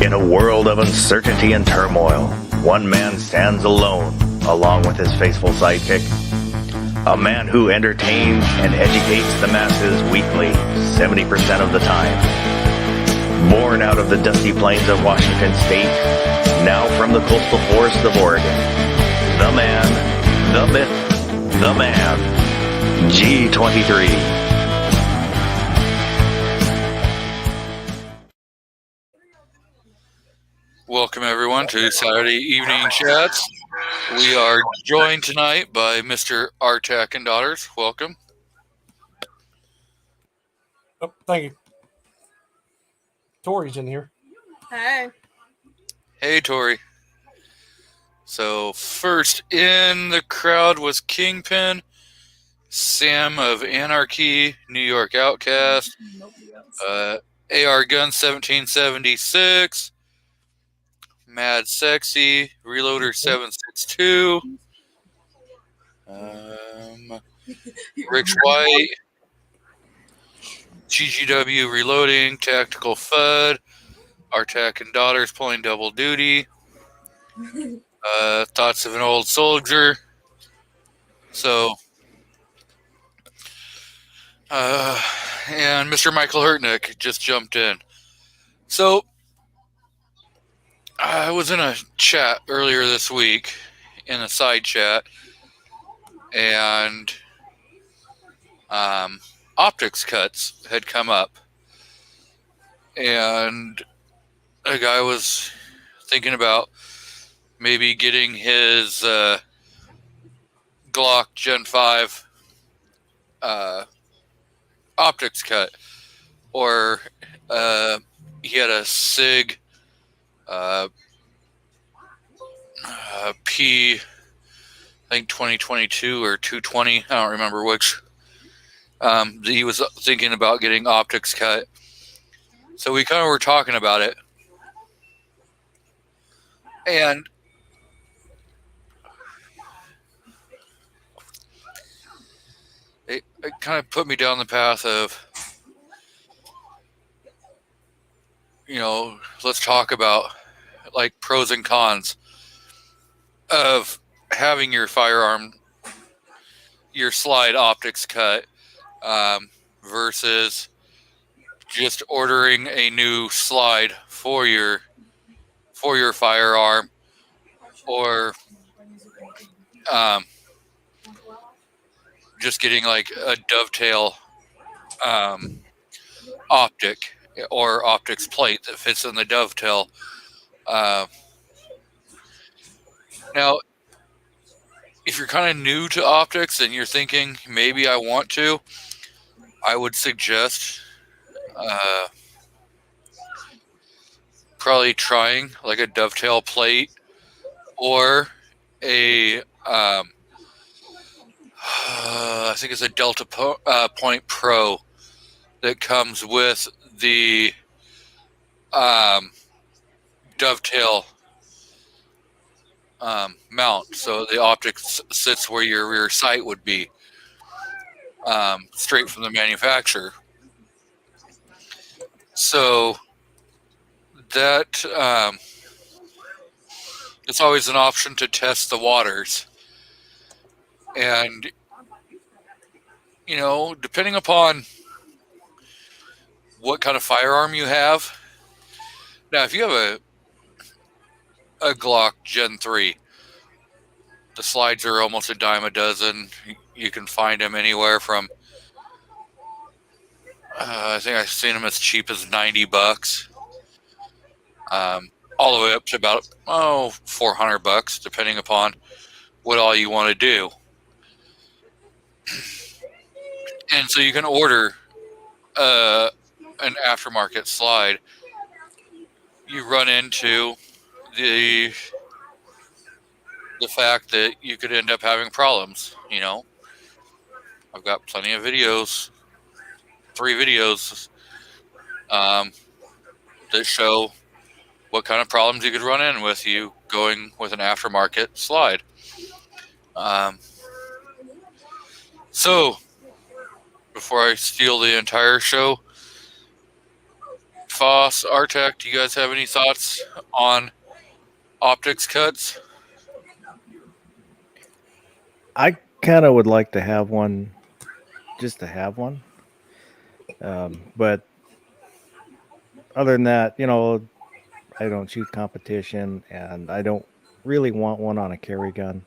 In a world of uncertainty and turmoil, one man stands alone, along with his faithful sidekick. A man who entertains and educates the masses weekly, 70% of the time. Born out of the dusty plains of Washington State, now from the coastal forests of Oregon. The man, the myth, the man, G23. Welcome everyone to Saturday Evening Chats. We are joined tonight by Mr. Artak and Daughters. Welcome. Oh, thank you. Tori's in here. Hey. Hey, Tori. So first in the crowd was Kingpin, Sam of Anarchy, New York Outcast, AR Gun 1776, Mad Sexy, Reloader 762, Rich White, GGW Reloading, Tactical FUD, Artak and Daughters pulling double duty, Thoughts of an Old Soldier. So, and Mr. Michael Hurtnick just jumped in. So, I was in a chat earlier this week, in a side chat, and optics cuts had come up. And a guy was thinking about maybe getting his Glock Gen 5 optics cut. Or he had a SIG P, I think 2022 or 220, I don't remember which. He was thinking about getting optics cut. So we kind of were talking about it. And it kind of put me down the path of, let's talk about like pros and cons of having your firearm, your slide optics cut, versus just ordering a new slide for your firearm, or just getting like a dovetail optic or optics plate that fits in the dovetail. Now, if you're kind of new to optics and you're thinking maybe I want to, I would suggest probably trying like a dovetail plate or a I think it's a Delta Point Pro that comes with the dovetail mount, so the optics sits where your rear sight would be, straight from the manufacturer. So that it's always an option to test the waters. And depending upon what kind of firearm you have. Now, if you have a Glock Gen 3, the slides are almost a dime a dozen. You can find them anywhere from, I think I've seen them as cheap as $90, all the way up to about $400, depending upon what all you want to do. And so you can order an aftermarket slide. You run into the fact that you could end up having problems. I've got plenty of videos, 3 videos that show what kind of problems you could run in with you going with an aftermarket slide. So before I steal the entire show, Foss, Artec, do you guys have any thoughts on optics cuts? I kind of would like to have one, just to have one. But other than that, I don't shoot competition, and I don't really want one on a carry gun.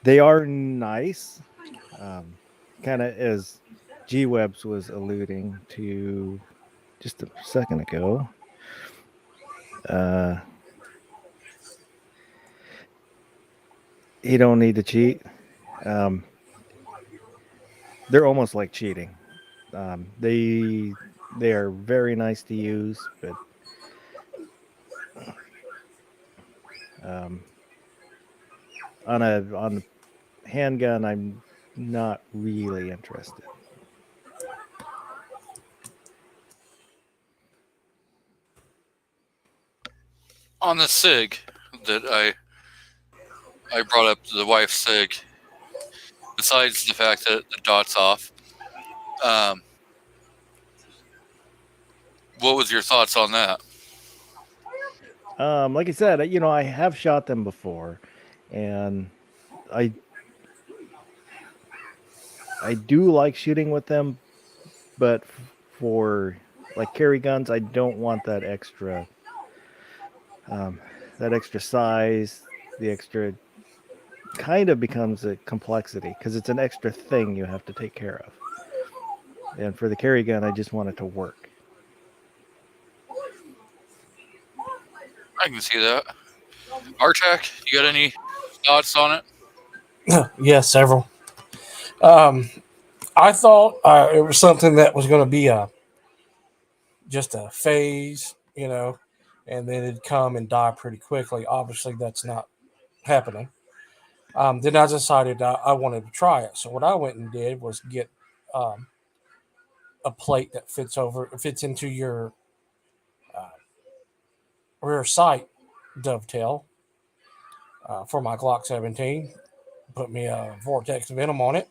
They are nice, kind of as G-Webs was alluding to just a second ago. You don't need to cheat. They're almost like cheating. They are very nice to use, but on a handgun, I'm not really interested. On the SIG that I brought up, the wife SIG, besides the fact that the dot's off, what was your thoughts on that? Like I said, I have shot them before, and I do like shooting with them, but for like carry guns, I don't want that extra size. The extra kind of becomes a complexity because it's an extra thing you have to take care of. And for the carry gun, I just want it to work. I can see that. Artec, you got any thoughts on it? Yeah, several. I thought it was something that was going to be just a phase, and then it'd come and die pretty quickly. Obviously, that's not happening. Then I decided I wanted to try it. So what I went and did was get a plate that fits into your rear sight dovetail for my Glock 17. Put me a Vortex Venom on it.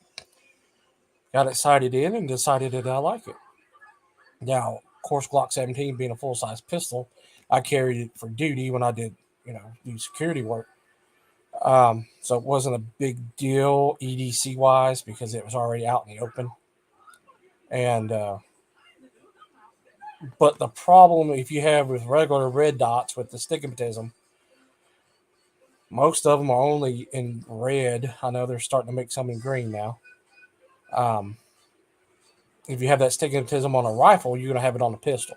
Got it sighted in and decided that I like it. Now, of course, Glock 17 being a full-size pistol, I carried it for duty when I did, do security work. So it wasn't a big deal EDC-wise because it was already out in the open. And but the problem if you have with regular red dots with the stigmatism, most of them are only in red. I know they're starting to make some in green now. If you have that stigmatism on a rifle, you're going to have it on a pistol.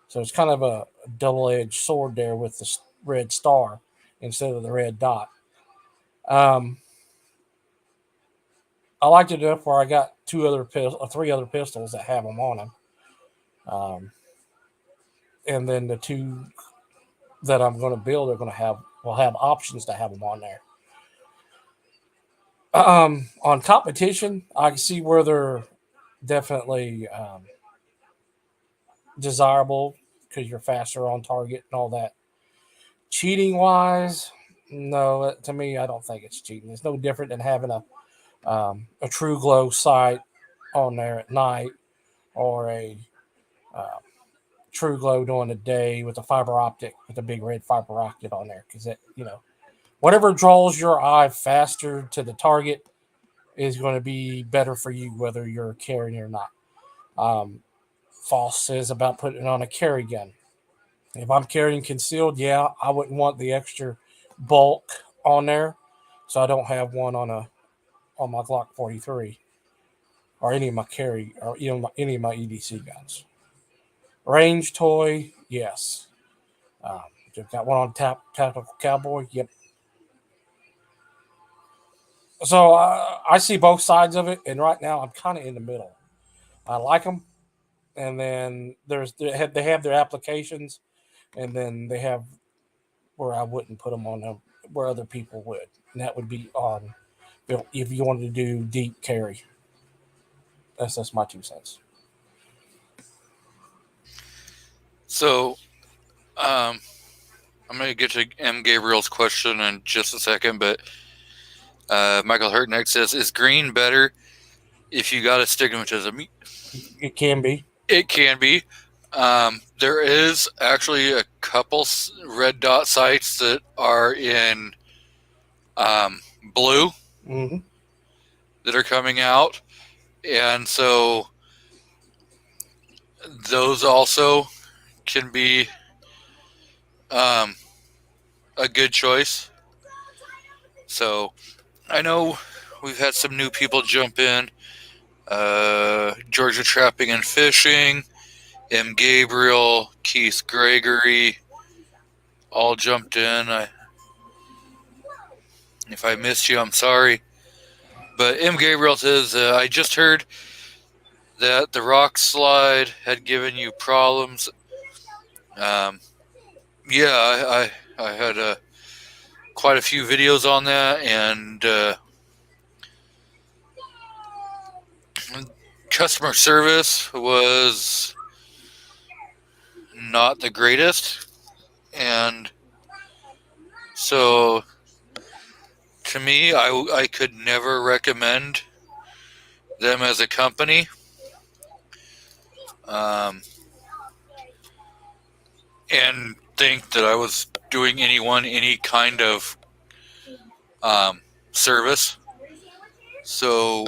So it's kind of a double-edged sword there with the red star instead of the red dot. I liked it enough where I got three other pistols that have them on them. And then the two that I'm going to build will have options to have them on there. On competition, I can see where they're definitely desirable because you're faster on target and all that. Cheating wise, no, to me, I don't think it's cheating. It's no different than having a True Glow sight on there at night or a True Glow during the day with a fiber optic, with a big red fiber optic on there. Because whatever draws your eye faster to the target is going to be better for you, whether you're carrying or not. Foss says about putting it on a carry gun. If I'm carrying concealed, yeah, I wouldn't want the extra bulk on there, so I don't have one on my Glock 43 or any of my carry or any of my EDC guns. Range toy, yes. Just got one on Tactical Cowboy, yep. So I see both sides of it, and right now I'm kind of in the middle. I like them, and then they have their applications, and then they have where I wouldn't put them on them, where other people would, and that would be on if you wanted to do deep carry. That's my 2 cents. So, I'm going to get to M. Gabriel's question in just a second, but Michael Hurtneck says, is green better if you got astigmatism? It can be. It can be. There is actually a couple red dot sites that are in blue Mm-hmm. that are coming out, and so those also can be a good choice. So I know we've had some new people jump in. Georgia Trapping and Fishing, M. Gabriel, Keith Gregory, all jumped in. If I missed you, I'm sorry. But M. Gabriel says, I just heard that the rock slide had given you problems. Yeah, I had quite a few videos on that, and customer service was not the greatest. And so, to me, I could never recommend them as a company. And think that I was doing anyone any kind of service. So,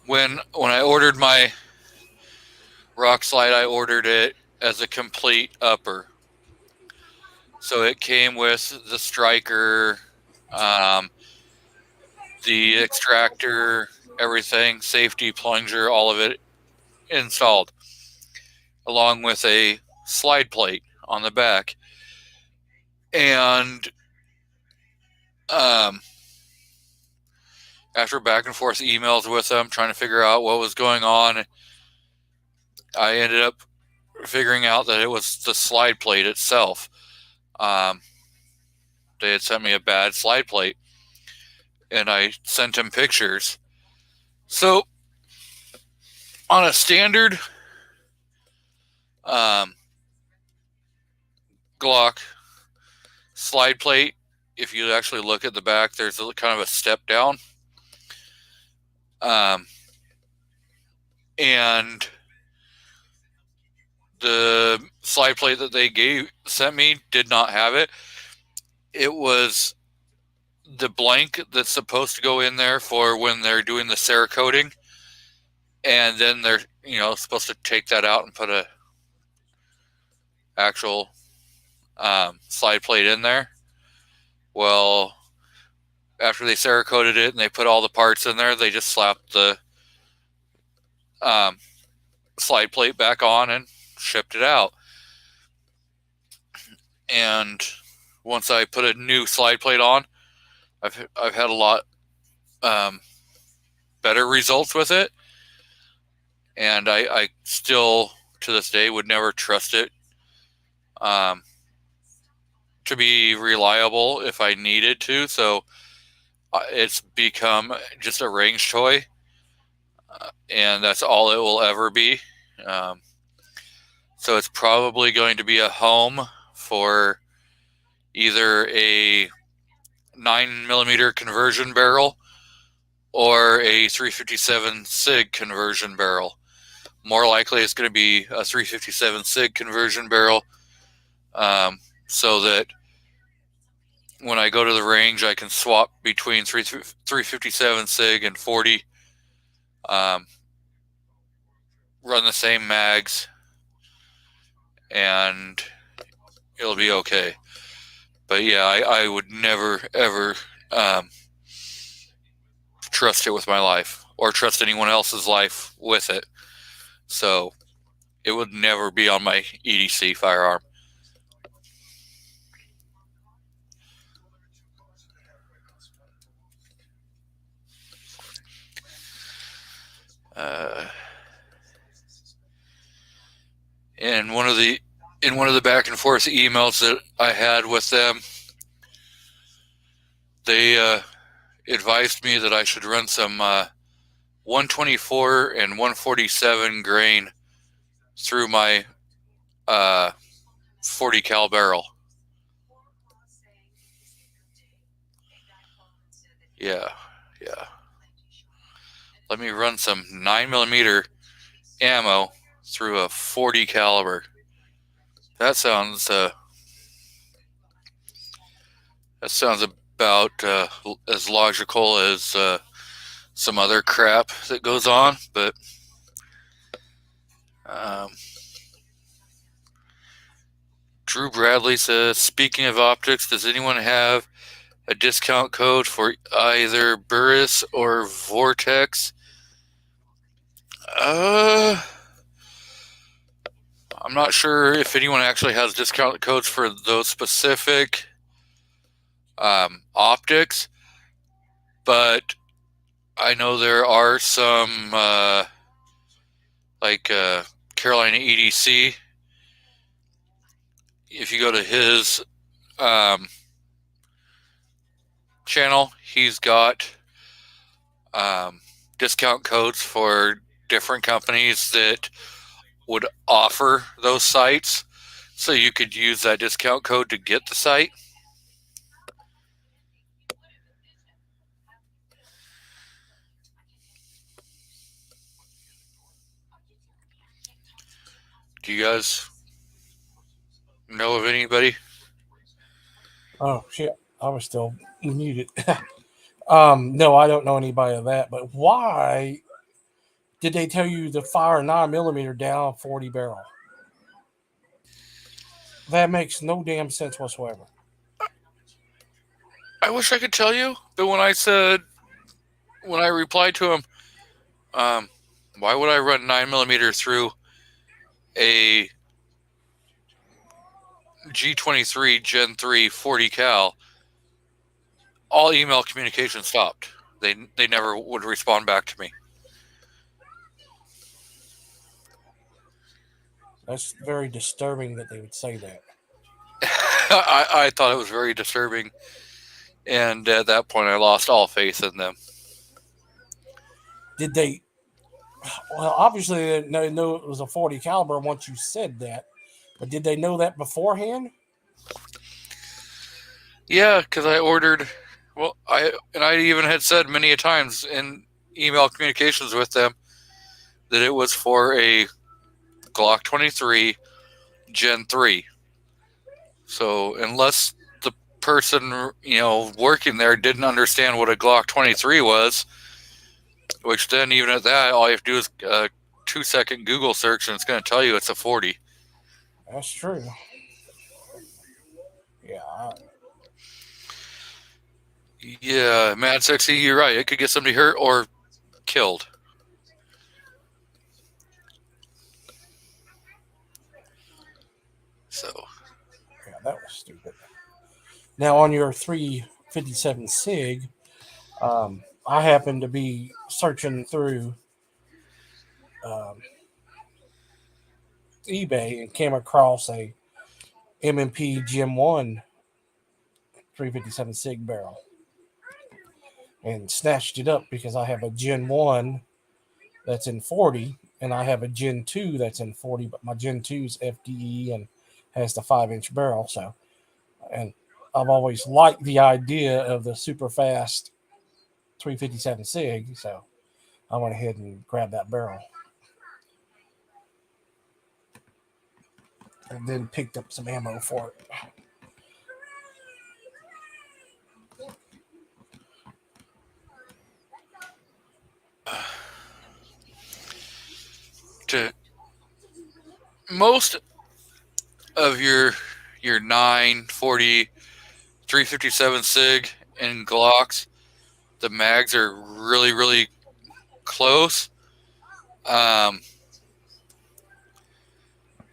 when I ordered my rock slide, I ordered it as a complete upper. So it came with the striker, the extractor, everything, safety plunger, all of it installed, along with a slide plate on the back. And after back and forth emails with them, trying to figure out what was going on, I ended up figuring out that it was the slide plate itself. They had sent me a bad slide plate, and I sent them pictures. So, on a standard Glock slide plate, if you actually look at the back, there's kind of a step down. And the slide plate that they sent me did not have it. It was the blank that's supposed to go in there for when they're doing the Cerakoting, and then they're supposed to take that out and put a actual slide plate in there. Well, after they Cerakoted it and they put all the parts in there, they just slapped the slide plate back on and shipped it out. And once I put a new slide plate on, I've had a lot better results with it, and I still to this day would never trust it to be reliable if I needed to. So it's become just a range toy, and that's all it will ever be. So it's probably going to be a home for either a 9mm conversion barrel or a 357 SIG conversion barrel. More likely it's going to be a 357 SIG conversion barrel, so that when I go to the range, I can swap between 357 SIG and 40, run the same mags, and it'll be okay. But yeah, I would never, ever trust it with my life, or trust anyone else's life with it. So it would never be on my EDC firearm. In one of the back and forth emails that I had with them, they advised me that I should run some 124 and 147 grain through my 40 cal barrel. Yeah. let me run some 9mm ammo through a 40 caliber. That sounds about as logical as some other crap that goes on, but Drew Bradley says, speaking of optics, does anyone have a discount code for either Burris or Vortex? I'm not sure if anyone actually has discount codes for those specific optics, but I know there are some like Carolina EDC. If you go to his channel, he's got discount codes for different companies that would offer those sites, so you could use that discount code to get the site. Do you guys know of anybody? Oh shit, I was still muted. No, I don't know anybody of that. But why did they tell you to fire 9mm down 40 barrel? That makes no damn sense whatsoever. I wish I could tell you, but when I replied to him, why would I run 9mm through a G23 Gen 3 40 cal? All email communication stopped. They never would respond back to me. That's very disturbing that they would say that. I thought it was very disturbing, and at that point I lost all faith in them. Did they? Well, obviously they know it was a 40 caliber once you said that, but did they know that beforehand? Yeah, because I ordered. Well, I even had said many a times in email communications with them that it was for a Glock 23 Gen 3. So unless the person, working there didn't understand what a Glock 23 was, which then even at that, all you have to do is a 2-second Google search and it's going to tell you it's a 40. That's true. Yeah. Yeah, Mad Sexy, you're right. It could get somebody hurt or killed. So. Yeah, that was stupid. Now, on your 357 SIG, I happened to be searching through eBay and came across a M&P Gen 1 357 SIG barrel and snatched it up because I have a Gen 1 that's in 40 and I have a Gen 2 that's in 40, but my Gen 2 is FDE and has the 5-inch barrel. So, and I've always liked the idea of the super fast 357 SIG, so I went ahead and grabbed that barrel. And then picked up some ammo for it. To most of your 940 357 SIG and Glocks, the mags are really, really close.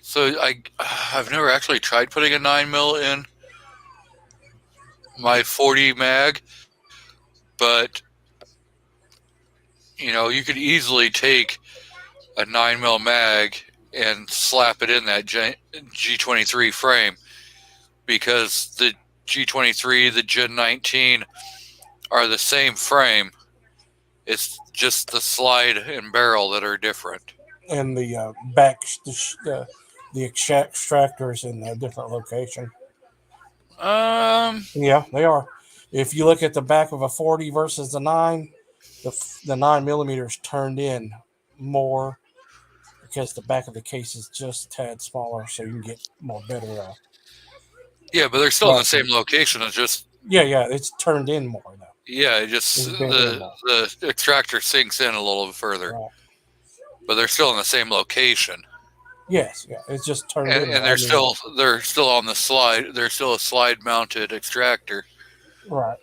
So I've never actually tried putting a 9mm in my 40 mag, but you could easily take a 9mm mag and slap it in that G23 frame, because the G23, the Gen 19 are the same frame. It's just the slide and barrel that are different. And the back, the extractors in a different location. Yeah, they are. If you look at the back of a 40 versus the 9, the 9mm is turned in more because the back of the case is just a tad smaller, so you can get more better. Yeah, but they're still in the Right. same location. It's just Yeah, it's turned in more though. it just It's bent in more. the extractor sinks in a little bit further, Right. but they're still in the same location, Yes, yeah, it's just turned in. and they're still on the slide. They're still a slide mounted extractor. right.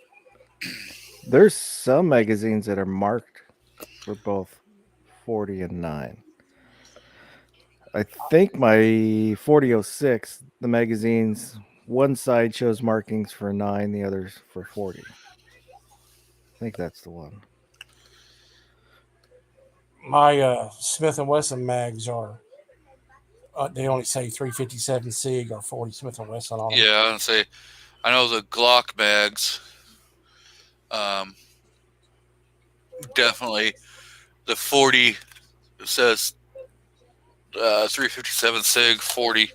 There's some magazines that are marked for both 40 and 9. I think my 4006, the magazines, one side shows markings for 9, the others for 40. I think that's the one. My Smith and Wesson mags are they only say 357 Sig or 40 Smith and Wesson on them. Yeah, I know the Glock mags. Definitely, the 40 says 357 Sig 40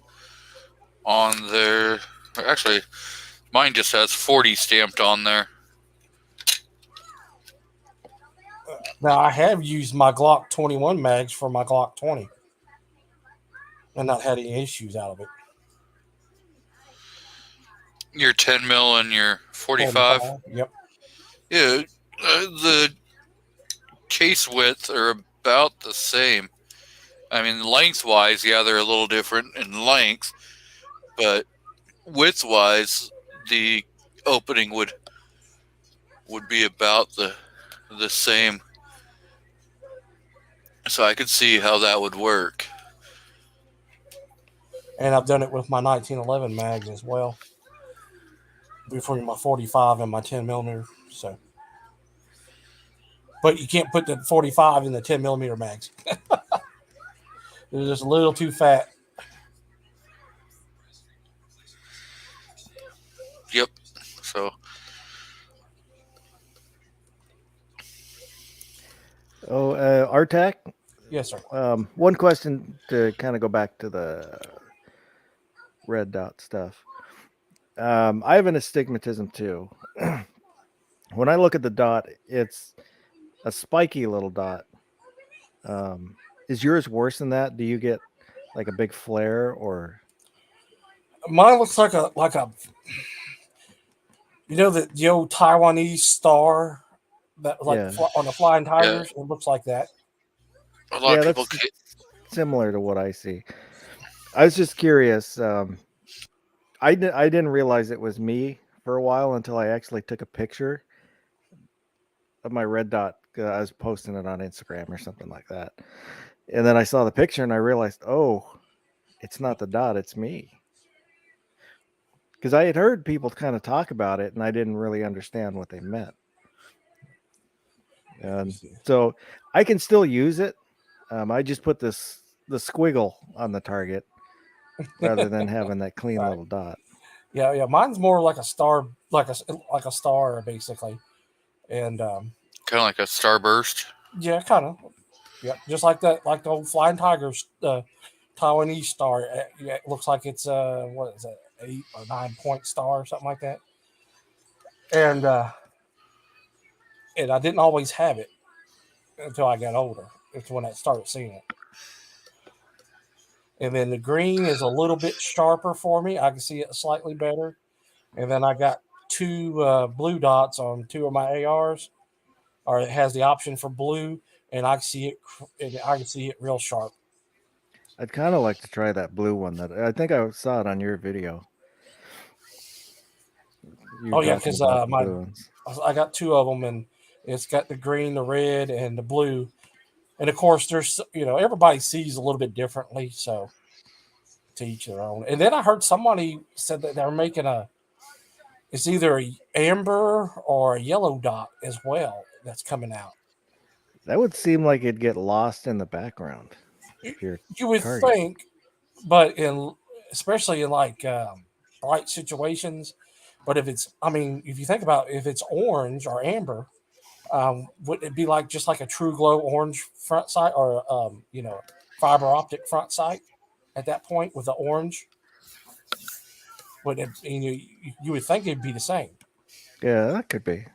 on there. Actually, mine just has 40 stamped on there. Now I have used my Glock 21 mags for my Glock 20, and not had any issues out of it. Your 10 mil and your 45. Yep. Yeah, the case width are about the same. I mean, lengthwise, yeah, they're a little different in length, but widthwise, the opening would be about the same. So I could see how that would work. And I've done it with my 1911 mags as well. Before my 45 and my 10mm. So, but you can't put the 45 in the 10mm mags. They're just a little too fat. Yep. So. Oh, Artac? Yes, sir. One question to kind of go back to the red dot stuff. I have an astigmatism too. When I look at the dot, it's a spiky little dot. Is yours worse than that? Do you get like a big flare or? Mine looks like a the old Taiwanese star that on the Flying Tigers. Yeah. It looks like that. A lot of people similar to what I see. I was just curious. I didn't realize it was me for a while until I actually took a picture of my red dot. I was posting it on Instagram or something like that. And then I saw the picture and I realized, oh, it's not the dot, it's me. Because I had heard people kind of talk about it and I didn't really understand what they meant. And so I can still use it. I just put the squiggle on the target rather than having that clean little dot. Yeah. Mine's more like a star, like a star basically, and kind of like a starburst. Yeah, kind of. Yeah, just like that, like the old Flying Tigers, Taiwanese star. It looks like it's what is it, 8 or 9 point star or something like that. And I didn't always have it until I got older. It's when I started seeing it. And then the green is a little bit sharper for me. I can see it slightly better. And then I got 2 blue dots on 2 of my ARs, or it has the option for blue, and I can see it real sharp. I'd kind of like to try that blue one. That I think I saw it on your video. Because I got 2 of them, and it's got the green, the red, and the blue. And of course, there's everybody sees a little bit differently, so to each their own. And then I heard somebody said that they're making it's either a amber or a yellow dot as well that's coming out. That would seem like it'd get lost in the background. You would think, but especially in like bright situations. But if you think about if it's orange or amber, would it be just like a True Glow orange front sight or fiber optic front sight at that point with the orange? You would think it'd be the same. Yeah, that could be.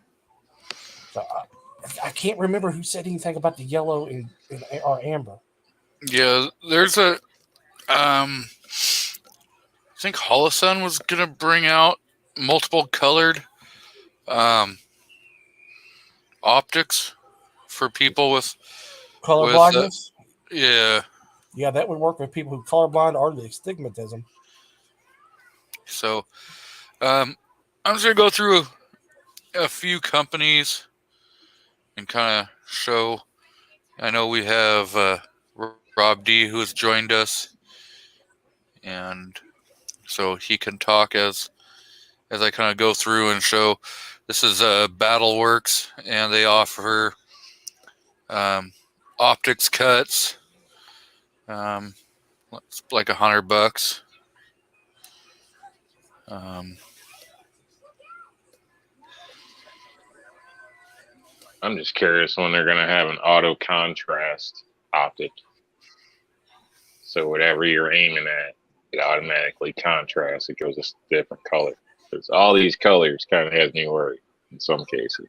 So I can't remember who said anything about the yellow or amber. Yeah, there's a. I think Holosun was gonna bring out multiple colored optics for people with Color with blindness. yeah. Yeah, that would work with people who colorblind or the astigmatism. So I'm just gonna go through a few companies and kind of show. I know we have Rob D who has joined us, and so he can talk as I kind of go through and show. This is BattleWorks, and they offer optics cuts. It's like $100. I'm just curious when they're going to have an auto contrast optic. So whatever you're aiming at, it automatically contrasts. It goes a different color. Because all these colors kind of has me worried in some cases.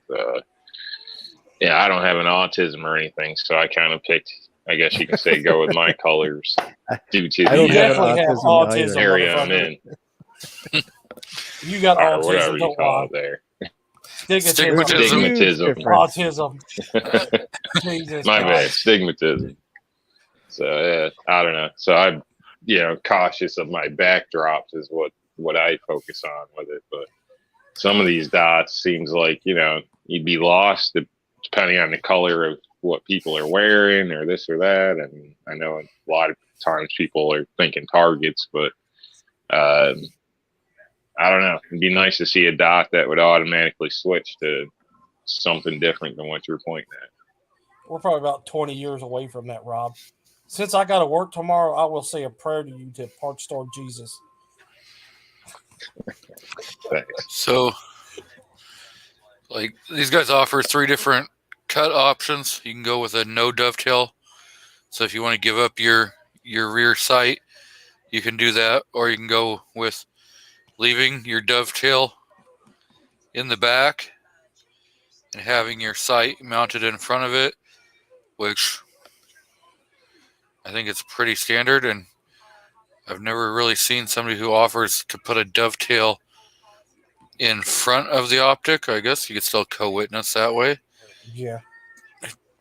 Yeah, I don't have an autism or anything, so I kind of picked, I guess you can say, go with my colors due to I don't You the have an definitely have autism autism, either. area I'm motherfucker. in, You got or whatever autism, you don't call lie. it there. Stigmatism. Stigmatism. Autism. Jesus My bad, Christ. stigmatism. So yeah, I don't know. So I'm, cautious of my backdrops is what I focus on with it. But some of these dots seems like you'd be lost depending on the color of what people are wearing or this or that. And I know a lot of times people are thinking targets, but I don't know. It'd be nice to see a dot that would automatically switch to something different than what you're pointing at. We're probably about 20 years away from that, Rob. Since I got to work tomorrow, I will say a prayer to you to Parts Store Jesus. Thanks. So, like, these guys offer 3 different cut options. You can go with a no dovetail. So if you want to give up your rear sight, you can do that, or you can go with leaving your dovetail in the back and having your sight mounted in front of it, which I think it's pretty standard, and I've never really seen somebody who offers to put a dovetail in front of the optic. I guess you could still co-witness that way. Yeah.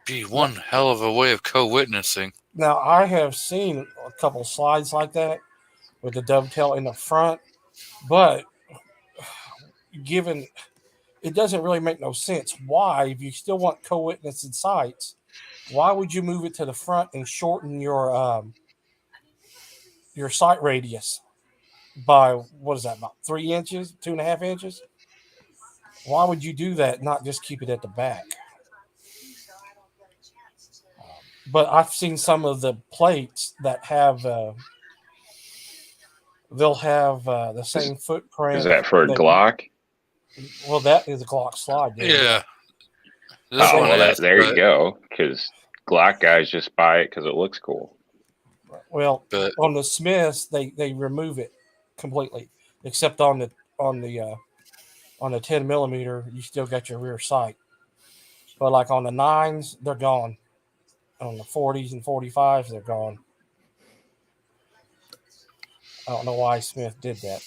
Be one hell of a way of co-witnessing. Now, I have seen a couple slides like that with the dovetail in the front, but given it doesn't really make no sense. Why, if you still want co-witnessing sights, why would you move it to the front and shorten your sight radius by, what is that, about 3 inches, 2.5 inches? Why would you do that, not just keep it at the back? But I've seen some of the plates that have they'll have the same footprint. Is that for a Glock? Well, that is a Glock slide. dude. Yeah. This Oh, one well, is, there you but- go. Because Glock guys just buy it because it looks cool. Well, But on the Smiths, they remove it completely, except on the 10 millimeter, you still got your rear sight. But like on the 9s, they're gone. On the 40s and 45s, they're gone. I don't know why Smith did that.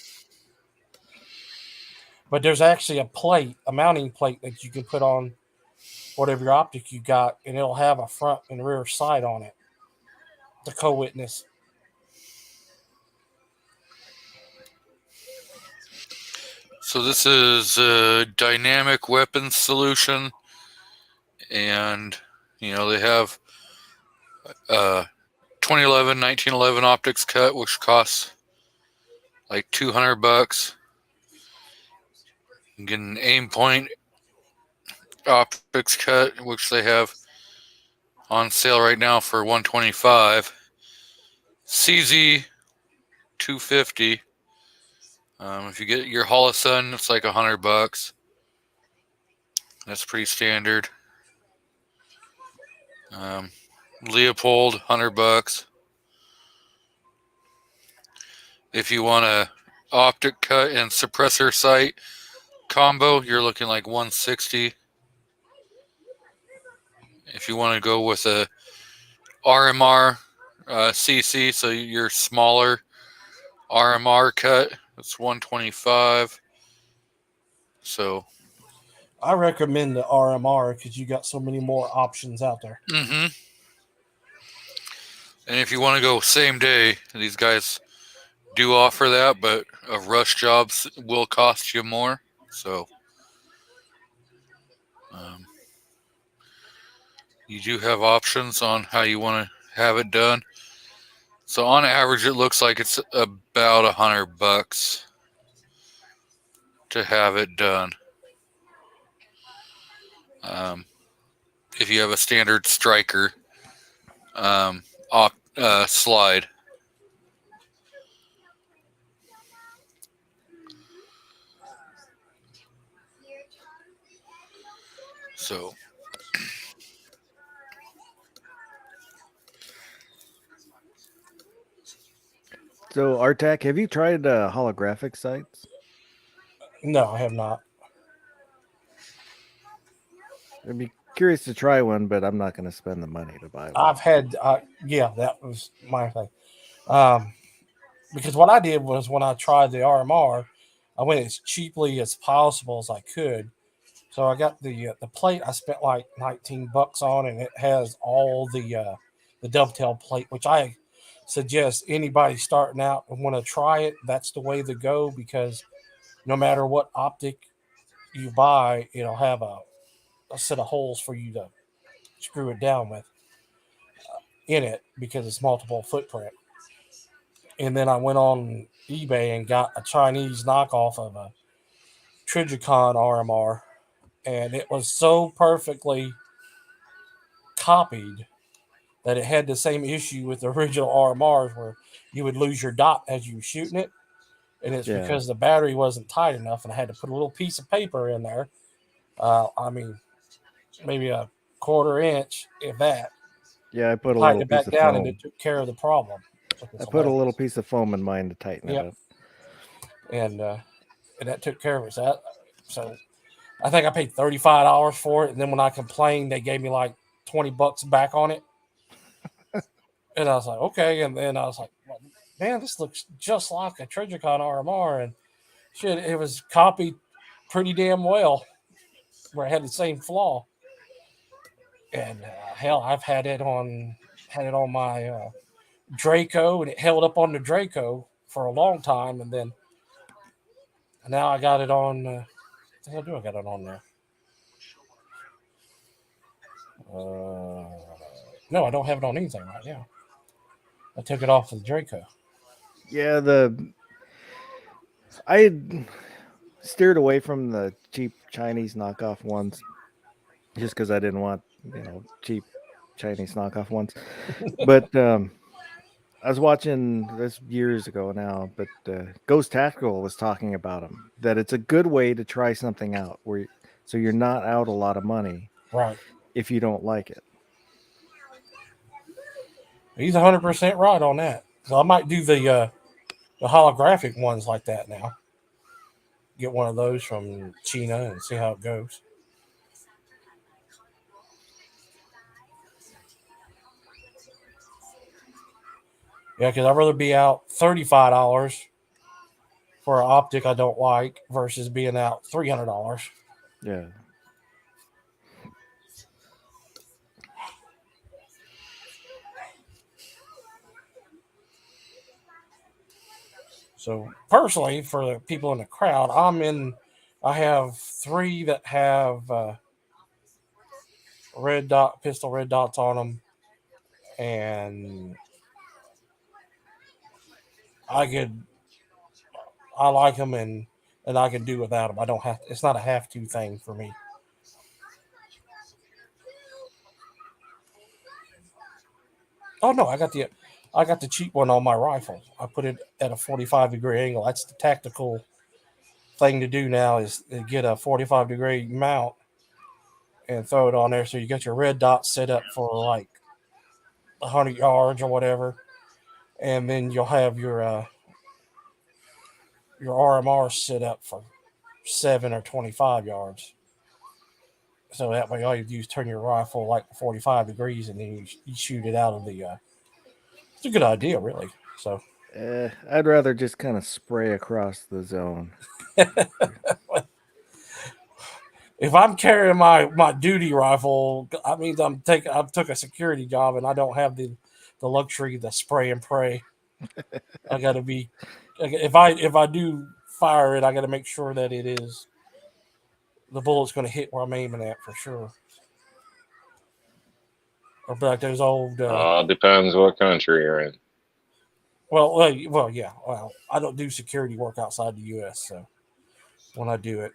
But there's actually a mounting plate that you can put on whatever your optic you got, and it'll have a front and rear sight on it to co-witness. So this is a dynamic weapons solution, and they have 2011, 1911 optics cut, which costs like $200. You get an aim point optics cut, which they have on sale right now for $125. CZ $250. If you get your Holosun, it's like $100. That's pretty standard. Leopold, $100. If you want a optic cut and suppressor sight combo, you're looking like $160. if you want to go with a RMR CC, so your smaller RMR cut, it's 125. So, I recommend the RMR because you got so many more options out there. and if you want to go same day, these guys do offer that, but rush jobs will cost you more. So, you do have options on how you want to have it done. So on average, it looks like it's about $100 to have it done. If you have a standard striker slide. So Artak, have you tried holographic sights? No, I have not. I'd be curious to try one, but I'm not going to spend the money to buy one. I've had, yeah, that was my thing. Because what I did was when I tried the RMR, I went as cheaply as possible as I could. So I got the plate. I spent like $19 on, and it has all the dovetail plate, which I suggest anybody starting out and want to try it. That's the way to go, because no matter what optic you buy, it'll have a set of holes for you to screw it down with in it, because it's multiple footprint. And then I went on eBay and got a Chinese knockoff of a Trijicon RMR, and it was so perfectly copied that it had the same issue with the original RMRs, where you would lose your dot as you were shooting it. And it's because the battery wasn't tight enough, and I had to put a little piece of paper in there. Maybe a quarter inch, if that. Yeah, I put a tightened little it back piece of down, foam. and it took care of the problem. I put a little piece of foam in mine to tighten it up. And that took care of it. So I think I paid $35 for it, and then when I complained, they gave me like $20 back on it. And I was like, okay. And then I was like, well, man, this looks just like a Trijicon RMR, and shit, it was copied pretty damn well, where it had the same flaw. And hell, I've had it on my Draco, and it held up on the Draco for a long time, and then now I got it on. What the hell do I got it on there? No, I don't have it on anything right now. I took it off of the Draco. Yeah, I steered away from the cheap Chinese knockoff ones just because I didn't want, cheap Chinese knockoff ones. But I was watching this years ago now, but Ghost Tactical was talking about them, that it's a good way to try something out so you're not out a lot of money, right, if you don't like it. He's 100% right on that. So I might do the holographic ones like that now. Get one of those from China and see how it goes. Yeah, because I'd rather be out $35 for an optic I don't like versus being out $300. Yeah. So personally, for the people in the crowd, I have 3 that have pistol red dots on them, and I like them, and I can do without them. I don't have. It's not a have to thing for me. Oh no, I got the cheap one on my rifle. I put it at a 45-degree angle. That's the tactical thing to do now, is to get a 45-degree mount and throw it on there. So you got your red dot set up for like 100 yards or whatever, and then you'll have your RMR set up for 7 or 25 yards. So that way, all you do is turn your rifle like 45 degrees, and then you shoot it out of the. It's a good idea, really. So I'd rather just kind of spray across the zone. if I'm carrying my duty rifle, I mean I've took a security job, and I don't have the luxury to spray and pray. I got to be if I do fire it, I got to make sure that it is the bullet's going to hit where I'm aiming at for sure. Or like those old. Depends what country you're in. Well, yeah. Well, I don't do security work outside the U.S., so when I do it,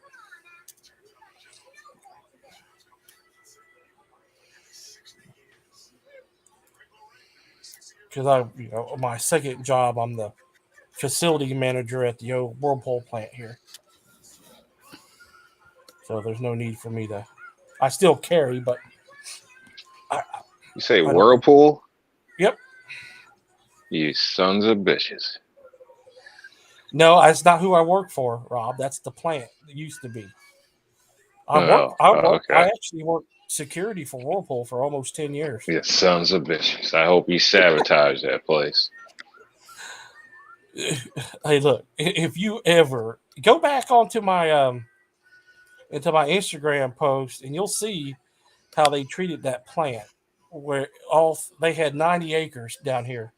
because my second job, I'm the facility manager at the old Whirlpool plant here, so there's no need for me to. I still carry, but You say Whirlpool? Yep. You sons of bitches. No, that's not who I work for, Rob. That's the plant. It used to be. I actually worked security for Whirlpool for almost 10 years. You sons of bitches. I hope you sabotage that place. Hey, look, if you ever go back onto my into my Instagram post, and you'll see how they treated that plant, where they had 90 acres down here.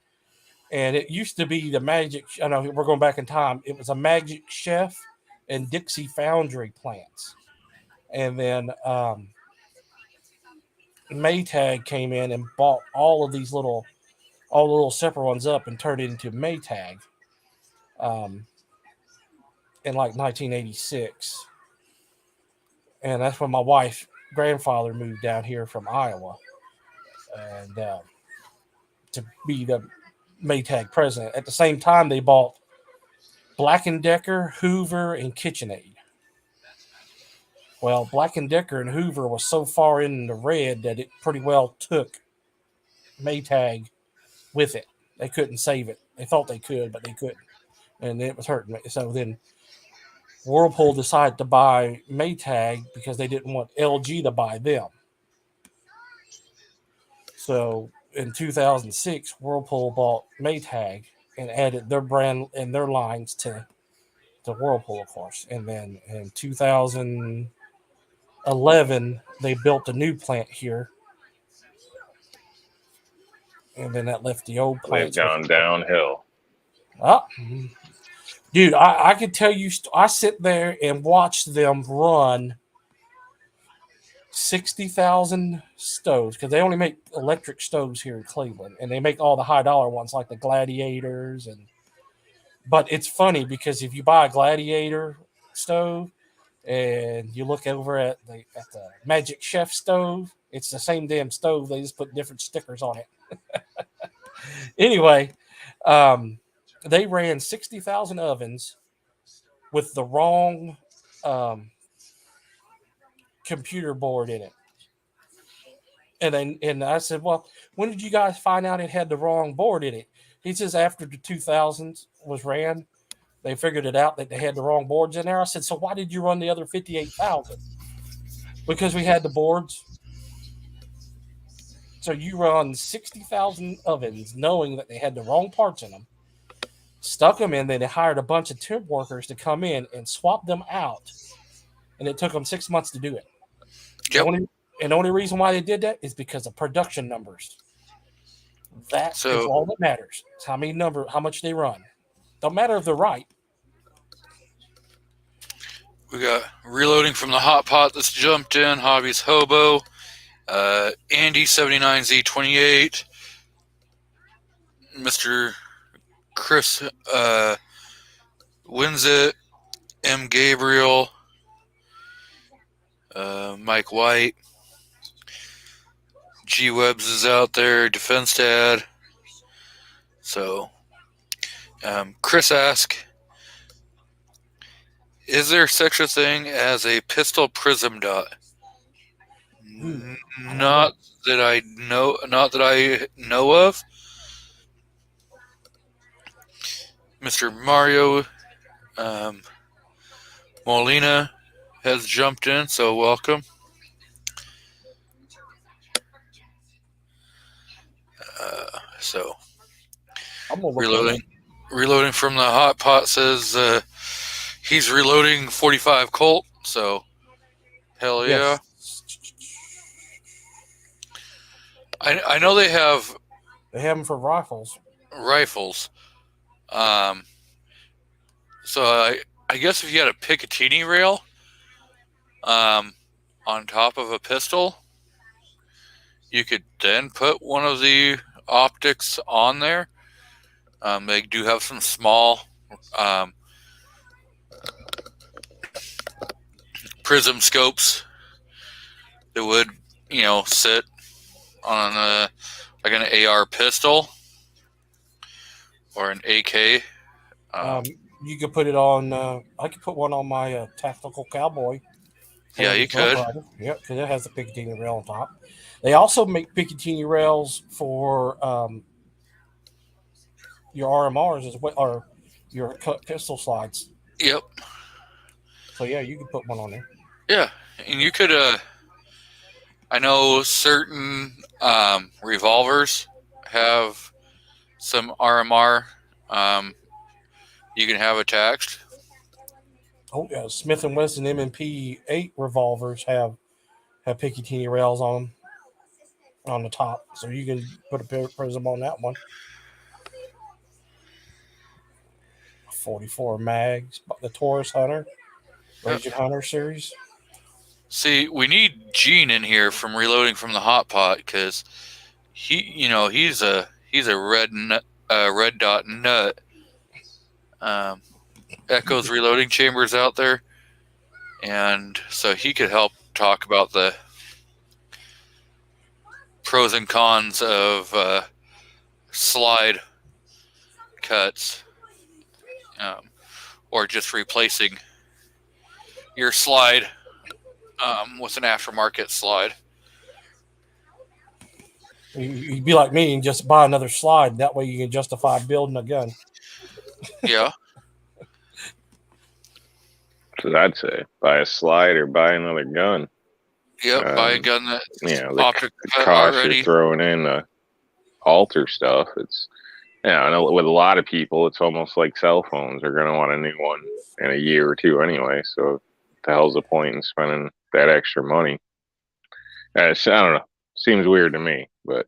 And it used to be the Magic. I know we're going back in time. It was a Magic Chef and Dixie Foundry plants, and then Maytag came in and bought all the little separate ones up and turned it into Maytag. In like 1986, and that's when my wife's grandfather moved down here from Iowa, and to be the Maytag president. At the same time, they bought Black & Decker, Hoover, and KitchenAid. Well, Black & Decker and Hoover was so far in the red that it pretty well took Maytag with it. They couldn't save it. They thought they could, but they couldn't. And it was hurting. So then Whirlpool decided to buy Maytag because they didn't want LG to buy them. So in 2006, Whirlpool bought Maytag and added their brand and their lines to Whirlpool, of course. And then in 2011, they built a new plant here. And then that left the old plant. They've gone downhill. Oh, dude, I could tell you, I sit there and watch them run 60,000 stoves, because they only make electric stoves here in Cleveland, and they make all the high dollar ones like the Gladiators. But it's funny because if you buy a Gladiator stove and you look over at the Magic Chef stove, it's the same damn stove. They just put different stickers on it. Anyway, they ran 60,000 ovens with the wrong computer board in it. And I said, well, when did you guys find out it had the wrong board in it? He says after the 2000s was ran, they figured it out that they had the wrong boards in there. I said, so why did you run the other 58,000? Because we had the boards. So you run 60,000 ovens knowing that they had the wrong parts in them, stuck them in, then they hired a bunch of temp workers to come in and swap them out. And it took them 6 months to do it. Yep. The only reason why they did that is because of production numbers. That is all that matters. It's how much they run. Don't matter if they're right. We got reloading from the hot pot that's jumped in. Hobbies Hobo, Andy 79Z28, Mr. Chris Winzit, M. Gabriel, Mike White, G Webs is out there, Defense Dad. So, Chris asked, is there such a thing as a pistol prism dot? Not that I know of. Mr. Mario Molina has jumped in, so welcome. So I'm gonna look at it. reloading from the hot pot says he's reloading 45 Colt. So hell yeah. Yes. I know they have They have them for rifles. rifles. So I guess if you had a Picatinny rail on top of a pistol, you could then put one of the optics on there. They do have some small prism scopes that would, sit on like an AR pistol or an AK. You could put it on. I could put one on my tactical cowboy. Yeah, you could. Yeah, because it has the Picatinny rail on top. They also make Picatinny rails for your RMRs as well, or your cut pistol slides. Yep. So yeah, you could put one on there. Yeah, and you could. I know certain revolvers have some RMR you can have attached. Oh yeah, Smith and Wesson M&P 8 revolvers have Picatinny rails on them on the top, so you can put a prism on that one. 44 mags, the Taurus Hunter, Raging Hunter series. See, we need Gene in here from Reloading from the Hot Pot because he's a red dot nut. Echo's Reloading Chambers out there, and so he could help talk about the pros and cons of slide cuts, or just replacing your slide with an aftermarket slide. You'd be like me and just buy another slide. That way you can justify building a gun. Yeah. So I'd say buy a slide or buy another gun. Yep, buy a gun that's the optic cut cost already. you're throwing in the alter stuff. It's I know with a lot of people, it's almost like cell phones. They're going to want a new one in a year or two anyway. So the hell's the point in spending that extra money? I don't know. Seems weird to me, but.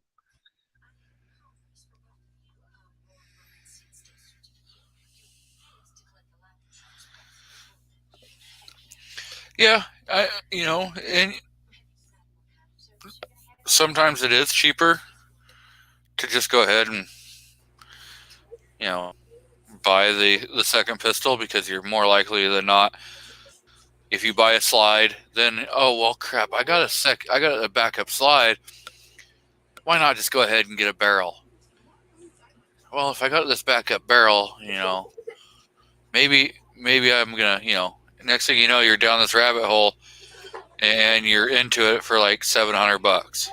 Yeah, and sometimes it is cheaper to just go ahead and buy the second pistol, because you're more likely than not, if you buy a slide, then crap, I got a backup slide. Why not just go ahead and get a barrel? Well, if I got this backup barrel, maybe I'm gonna, next thing you know, you're down this rabbit hole and you're into it for like $700.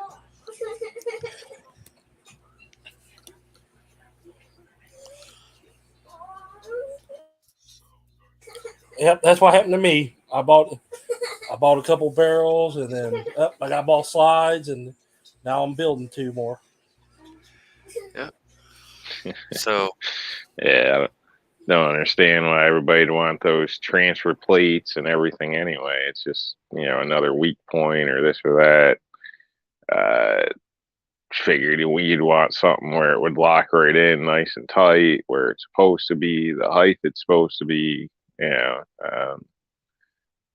Yep, that's what happened to me. I bought a couple barrels, and then I bought slides, and now I'm building 2 more. Yeah. So. Yeah, I don't understand why everybody'd want those transfer plates and everything anyway. It's just, another weak point or this or that. Figured you'd want something where it would lock right in nice and tight, where it's supposed to be, the height it's supposed to be.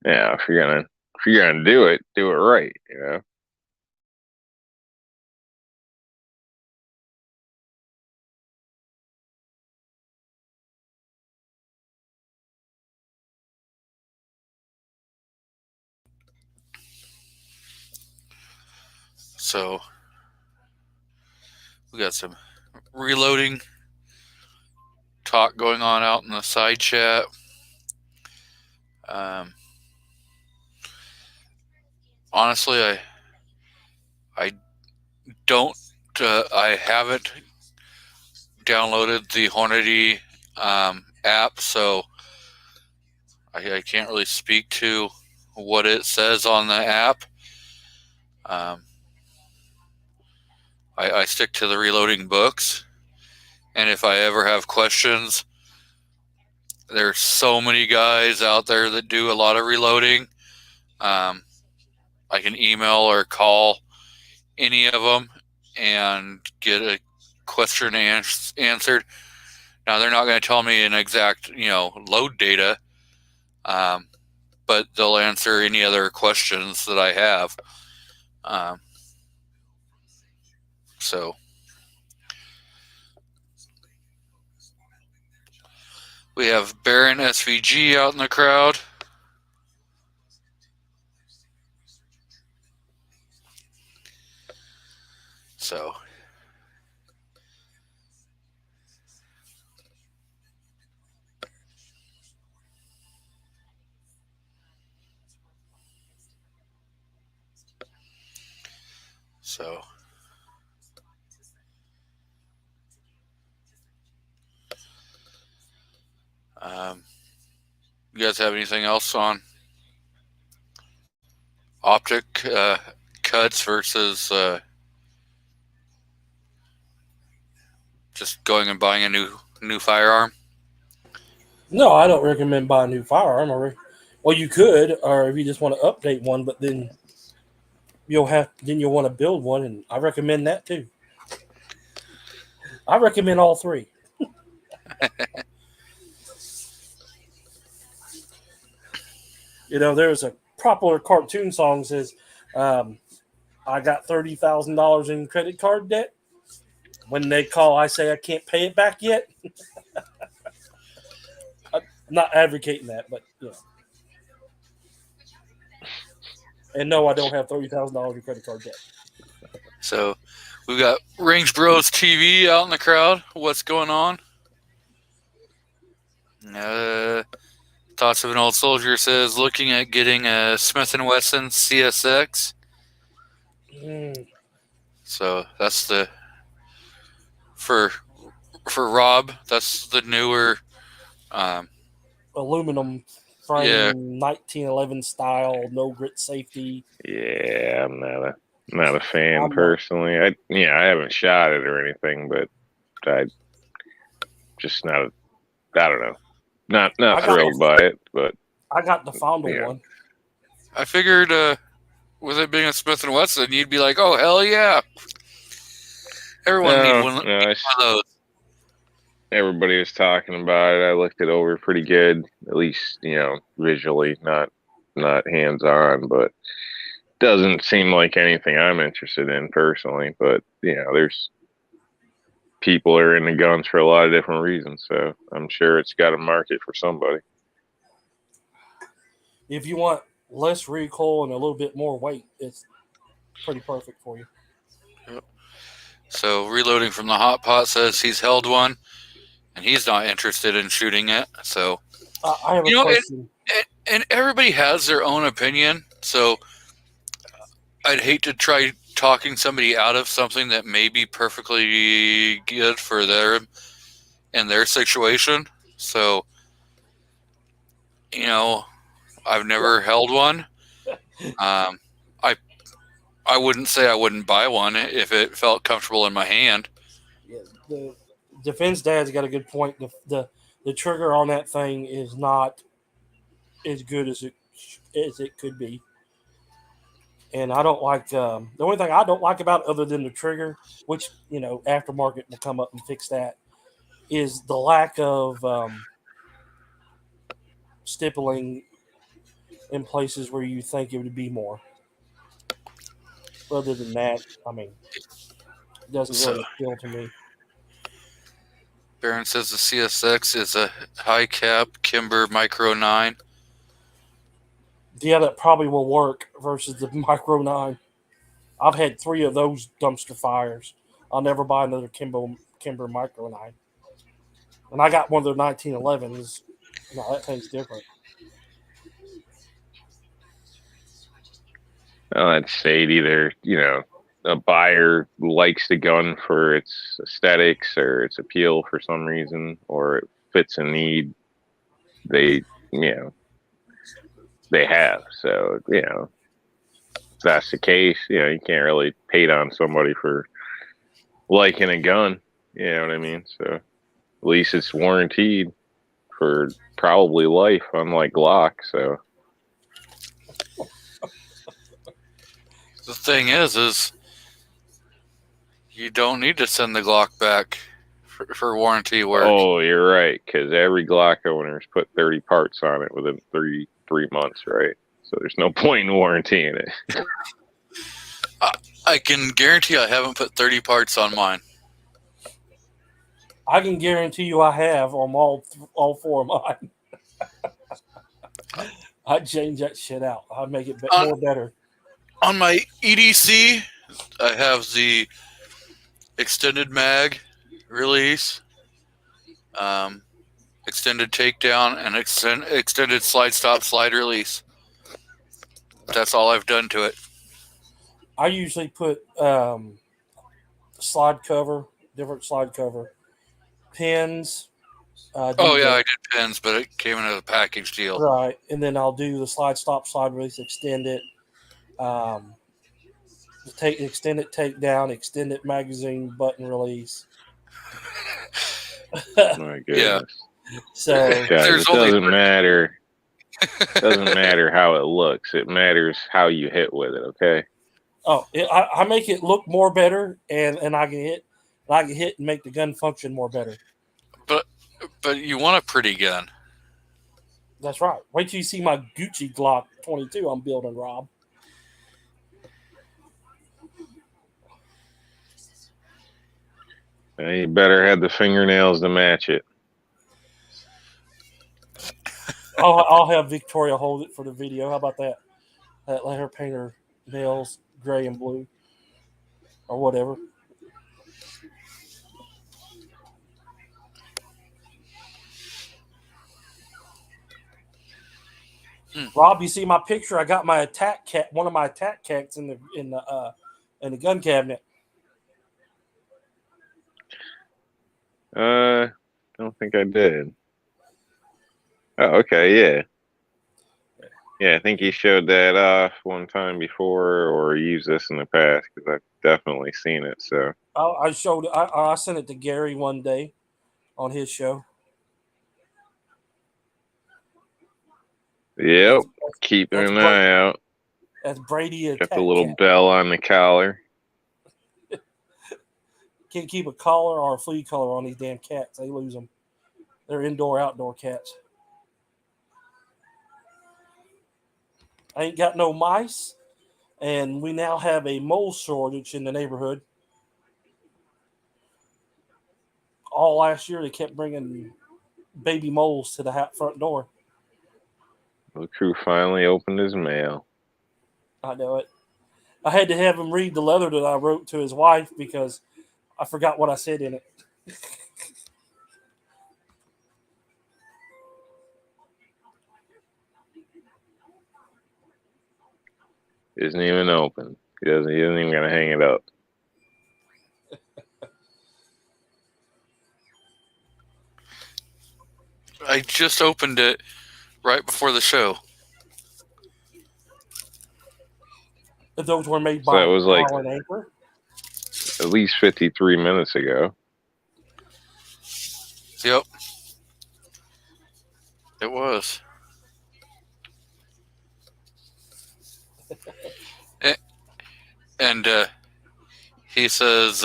If you're gonna do it right, So we got some reloading talk going on out in the side chat. Honestly, I don't. I haven't downloaded the Hornady app, so I can't really speak to what it says on the app. I stick to the reloading books. And if I ever have questions, there's so many guys out there that do a lot of reloading. I can email or call any of them and get a question answered. Now, they're not going to tell me an exact, load data, but they'll answer any other questions that I have. So we have Baron SVG out in the crowd. So you guys have anything else on optic cuts versus just going and buying a new firearm? No, I don't recommend buying a new firearm. Well, you could, or if you just want to update one, but then you'll want to build one, and I recommend that too. I recommend all three. There's a popular cartoon song says, I got $30,000 in credit card debt. When they call, I say I can't pay it back yet. I'm not advocating that, but And no, I don't have $30,000 in credit card debt. So we've got Range Bros TV out in the crowd. What's going on? Thoughts of an Old Soldier says looking at getting a Smith & Wesson CSX. So that's for Rob. That's the newer aluminum frame, 1911 style, no grit safety. Yeah, I'm not a fan personally. I haven't shot it or anything, but I just not. I don't know. Not thrilled by it, but I got the Fondle one. I figured with it being a Smith & Wesson, you'd be like, oh, hell yeah. Everyone needs one of those. Everybody was talking about it. I looked it over pretty good, at least, visually, not hands-on, but doesn't seem like anything I'm interested in personally. But, there's people are into guns for a lot of different reasons, so I'm sure it's got a market for somebody. If you want less recoil and a little bit more weight, it's pretty perfect for you. Yep. So Reloading from the Hot Pot says he's held one and he's not interested in shooting it. So I have a question. And everybody has their own opinion, so I'd hate to try talking somebody out of something that may be perfectly good for their situation. So, I've never held one. I wouldn't say I wouldn't buy one if it felt comfortable in my hand. Yeah, the Defense Dad's got a good point. The trigger on that thing is not as good as it could be. And I don't like the only thing I don't like about it, other than the trigger, which aftermarket will come up and fix that, is the lack of stippling in places where you think it would be more. Other than that, it doesn't really appeal to me. Baron says the CSX is a high cap Kimber Micro 9. Yeah, that probably will work versus the Micro 9. I've had 3 of those dumpster fires. I'll never buy another Kimber Micro 9. And I got one of their 1911s. No, that thing's different. Well, I'd say it either, a buyer likes the gun for its aesthetics or its appeal for some reason, or it fits a need they have. So, if that's the case, you can't really hate on somebody for liking a gun. You know what I mean? So at least it's warranted for probably life, unlike Glock. So The thing is you don't need to send the Glock back for warranty work. oh, you're right, because every Glock owner's put 30 parts on it within three months, right? So there's no point in warrantying it. I can guarantee I haven't put 30 parts on mine. I can guarantee you I have on all four of mine. I'd change that shit out. I'd make it more better. On my EDC, I have the extended mag release, extended takedown, and extended slide stop slide release. That's all I've done to it. I usually put slide cover, different slide cover, pins. I did pins, but it came in a package deal. Right, and then I'll do the slide stop, slide release, extend it, extend it, take down, extend it, magazine button release. My goodness. Yeah. So Guys, it doesn't matter. It doesn't matter how it looks. It matters how you hit with it. Okay. I make it look more better, and I can hit and make the gun function more better. But you want a pretty gun. That's right. Wait till you see my Gucci Glock 22 I'm building, Rob. You better have the fingernails to match it. I'll have Victoria hold it for the video. How about that? Let her paint her nails gray and blue or whatever. Rob, you see my picture? I got my attack cat, one of my attack cats in the gun cabinet. Don't think I did. Oh, okay, yeah. Yeah, I think he showed that off one time before, or used this in the past, because I've definitely seen it. So I sent it to Gary one day on his show. Yep, keeping an eye out. That's Brady. Got the little bell on the collar. Can't keep a collar or a flea collar on these damn cats. They lose them. They're indoor, outdoor cats. I ain't got no mice, and we now have a mole shortage in the neighborhood. All last year, they kept bringing baby moles to the front door. The crew finally opened his mail. I know it. I had to have him read the letter that I wrote to his wife because I forgot what I said in it. Isn't even open. He isn't even gonna hang it up. I just opened it right before the show. Those were made So by it was like Alan Anchor. at least 53 minutes ago. Yep. It was. And he says,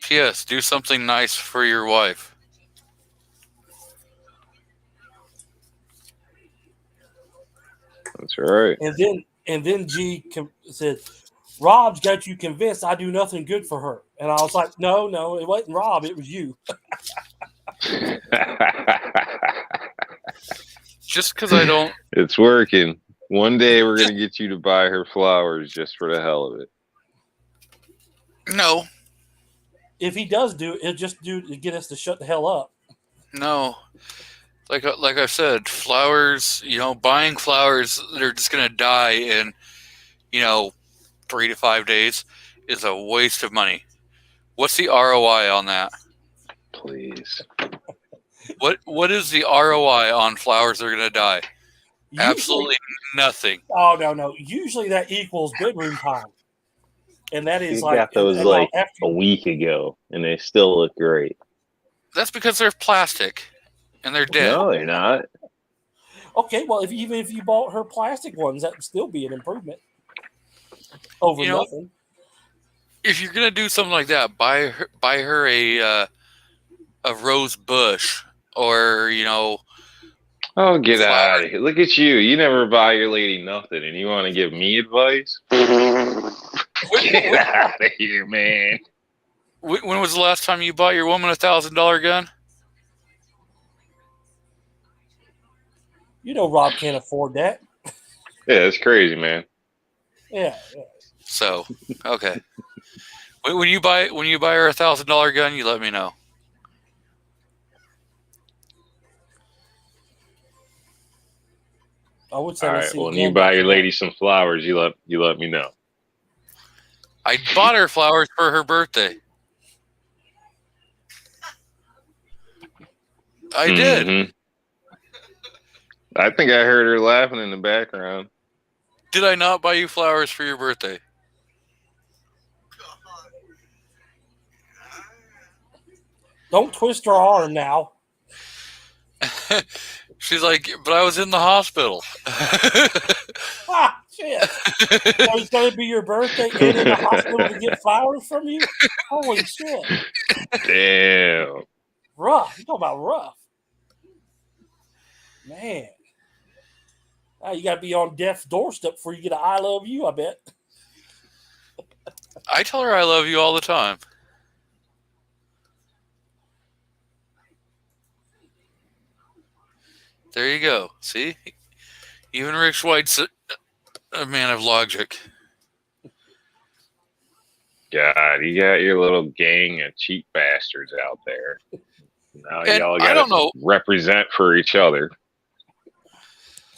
P.S. Do something nice for your wife. That's right. And then G said, Rob's got you convinced I do nothing good for her. And I was like, no, it wasn't Rob. It was you. Just because I don't. It's working. One day we're going to get you to buy her flowers just for the hell of it. No. If he does do it, he'll just do it to get us to shut the hell up. No. Like I said, flowers, buying flowers that are just going to die in, 3 to 5 days is a waste of money. What's the ROI on that? Please. What is the ROI on flowers that are going to die? Absolutely nothing. Oh, no. Usually that equals bedroom time. And that is You like got those and like after a week ago, and they still look great. That's because they're plastic and they're dead. No, they're not. okay, well, even if you bought her plastic ones, that would still be an improvement over You know, nothing. If you're gonna do something like that, buy her a rose bush, or Oh, get Flower. out of here! Look at you. You never buy your lady nothing, and you want to give me advice? Get out of here, man. When was the last time you bought your woman $1,000 gun? You know, Rob can't afford that. Yeah, it's crazy, man. Yeah. So, okay. When you buy her $1,000 gun, you let me know. I would say. All let's right. see When again, you buy but- your lady some flowers, you let me know. I bought her flowers for her birthday. I did. Mhm. I think I heard her laughing in the background. Did I not buy you flowers for your birthday? Don't twist her arm now. She's like, but I was in the hospital. Ah, shit. So it's going to be your birthday and in the hospital to get flowers from you? Holy shit. Damn. Rough. You talking about rough. Man. Now you got to be on death's doorstep before you get an I love you, I bet. I tell her I love you all the time. There you go. See? Even Rich White's a man of logic. God, you got your little gang of cheap bastards out there. Now And y'all I got don't to know. represent for each other.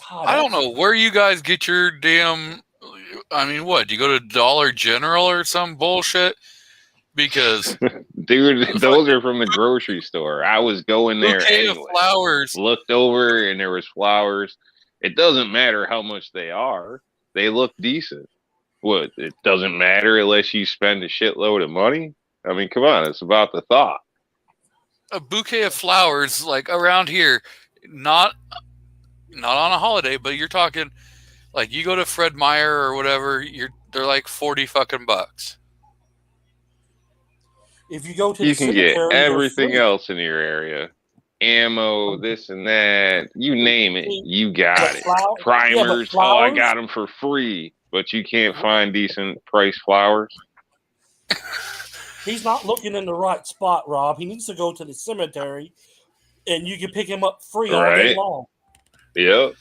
God, I don't know where you guys get your damn. I mean, what? You go to Dollar General or some bullshit? Because Dude, those are from the grocery store. I was going there bouquet anyway. of flowers. Looked over and there was flowers. It doesn't matter how much they are. They look decent. What? It doesn't matter unless you spend a shitload of money? I mean, come on. It's about the thought. A bouquet of flowers, like around here, not on a holiday, but you're talking like you go to Fred Meyer or whatever. They're like 40 fucking bucks. If you go to You the can get cemetery, they're everything free. else in your area. Ammo, this and that. You name it. You got But it. flower- Primers. yeah, but Oh, I flowers- got them for free. But you can't find decent price flowers. He's not looking in the right spot, Rob. He needs to go to the cemetery, and you can pick him up free all day Right. long. Yep.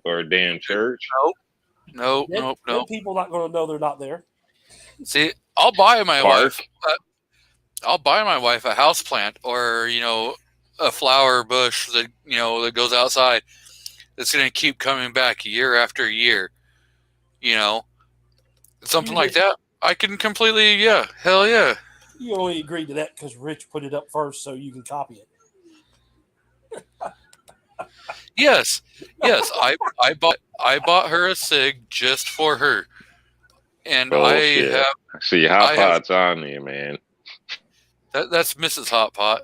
Or a damn church. Nope. Them people not going to know they're not there. See, I'll buy my Park. wife. I'll buy my wife a house plant or a flower bush that that goes outside. That's going to keep coming back year after year. Something like that. I can completely, hell yeah. You only agreed to that because Rich put it up first, so you can copy it. Yes. I bought her a cig just for her, and Bullshit. I have See, Hot Pot's on me, man. that's Mrs. Hot Pot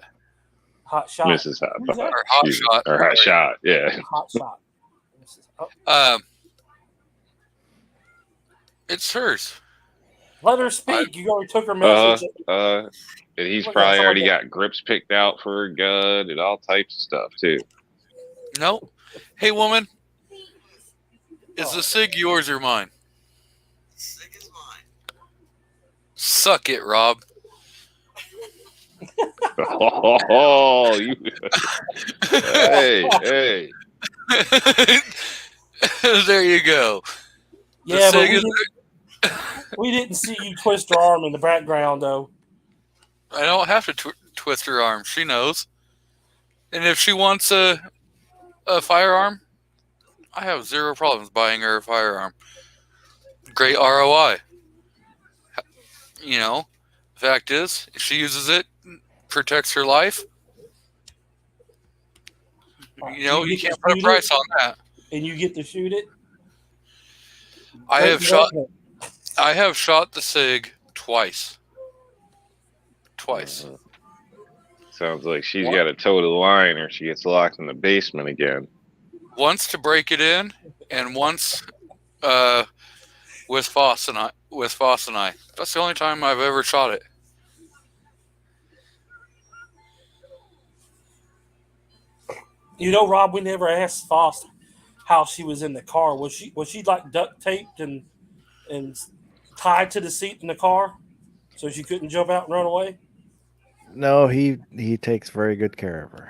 Hot shot. Mrs. Hot Who's Pot. that? or Hot Excuse me. Shot. Or Hot Shot. Yeah. Hot shot. Oh, It's hers. let her speak. You already took her message. And he's Look, probably that's already all got grips picked out for a gun and all types of stuff, too. No. Hey, woman. Is the cig yours or mine? Cig is mine. Suck it, Rob. Oh, you. Hey. There you go. The Yeah, but cig we didn't see you twist her arm in the background, though. I don't have to twist her arm. She knows. And if she wants a firearm, I have zero problems buying her a firearm. Great ROI. The fact is, if she uses it, protects her life. You get can't to put a shoot price it, on that. and you get to shoot it. I have shot the SIG twice. Sounds like she's What? got to toe the line or she gets locked in the basement again. Once to break it in, and once with Foss and I. That's the only time I've ever shot it. You know, Rob, we never asked Foss how she was in the car. Was she like duct taped and tied to the seat in the car so she couldn't jump out and run away? No, he takes very good care of her.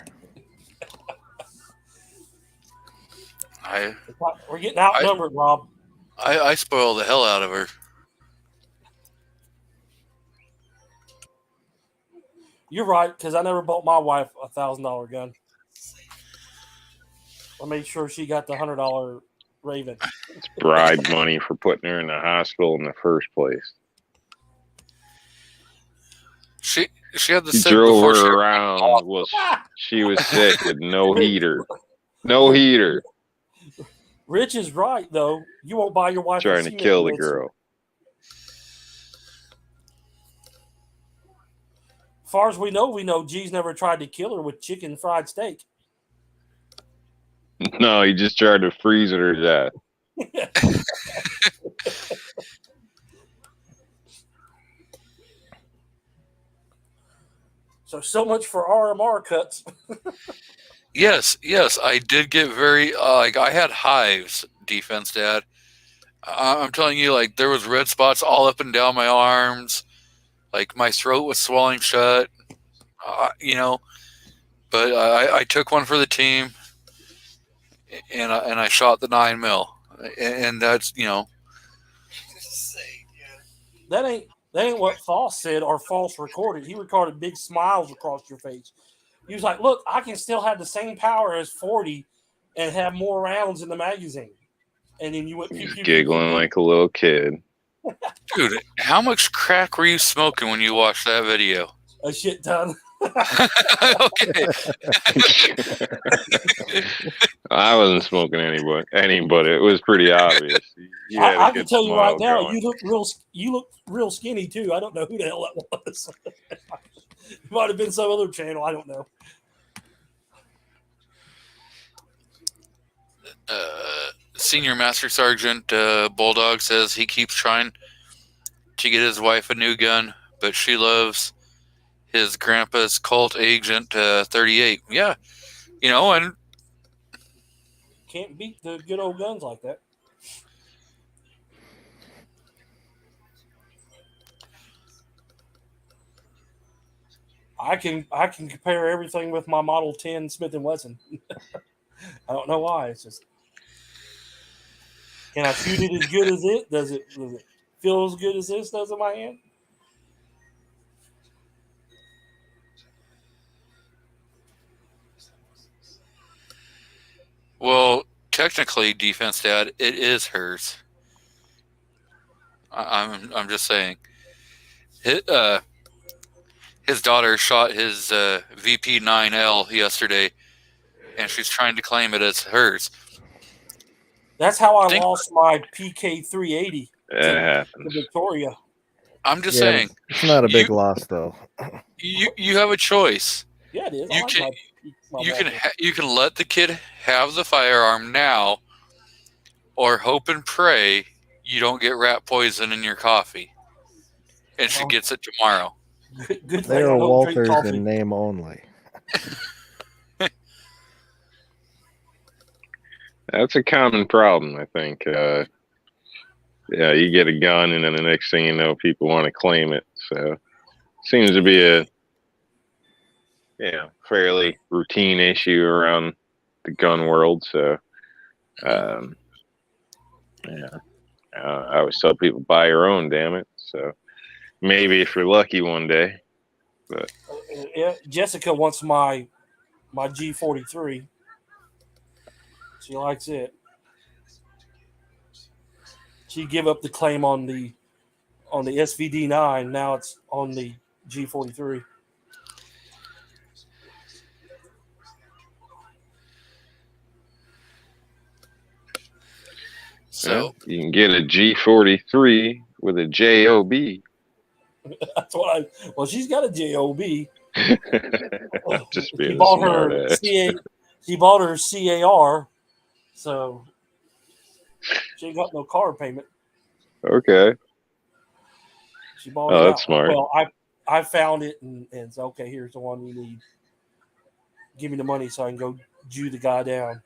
We're getting outnumbered, Rob. I spoil the hell out of her. You're right, because I never bought my wife a $1,000 gun. I made sure she got the $100 Raven. It's bribe money for putting her in the hospital in the first place. She had the He sick drove before her she around. Well, she was sick with no heater. No heater. Rich is right, though. You won't buy your wife Trying a to cement kill the mixer. girl. As far as we know G's never tried to kill her with chicken fried steak. No, he just tried to freeze her to death. So much for RMR cuts. Yes, I did get very like I had hives, defense dad. I'm telling you, like there was red spots all up and down my arms, like my throat was swelling shut. You know, but I took one for the team, and I shot the 9mm, and that's That ain't what Foss said or Foss recorded. He recorded big smiles across your face. He was like, "Look, I can still have the same power as 40 and have more rounds in the magazine." And then you went pew, He's pew, pew, giggling pew, pew. like a little kid. dude. How much crack were you smoking when you watched that video? A shit ton. Okay. I wasn't smoking any, but it was pretty obvious. You had a I can good tell you right smile now, going. you look real skinny too. I don't know who the hell that was. It might have been some other channel. I don't know. Senior Master Sergeant Bulldog says he keeps trying to get his wife a new gun, but she loves his grandpa's Colt Agent 38. Yeah, and Can't beat the good old guns like that. I can compare everything with my Model 10 Smith & Wesson. I don't know why. It's just, can I shoot it as good as it? Does it feel as good as this does in my hand? well, technically, defense dad, it is hers. I'm just saying. His daughter shot his VP9L yesterday, and she's trying to claim it as hers. That's how I lost my PK380 That to happens. Victoria. I'm just saying, It's not a big loss, though. you have a choice. Yeah, it is. You I like can my you Magnum. you can let the kid have the firearm now, or hope and pray you don't get rat poison in your coffee, and she gets it tomorrow. Good They thing are I don't drink Walters coffee. in name only. That's a common problem, I think. Yeah, you get a gun, and then the next thing you know, people want to claim it. So, seems to be a fairly routine issue around the gun world. So, I always tell people buy your own, damn it. So, maybe if you're lucky one day. But Yeah, Jessica wants my G43. She likes it. She give up the claim on the SVD9. Now it's on the G43. So you can get a G43 with a JOB. That's what I. Well, she's got a job. Just She being a bought smart her ass. She bought her CAR, so she ain't got no car payment. Okay. She bought Oh, it that's out. smart. Well, I found it and said, okay, here's the one you need. Give me the money so I can go Jew the guy down.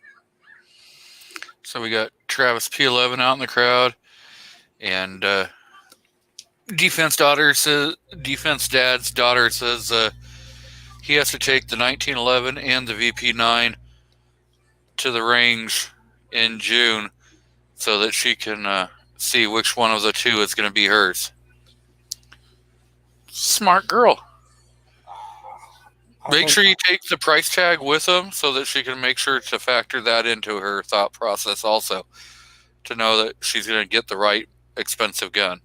So we got Travis P11 out in the crowd, and defense dad's daughter says he has to take the 1911 and the VP9 to the range in June so that she can see which one of the two is going to be hers. Smart girl. Make sure you take the price tag with them so that she can make sure to factor that into her thought process also, to know that she's going to get the right expensive gun.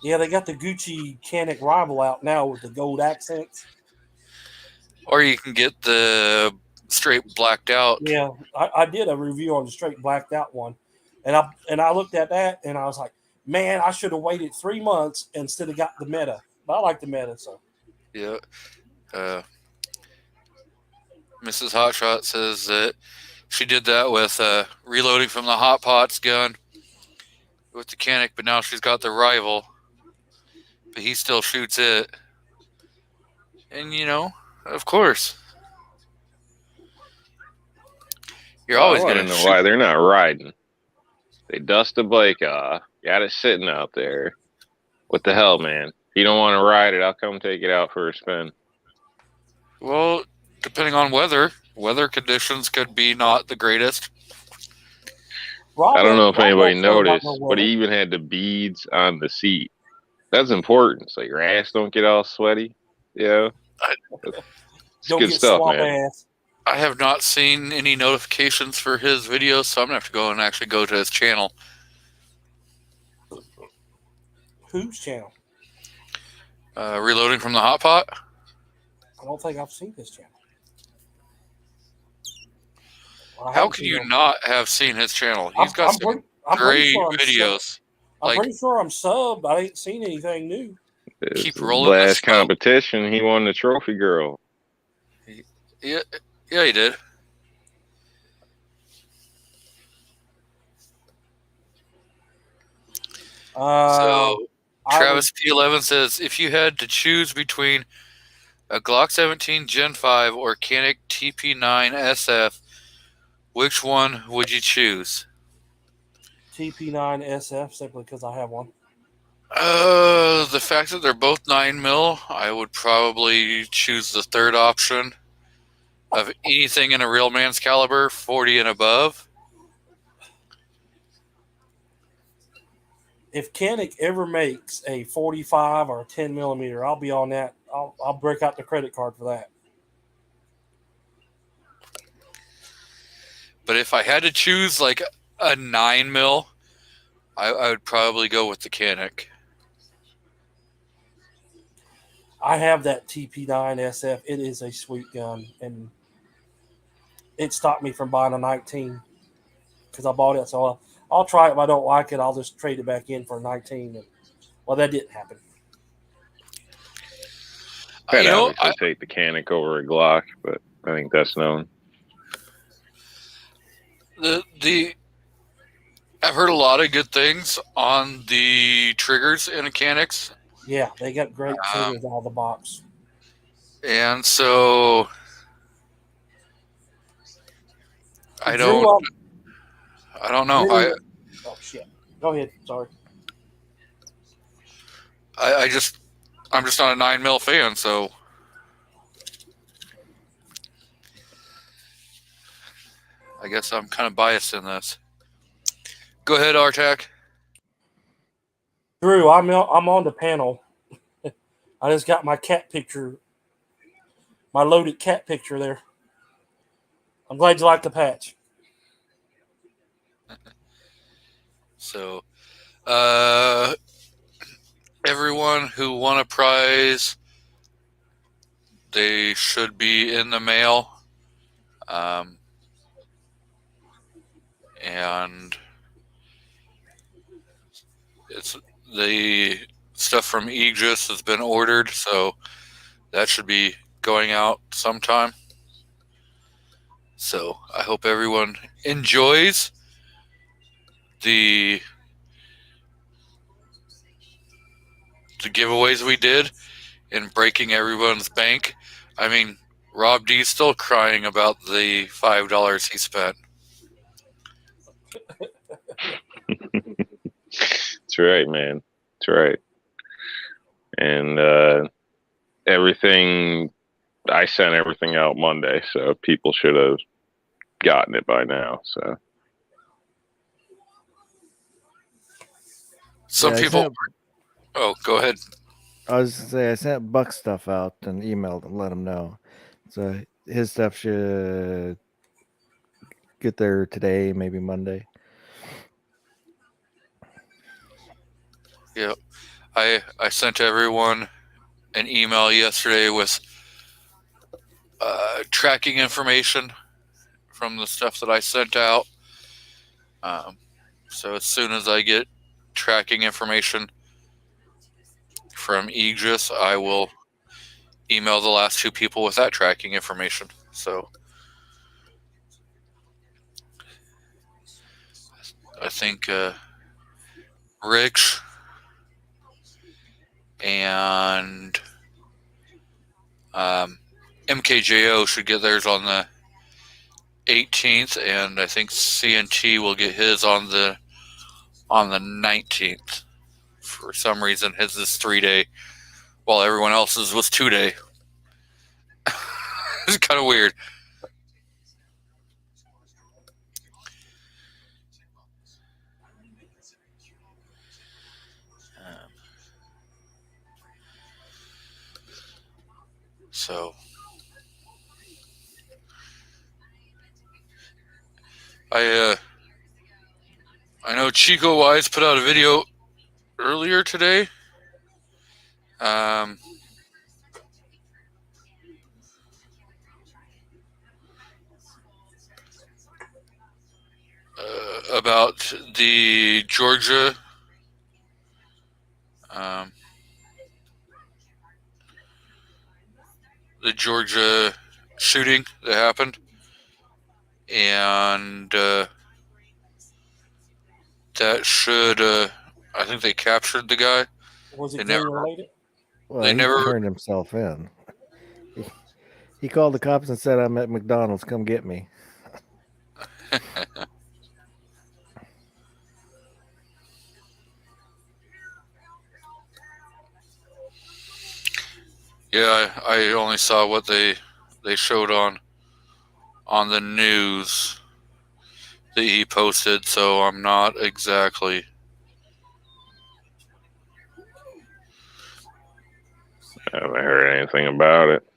Yeah, they got the Gucci Canik Rival out now with the gold accents. Or you can get the straight blacked out. Yeah, I did a review on the straight blacked out one, and I looked at that and I was like, man, I should have waited 3 months instead of got the Meta. But I like the Meta, so Yeah. Mrs. Hotshot says that she did that with reloading from the Hot Pots gun with the Canik, but now she's got the Rival, but he still shoots it. And, of course, you're always going to know shoot. why they're not riding. They dust the bike off. Got it sitting out there. What the hell, man? If you don't want to ride it, I'll come take it out for a spin. Well, depending on weather conditions could be not the greatest. I don't know if anybody noticed, but he even had the beads on the seat. That's important, so your ass don't get all sweaty. Yeah. It's don't good get stuff, swamp man. ass. I have not seen any notifications for his videos, so I'm going to have to go and actually go to his channel. Whose channel? Reloading from the Hot Pot. I don't think I've seen his channel. Well, How can you not have seen his channel? He's got some great videos. I'm pretty sure I'm subbed. I ain't seen anything new. Keep rolling. Last competition, he won the trophy girl. Yeah, he did. So Travis P11 says, if you had to choose between a Glock 17 Gen 5 or Canik TP9 SF, which one would you choose? TP9 SF, simply because I have one. The fact that they're both 9mm, I would probably choose the third option of anything in a real man's caliber, 40 and above. If Canik ever makes a 45 or a 10mm, I'll be on that. I'll break out the credit card for that. But if I had to choose like a 9mm, I would probably go with the Canik. I have that TP9 SF. It is a sweet gun, and it stopped me from buying a 19 because I bought it. So I'll try it. If I don't like it, I'll just trade it back in for a 19. Well, that didn't happen. I'd obviously take the Canik over a Glock, but I think that's known. I've heard a lot of good things on the triggers in a Caniks. Yeah, they got great triggers out of the box. And so I don't know. Oh shit! Go ahead. Sorry. I'm just not a 9mm fan, so I guess I'm kind of biased in this. Go ahead, Artak. Drew, I'm on the panel. I just got my cat picture, my loaded cat picture there. I'm glad you like the patch. So, everyone who won a prize, they should be in the mail. And it's the stuff from Aegis has been ordered, so that should be going out sometime. So I hope everyone enjoys the giveaways we did in breaking everyone's bank. I mean, Rob D's still crying about the $5 he spent. That's right, man. That's right. And everything, I sent everything out Monday, so people should have gotten it by now. So Some Yeah, I people. sent- Oh, go ahead. I was gonna say I sent Buck stuff out and emailed and let him know. So his stuff should get there today, maybe Monday. Yeah, I sent everyone an email yesterday with tracking information from the stuff that I sent out. So as soon as I get tracking information from Aegis, I will email the last two people with that tracking information. So I think Rich and MKJO should get theirs on the 18th, and I think CNT will get his on the 19th. For some reason, his is 3-day, while everyone else's was 2-day. It's kind of weird. So I know Chico Wise put out a video earlier today. About the Georgia shooting that happened, and that should I think they captured the guy. Was They it never- gang related? Well, They he never- turned himself in. He called the cops and said, "I'm at McDonald's. Come get me." Yeah, I only saw what they showed on the news that he posted, so I'm not exactly. I haven't heard anything about it.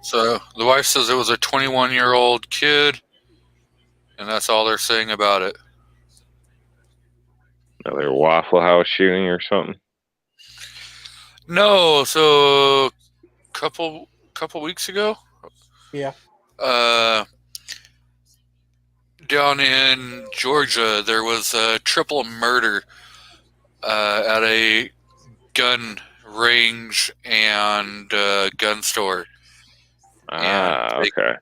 So the wife says it was a 21-year-old kid, and that's all they're saying about it. Another Waffle House shooting or something. No, so couple weeks ago, Yeah. down in Georgia, there was a triple murder at a gun range and gun store. Ah, they- okay.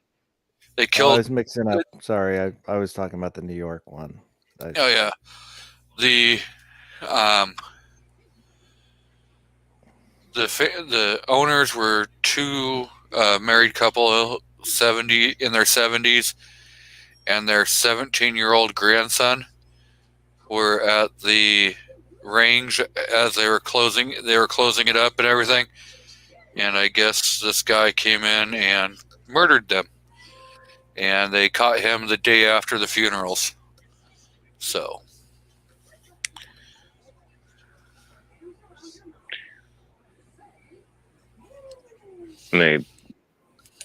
They I killed. was mixing up. Sorry, I was talking about the New York one. Oh yeah, the owners were two married couple, in their 70s, and their 17-year-old grandson were at the range as they were closing it up and everything. And I guess this guy came in and murdered them. And they caught him the day after the funerals. So And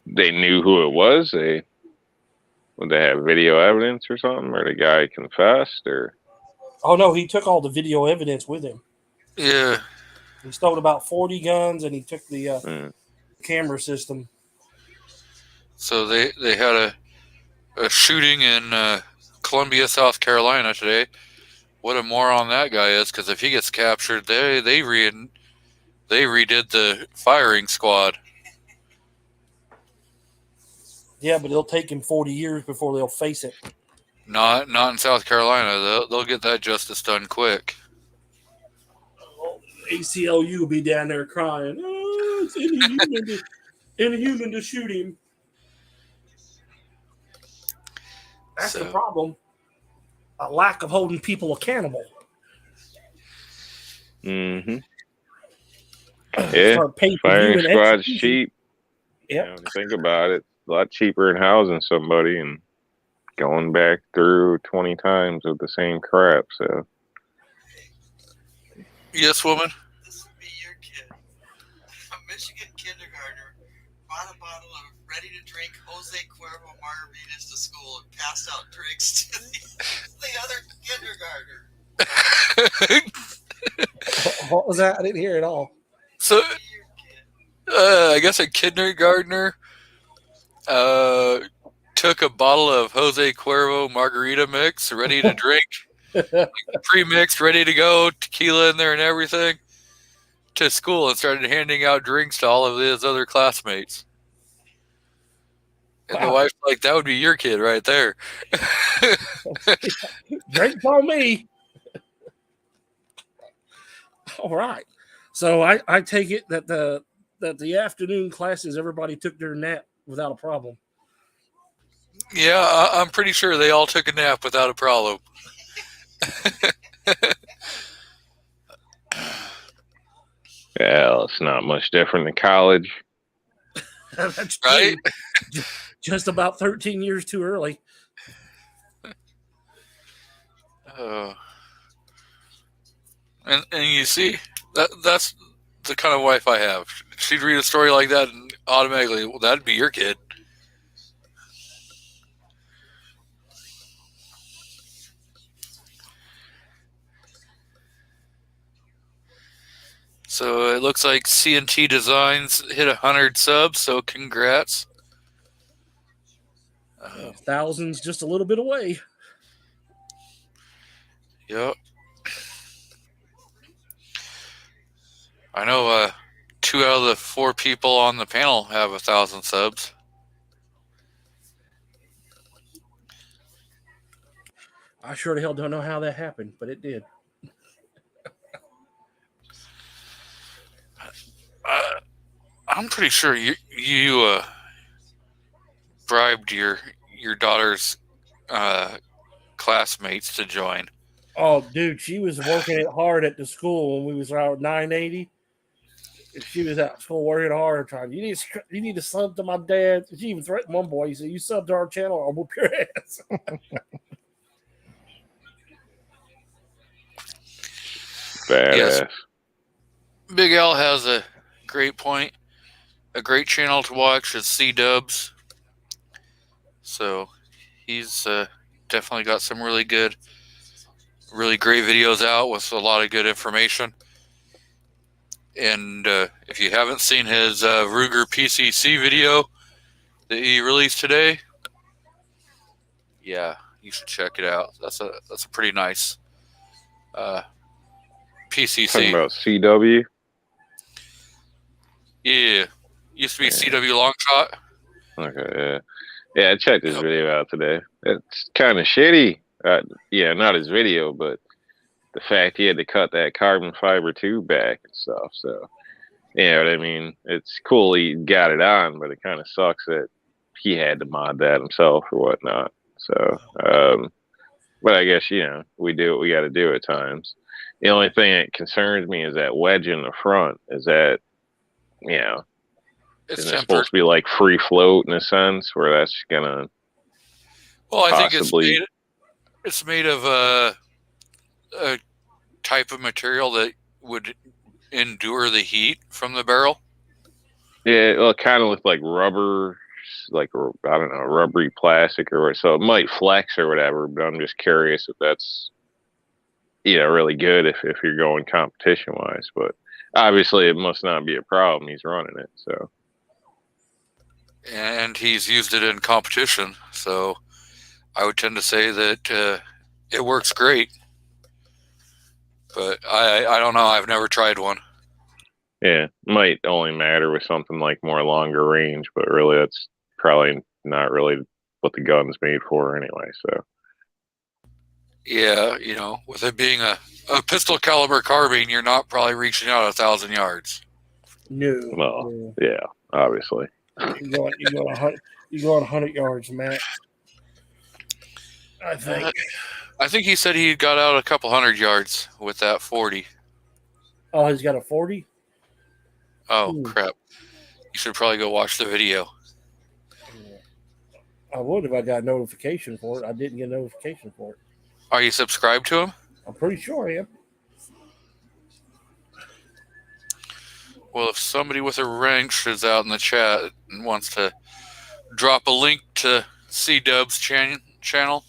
they knew who it was. Would they have video evidence or something, or the guy confessed, or? Oh no, he took all the video evidence with him. yeah, He stole about 40 guns, and he took the Mm. camera system. So they had a shooting in Columbia, South Carolina today. What a moron that guy is! Because if he gets captured, they redid the firing squad. Yeah, but it'll take him 40 years before they'll face it. Not in South Carolina. They'll get that justice done quick. ACLU will be down there crying. Oh, it's inhuman to shoot him. That's the problem. A lack of holding people accountable. Mm-hmm. Yeah, Start paying per firing view and squad's execution. cheap. Yep. You know, think about it. A lot cheaper than housing somebody and going back through 20 times with the same crap. So Yes, woman. This would be your kid. A Michigan kindergartner brought a bottle of ready-to-drink Jose Cuervo margaritas to school and passed out drinks to the other kindergartner. What was that? I didn't hear it all. So Be your kid. I guess a kindergartner took a bottle of Jose Cuervo margarita mix, ready to drink, pre-mixed, ready to go, tequila in there and everything, to school and started handing out drinks to all of his other classmates. And the Wow. wife's like, that would be your kid right there. Drinks on me. All right. So I take it that the afternoon classes, everybody took their nap without a problem. Yeah, I'm pretty sure they all took a nap without a problem. yeah, it's not much different than college. That's Right? true. Just about 13 years too early. And you see, that's the kind of wife I have. She'd read a story like that and automatically, well, that'd be your kid. So it looks like CNT Designs hit 100 subs, so congrats. Thousands just a little bit away. Yep. I know 2 out of the 4 people on the panel have 1,000 subs. I sure the hell don't know how that happened, but it did. I'm pretty sure you bribed your daughter's classmates to join. Oh, dude, she was working it hard at the school when we was around 980. She was at school working hard, trying. You need to sub to my dad. She even threatened one boy. He said, "You sub to our channel, I'll whoop your ass." Badass. Yes. Big Al has a great point. A great channel to watch is C-Dubs. So he's definitely got some really great videos out with a lot of good information. And if you haven't seen his Ruger PCC video that he released today, yeah, you should check it out. That's a pretty nice PCC. Talking about CW. Yeah, used to be CW Longshot. Okay, yeah, I checked his video out today. It's kind of shitty. Yeah, not his video, but the fact he had to cut that carbon fiber tube back and stuff. So, you know what I mean? It's cool he got it on, but it kind of sucks that he had to mod that himself or whatnot. So, but I guess, you know, we do what we got to do at times. The only thing that concerns me is that wedge in the front. Is that, you know, It's isn't it tempered. supposed to be like free float in a sense where that's gonna Well, I think possibly- it's made of a type of material that would endure the heat from the barrel. Yeah, it'll kind of look like rubber, like, I don't know, rubbery plastic or what. So it might flex or whatever, but I'm just curious if that's, you know, really good if you're going competition wise. But obviously it must not be a problem. He's running it, so. and he's used it in competition. So I would tend to say that it works great. But I don't know. I've never tried one. Yeah, might only matter with something like more longer range, but really that's probably not really what the gun's made for anyway. So Yeah, with it being a pistol caliber carbine, you're not probably reaching out 1,000 yards. No. well, no. yeah, obviously. You go 100 yards, Matt. I think. I think he said he got out a couple 100 yards with that 40. Oh, he's got a 40. Oh, crap. You should probably go watch the video. I would if I got a notification for it. I didn't get a notification for it. Are you subscribed to him? I'm pretty sure I am. Well, if somebody with a wrench is out in the chat and wants to drop a link to C-Dub's channel,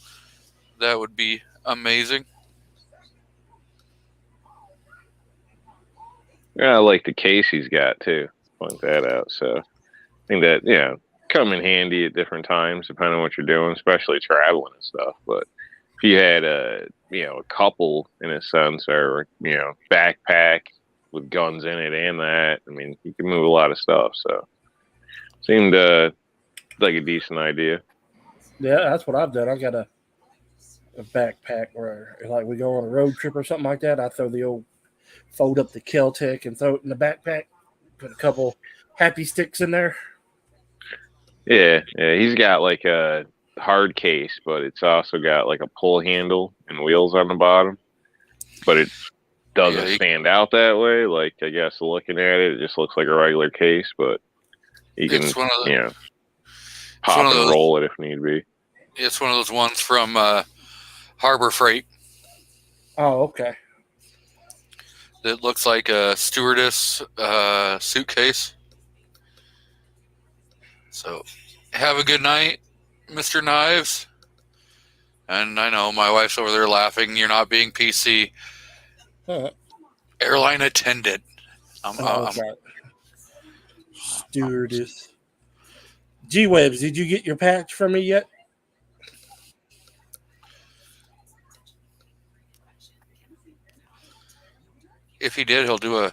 that would be amazing. Yeah, I like the case he's got too. Point that out. So I think that come in handy at different times depending on what you're doing, especially traveling and stuff. But if you had a couple in a sense, or backpack with guns in it and that, I mean, you can move a lot of stuff. So seemed like a decent idea. Yeah, that's what I've done. I got a backpack where, like, we go on a road trip or something like that. I throw the old fold up the Kel-Tec and throw it in the backpack. Put a couple happy sticks in there. Yeah, he's got like a hard case, but it's also got like a pull handle and wheels on the bottom. But it doesn't stand out that way. Like, I guess looking at it, it just looks like a regular case, but you can pop and roll it if need be. It's one of those ones from Harbor Freight. Oh, okay. That looks like a stewardess suitcase. So, have a good night, Mr. Knives. And I know my wife's over there laughing. You're not being PC. Airline attendant. Stewardess. G-Webs, did you get your patch from me yet? If he did, he'll do a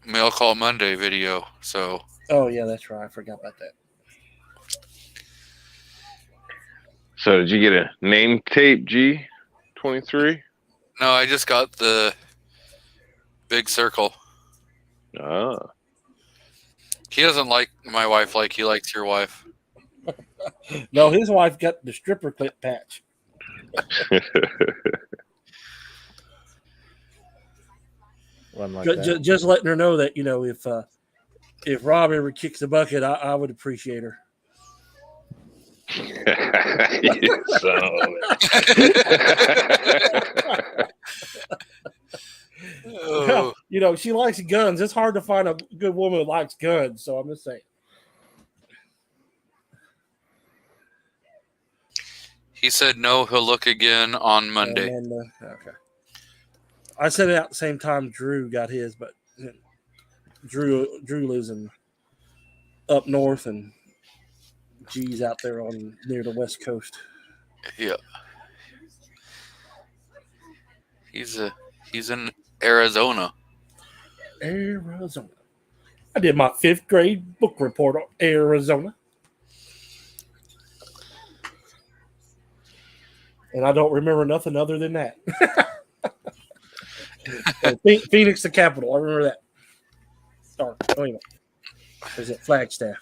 Mail Call Monday video. So. Oh, yeah, that's right. I forgot about that. So did you get a name tape G23? No, I just got the big circle. Ah. He doesn't like my wife like he likes your wife. No, his wife got the stripper clip patch. Just letting her know that, if Rob ever kicks the bucket, I would appreciate her. You son of a- she likes guns. It's hard to find a good woman who likes guns, so I'm just saying. He said no, he'll look again on Monday. Okay. I said it at the same time Drew got his, but Drew lives up north, and G's out there near the West Coast. Yeah. He's in Arizona. Arizona. I did my 5th grade book report on Arizona. And I don't remember nothing other than that. Phoenix, the capital. I remember that. Or anyway. Is it Flagstaff?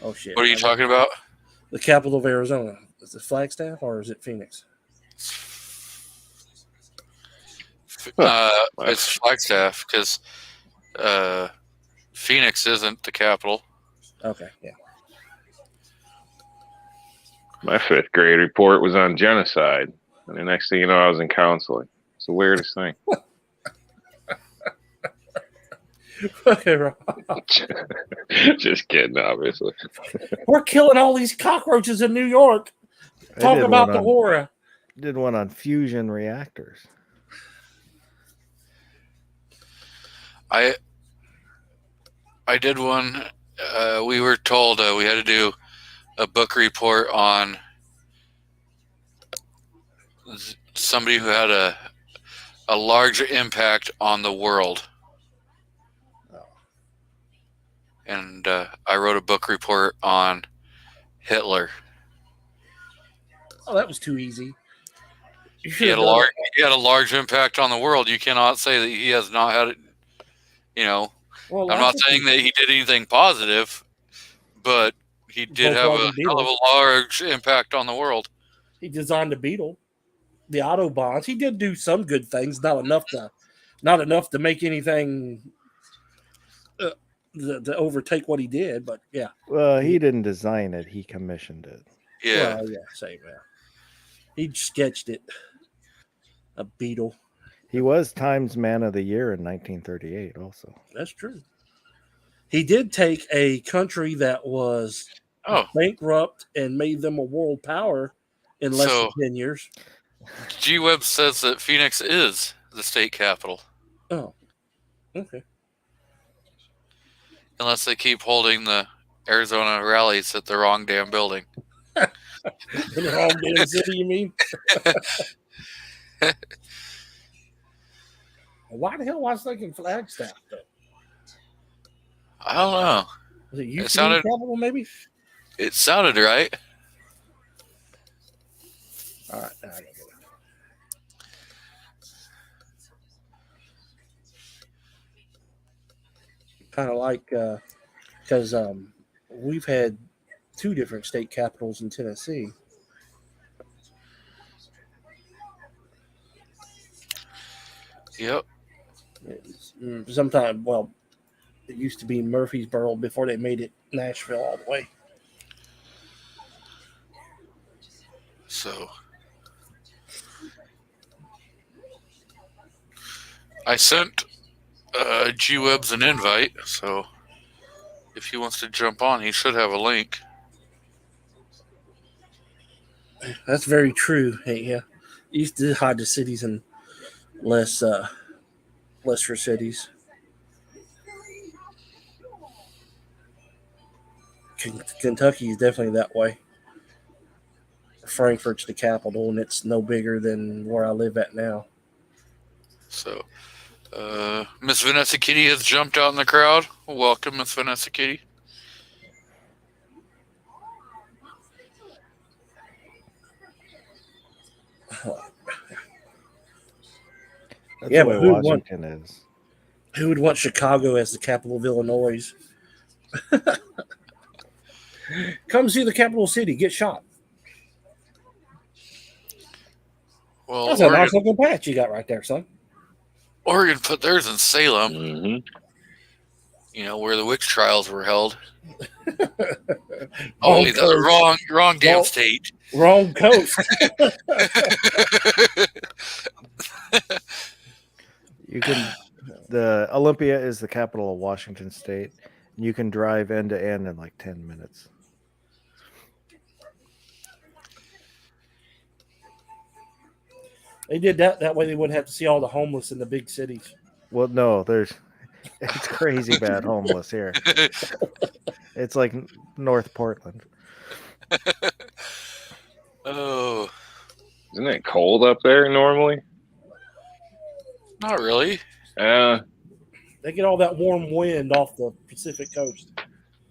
Oh, shit. What are you talking about? The capital of Arizona. Is it Flagstaff or is it Phoenix? It's Flagstaff because Phoenix isn't the capital. Okay, yeah. My 5th grade report was on genocide. And the next thing you know, I was in counseling. It's the weirdest thing. Okay, Rob. Just kidding, obviously. We're killing all these cockroaches in New York. Talk about the horror. Did one on fusion reactors. I did one we were told we had to do a book report on somebody who had a large impact on the world. And I wrote a book report on Hitler. Oh, that was too easy. You He should had have a done large, it. he had a large impact on the world. You cannot say that he has not had it. You know, Well, I'm lots not of saying people. that he did anything positive, but he did have a Volkswagen hell of Beetle. a large impact on the world. He designed the Beetle, the Autobahns. He did do some good things, not enough to make anything to overtake what he did. But yeah, Well, he didn't design it; he commissioned it. Yeah. well, yeah, same. Yeah, he sketched it. A Beetle. He was Times Man of the Year in 1938. Also, That's true. He did take a country that was Oh, bankrupt and made them a world power in less so than 10 years. G-Web says that Phoenix is the state capital, Oh, okay. unless they keep holding the Arizona rallies at the wrong damn building. In the wrong damn city, you mean? Why the hell was I thinking Flagstaff, though? I don't know. Was it used to be the sounded- capital, maybe? It sounded right. All right, now I gotta go. Kind of like, because we've had 2 different state capitals in Tennessee. Yep. Sometimes, well, it used to be Murfreesboro before they made it Nashville all the way. So I sent G-Webs an invite, so if he wants to jump on, he should have a link. That's very true. Hey, yeah, used to hide the cities and lesser cities. Kentucky is definitely that way. Frankfurt's the capital, and it's no bigger than where I live at now. So Miss Vanessa Kitty has jumped out in the crowd. Welcome, Miss Vanessa Kitty. that's Yeah, the way but who would want- Washington is. Who would want Chicago as the capital of Illinois? Come see the capital city, get shot. Well, That's a nice looking patch you got right there, son. Oregon put theirs in Salem, Mm-hmm. you know, where the witch trials were held. Oh, Only the wrong damn Wrong- state. Wrong coast. You can. The Olympia is the capital of Washington State. And you can drive end to end in like 10 minutes. They did that way they wouldn't have to see all the homeless in the big cities. Well, no, it's crazy bad homeless here. It's like North Portland. Oh, Isn't it cold up there normally? not really. They get all that warm wind off the Pacific coast.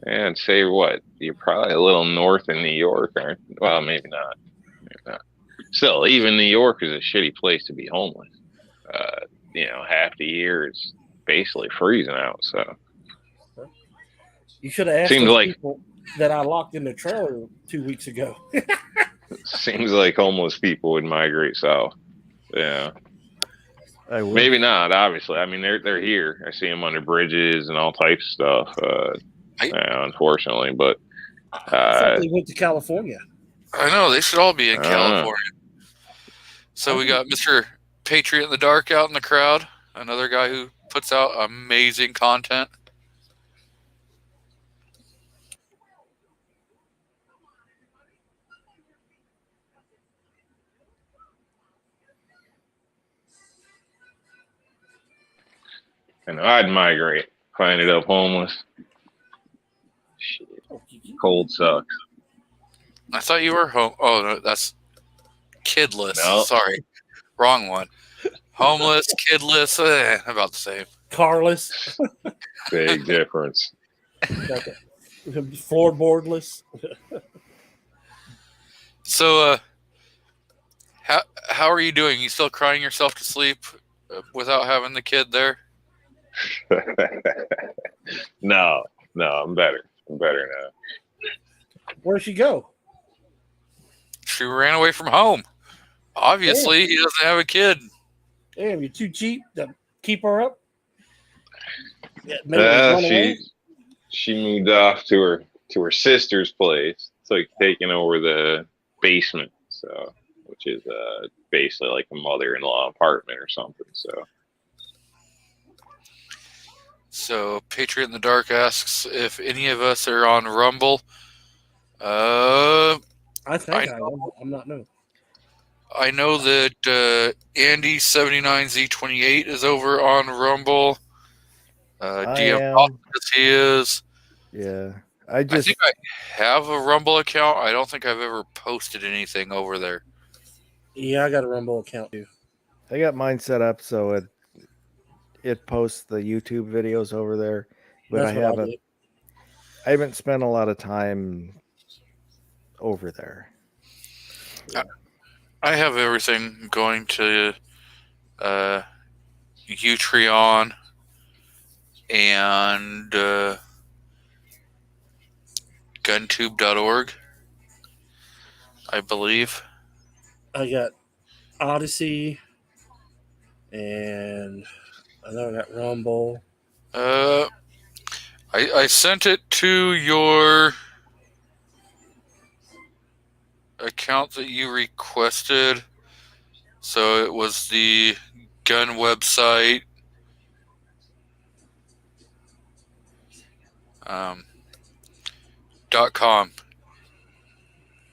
And say what? You're probably a little north in New York, aren't you? Well, maybe not. Still, even New York is a shitty place to be homeless. Half the year it's basically freezing out. So You should have asked Seems those like- people that I locked in the trailer 2 weeks ago. seems like homeless people would migrate south. Yeah, I would. maybe not. Obviously, I mean they're here. I see them under bridges and all types of stuff. Unfortunately, but I thought they went to California. I know they should all be in I don't know. California. So we got Mr. Patriot in the Dark out in the crowd, another guy who puts out amazing content. and I'd migrate if I ended up homeless. Shit. Cold sucks. I thought you were home. Oh, no, that's kidless. No. Sorry. Wrong one. Homeless, kidless, about the same. Carless, Big difference. floorboardless. So, how are you doing? You still crying yourself to sleep without having the kid there? No, I'm better. I'm better now. Where'd she go? She ran away from home. Obviously, he doesn't have a kid. Damn, you're too cheap to keep her up. Yeah, maybe run away? She moved off to her sister's place. It's like taking over the basement, so which is basically like a mother-in-law apartment or something. So Patriot in the Dark asks if any of us are on Rumble. I think I'm not new. I know that Andy79Z28 is over on Rumble. DM am. he is. Yeah. I think I have a Rumble account. I don't think I've ever posted anything over there. Yeah, I got a Rumble account too. I got mine set up so it posts the YouTube videos over there, but That's what I did. I haven't spent a lot of time over there. I have everything going to Utreon and guntube.org, I believe. I got Odyssey, and I know I got Rumble. I sent it to your account that you requested. So it was the gun website. .com.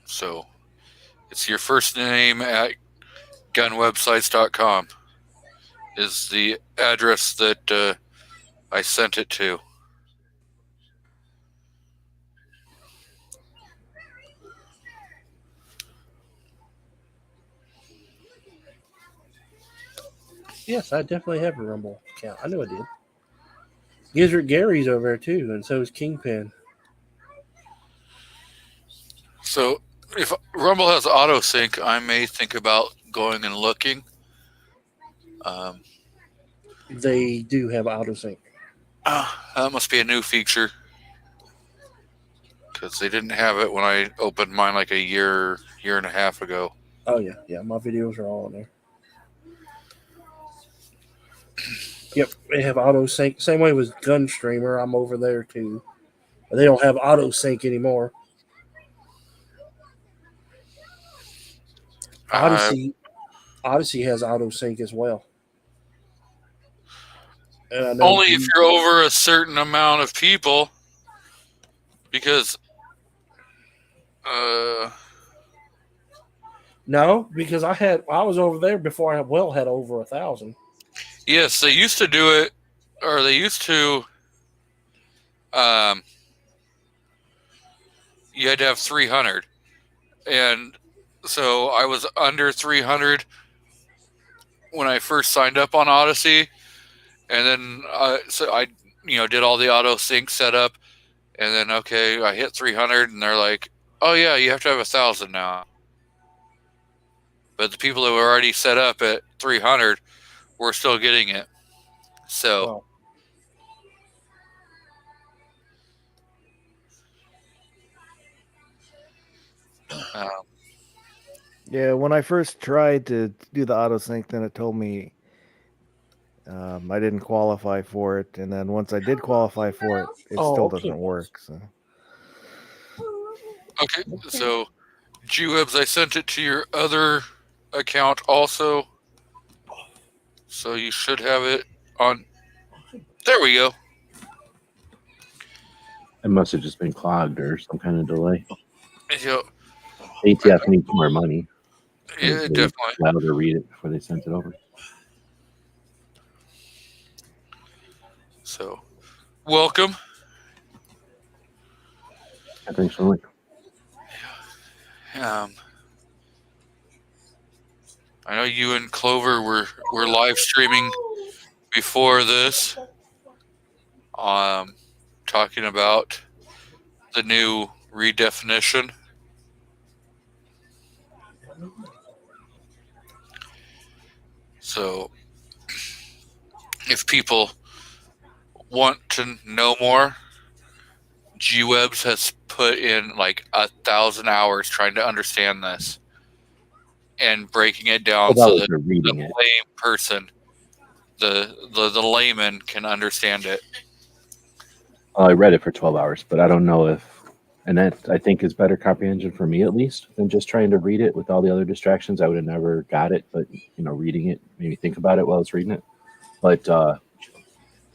So it's your first name at gunwebsites.com is the address that I sent it to. Yes, I definitely have a Rumble account. I know I did. Gizzard Gary's over there too, and so is Kingpin. So if Rumble has auto sync, I may think about going and looking. They do have auto sync. That must be a new feature because they didn't have it when I opened mine like a year and a half ago. Oh yeah, my videos are all on there. Yep, they have auto sync. Same way with Gunstreamer, I'm over there too. But they don't have auto sync anymore. Odyssey has auto sync as well. Only if you're over a certain amount of people, because no, because I was over there before I had over 1,000. Yes, they used to do it, or they used to. You had to have 300, and so I was under 300 when I first signed up on Odyssey, and then so I did all the auto sync setup, and then I hit 300, and they're like, "Oh yeah, you have to have 1,000 now." But the people that were already set up at 300 were still getting it. So. Yeah, when I first tried to do the auto sync, then it told me I didn't qualify for it, and then once I did qualify for it, it still doesn't work. So. Okay, so G-Webs, I sent it to your other account also, so you should have it on. There we go. It must have just been clogged or some kind of delay. Yeah. ATF needs more money. Yeah, definitely. Allowed to read it before they sent it over. So, welcome. I think so. I know you and Clover were live streaming before this, talking about the new redefinition. So, if people want to know more, G-Webs has put in like 1,000 hours trying to understand this and breaking it down Well, that so was that her the reading it. lame person, the layman, can understand it. Well, I read it for 12 hours, but I don't know if, and that I think is better comprehension for me at least than just trying to read it with all the other distractions. I would have never got it, but reading it made me think about it while I was reading it. But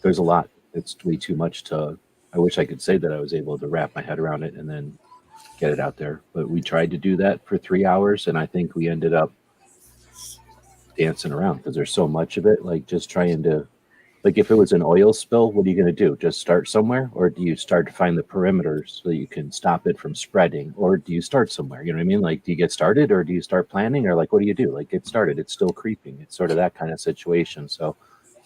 there's a lot. It's way too much to. I wish I could say that I was able to wrap my head around it and then get it out there. But we tried to do that for 3 hours, and I think we ended up dancing around because there's so much of it. Like just trying to, like if it was an oil spill, what are you going to do? Just start somewhere, or do you start to find the perimeters so you can stop it from spreading, or do you start somewhere? You know what I mean? Like, do you get started, or do you start planning, or like what do you do? Like get started. It's still creeping. It's sort of that kind of situation. So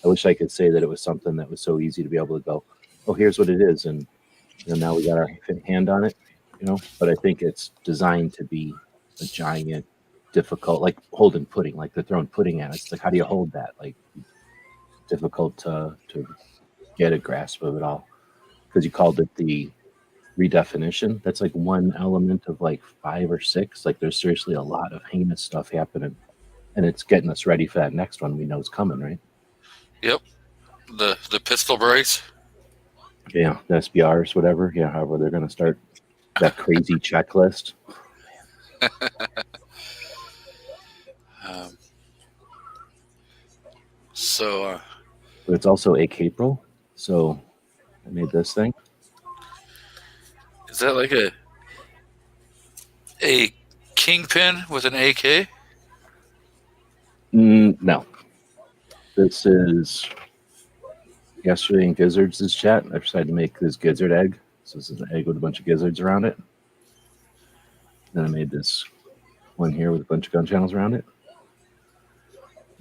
I wish I could say that it was something that was so easy to be able to go, oh, here's what it is, and now we got our hand on it. But I think it's designed to be a giant, difficult, like holding pudding, like they're throwing pudding at us. It's like, how do you hold that? Like difficult to get a grasp of it all, because you called it the redefinition. That's like one element of like 5 or 6. Like there's seriously a lot of heinous stuff happening, and it's getting us ready for that next one we know is coming, right? Yep, the pistol brace. Yeah, the SBRs, whatever. Yeah, however they're going to start that crazy checklist. So But it's also April, so I made this thing. is that like a kingpin with an AK? No, this is yesterday in Gizzards' chat. I decided to make this gizzard egg. So this is an egg with a bunch of gizzards around it. Then I made this one here with a bunch of gun channels around it.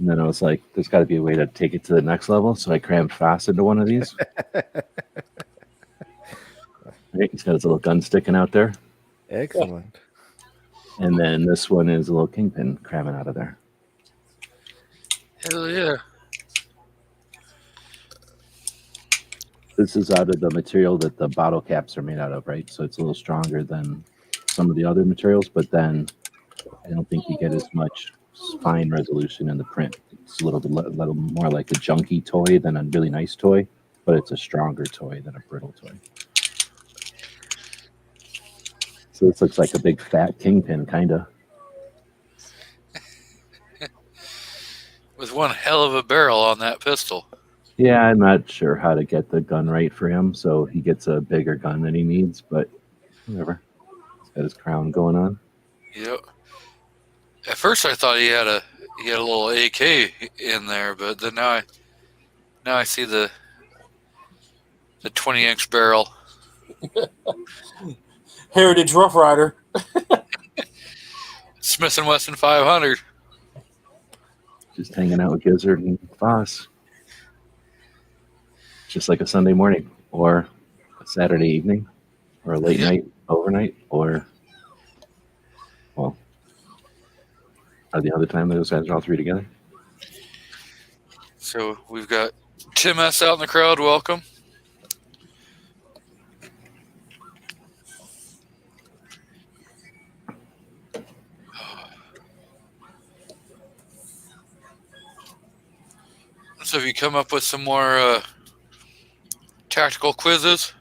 And then I was like, there's got to be a way to take it to the next level. So I crammed fast into one of these. Right, he's got his little gun sticking out there. Excellent. And then this one is a little kingpin cramming out of there. Hell yeah. This is out of the material that the bottle caps are made out of, right? So it's a little stronger than some of the other materials, but then I don't think you get as much fine resolution in the print. It's a little more like a junky toy than a really nice toy, but it's a stronger toy than a brittle toy. So this looks like a big fat kingpin, kind of. With one hell of a barrel on that pistol. Yeah, I'm not sure how to get the gun right for him, so he gets a bigger gun than he needs, but whatever. He's got his crown going on. Yep. At first I thought he had a little AK in there, but then now I see the 20-inch barrel. Heritage Rough Rider. Smith & Wesson 500. Just hanging out with Gizzard and Foss. Just like a Sunday morning, or a Saturday evening, or a late night, overnight, or, well, the other time those guys are all three together. So we've got Tim S. out in the crowd. Welcome. So have you come up with some more tactical quizzes?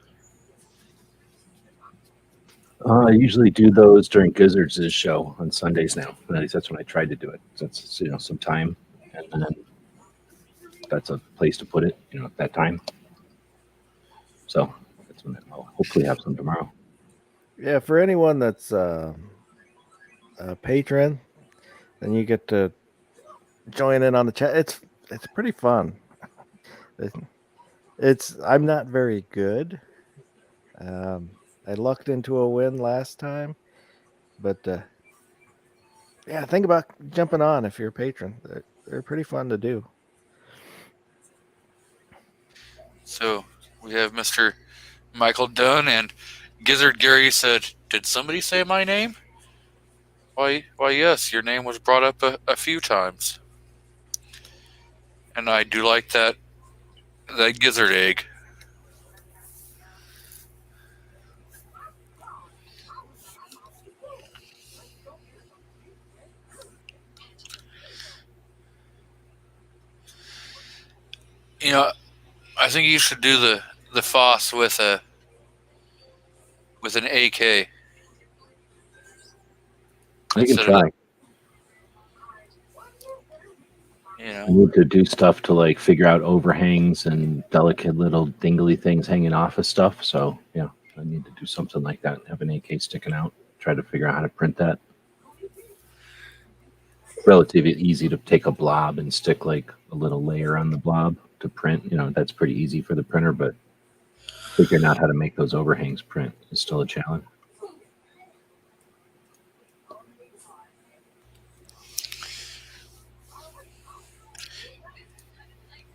I usually do those during Gizzard's show on Sundays now. At least that's when I tried to do it. That's some time, and then that's a place to put it. At that time. So that's when I'll hopefully have some tomorrow. Yeah, for anyone that's a patron, then you get to join in on the chat. It's pretty fun. I'm not very good. I lucked into a win last time, but yeah, think about jumping on if you're a patron. They're pretty fun to do. So we have Mr. Michael Dunn, and Gizzard Gary said, "Did somebody say my name?" Why, yes, your name was brought up a few times, and I do like that gizzard egg. You know, I think you should do the FOSS with an AK. I can Instead of try. You I know, need to do stuff to like figure out overhangs and delicate little dingly things hanging off of stuff. So yeah, I need to do something like that. Have an AK sticking out. Try to figure out how to print that. Relatively easy to take a blob and stick like a little layer on the blob to print. You know, that's pretty easy for the printer, but figuring out how to make those overhangs print is still a challenge.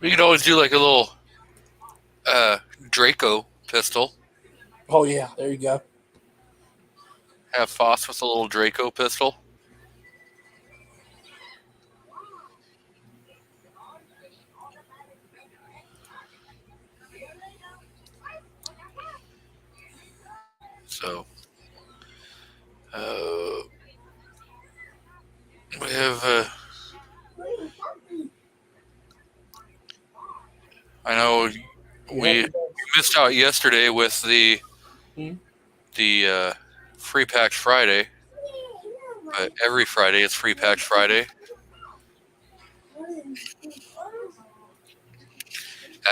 we could always do like a little Draco pistol. Oh yeah, there you go. Have FOSS with a little Draco pistol. So, we have. I know we missed out yesterday with the Free Packs Friday, but every Friday it's Free Packs Friday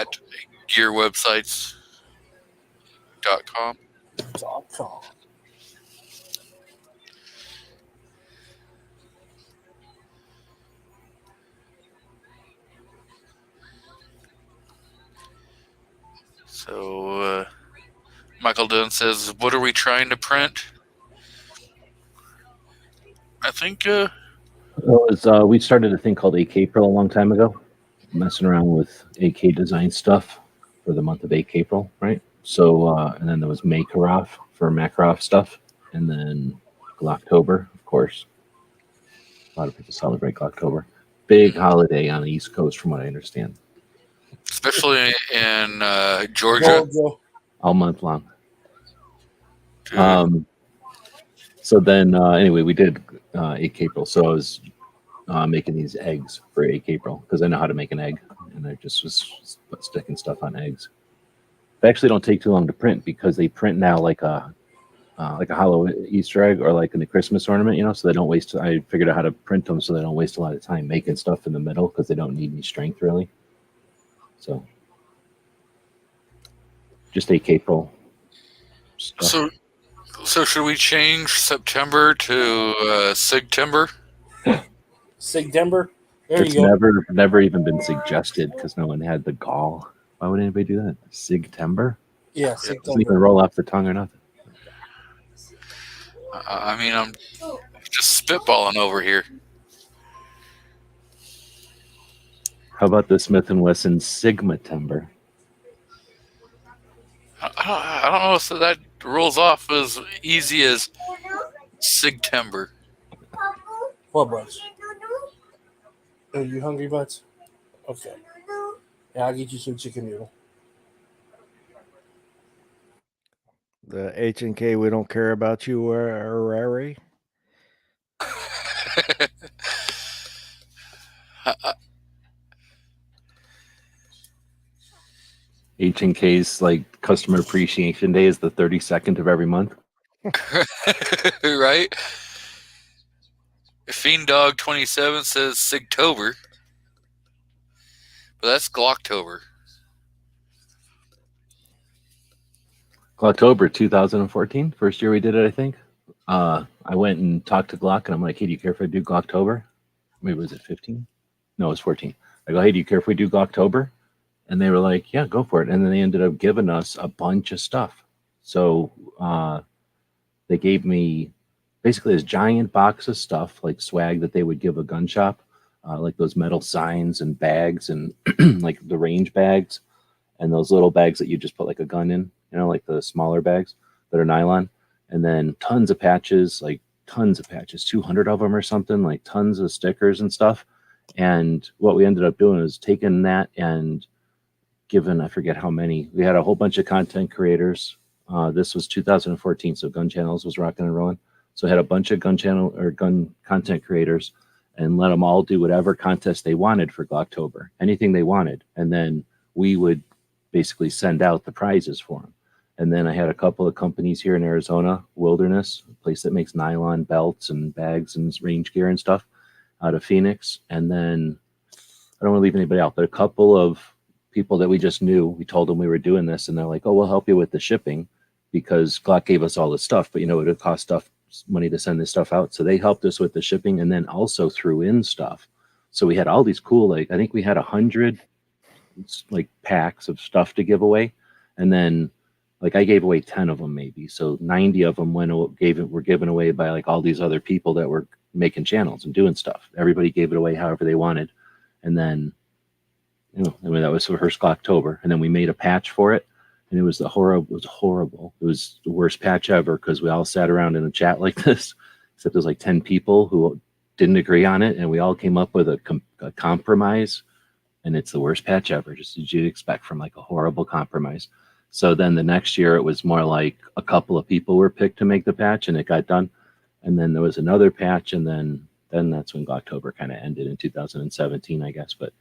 at gearwebsites.com. So, Michael Dunn says, "What are we trying to print?" I think We started a thing called AK-April a long time ago, messing around with AK design stuff for the month of AK-April, right? So, and then there was Makarov for Makarov stuff, and then Glocktober, of course. A lot of people celebrate Glocktober. Big holiday on the East Coast, from what I understand. especially in Georgia. All month long. Dude, So then, anyway, we did AK-April. So I was making these eggs for AK-April because I know how to make an egg, and I just was sticking stuff on eggs. They actually don't take too long to print because they print now like a hollow Easter egg or like in the Christmas ornament, you know. So they don't waste. I figured out how to print them so they don't waste a lot of time making stuff in the middle because they don't need any strength really. So just AK-April stuff. So should we change September to Sigtember? Sigtember. There It's you go. never even been suggested because no one had the gall. Why would anybody do that? Sigtember? Yeah, Doesn't even Sigtember. roll off the tongue or nothing. I mean, I'm just spitballing over here. How about the Smith & Wesson Sigma-tember? I don't know if that rolls off as easy as Sigtember. What, buds? Are you hungry, buds? Okay. Yeah, I'll get you some chicken noodle. The H&K, we don't care about you, Rary. H&K's like customer appreciation day is the 32nd of every month. Right? Fiend Dog 27 says Sigtober, but that's Glocktober. Glocktober 2014, first year we did it, I think. I went and talked to Glock, and I'm like, hey, do you care if I do Glocktober? Maybe was it 15? No, it was 14. I go, hey, do you care if we do Glocktober? And they were like, yeah, go for it. And then they ended up giving us a bunch of stuff. So they gave me basically this giant box of stuff like swag that they would give a gun shop, like those metal signs and bags and like the range bags and those little bags that you just put like a gun in, like the smaller bags that are nylon, and then tons of patches, 200 of them or something, like tons of stickers and stuff. And what we ended up doing is taking that and given, I forget how many, we had a whole bunch of content creators. This was 2014, so Gun Channels was rocking and rolling. So I had a bunch of gun content creators and let them all do whatever contest they wanted for Glocktober, anything they wanted. And then we would basically send out the prizes for them. And then I had a couple of companies here in Arizona, Wilderness, a place that makes nylon belts and bags and range gear and stuff out of Phoenix. And then I don't want to leave anybody out, but a couple of people that we just knew, we told them we were doing this and they're like, oh, we'll help you with the shipping because Glock gave us all this stuff, but it would cost money to send this stuff out. So they helped us with the shipping and then also threw in stuff. So we had all these cool, I think we had 100 packs of stuff to give away. And then I gave away 10 of them maybe. So 90 of them were given away by all these other people that were making channels and doing stuff. Everybody gave it away however they wanted. And then, that was for first Glocktober. And then we made a patch for it. And it was horrible. It was the worst patch ever because we all sat around in a chat like this, except there's 10 people who didn't agree on it. And we all came up with a compromise. And it's the worst patch ever, just as you'd expect from a horrible compromise. So then the next year it was more like a couple of people were picked to make the patch and it got done. And then there was another patch. And then that's when Glocktober kind of ended in 2017, I guess. But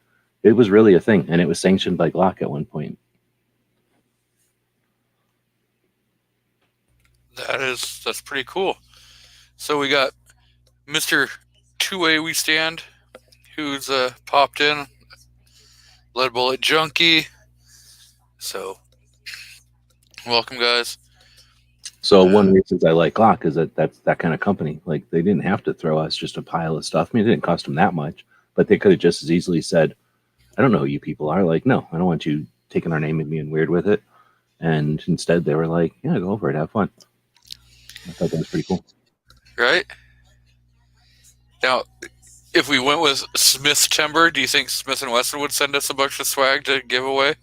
it was really a thing. And it was sanctioned by Glock at one point. That's pretty cool. So we got Mr. Two-Way We Stand, who's popped in, Lead Bullet Junkie. So, welcome, guys. So one reason I like Glock is that's that kind of company. They didn't have to throw us just a pile of stuff. I mean, it didn't cost them that much, but they could have just as easily said, I don't know who you people are. No, I don't want you taking our name and being weird with it. And instead they were like, yeah, go over it, have fun. I thought that was pretty cool. Right? Now, if we went with Smith Timber, do you think Smith & Wesson would send us a bunch of swag to give away?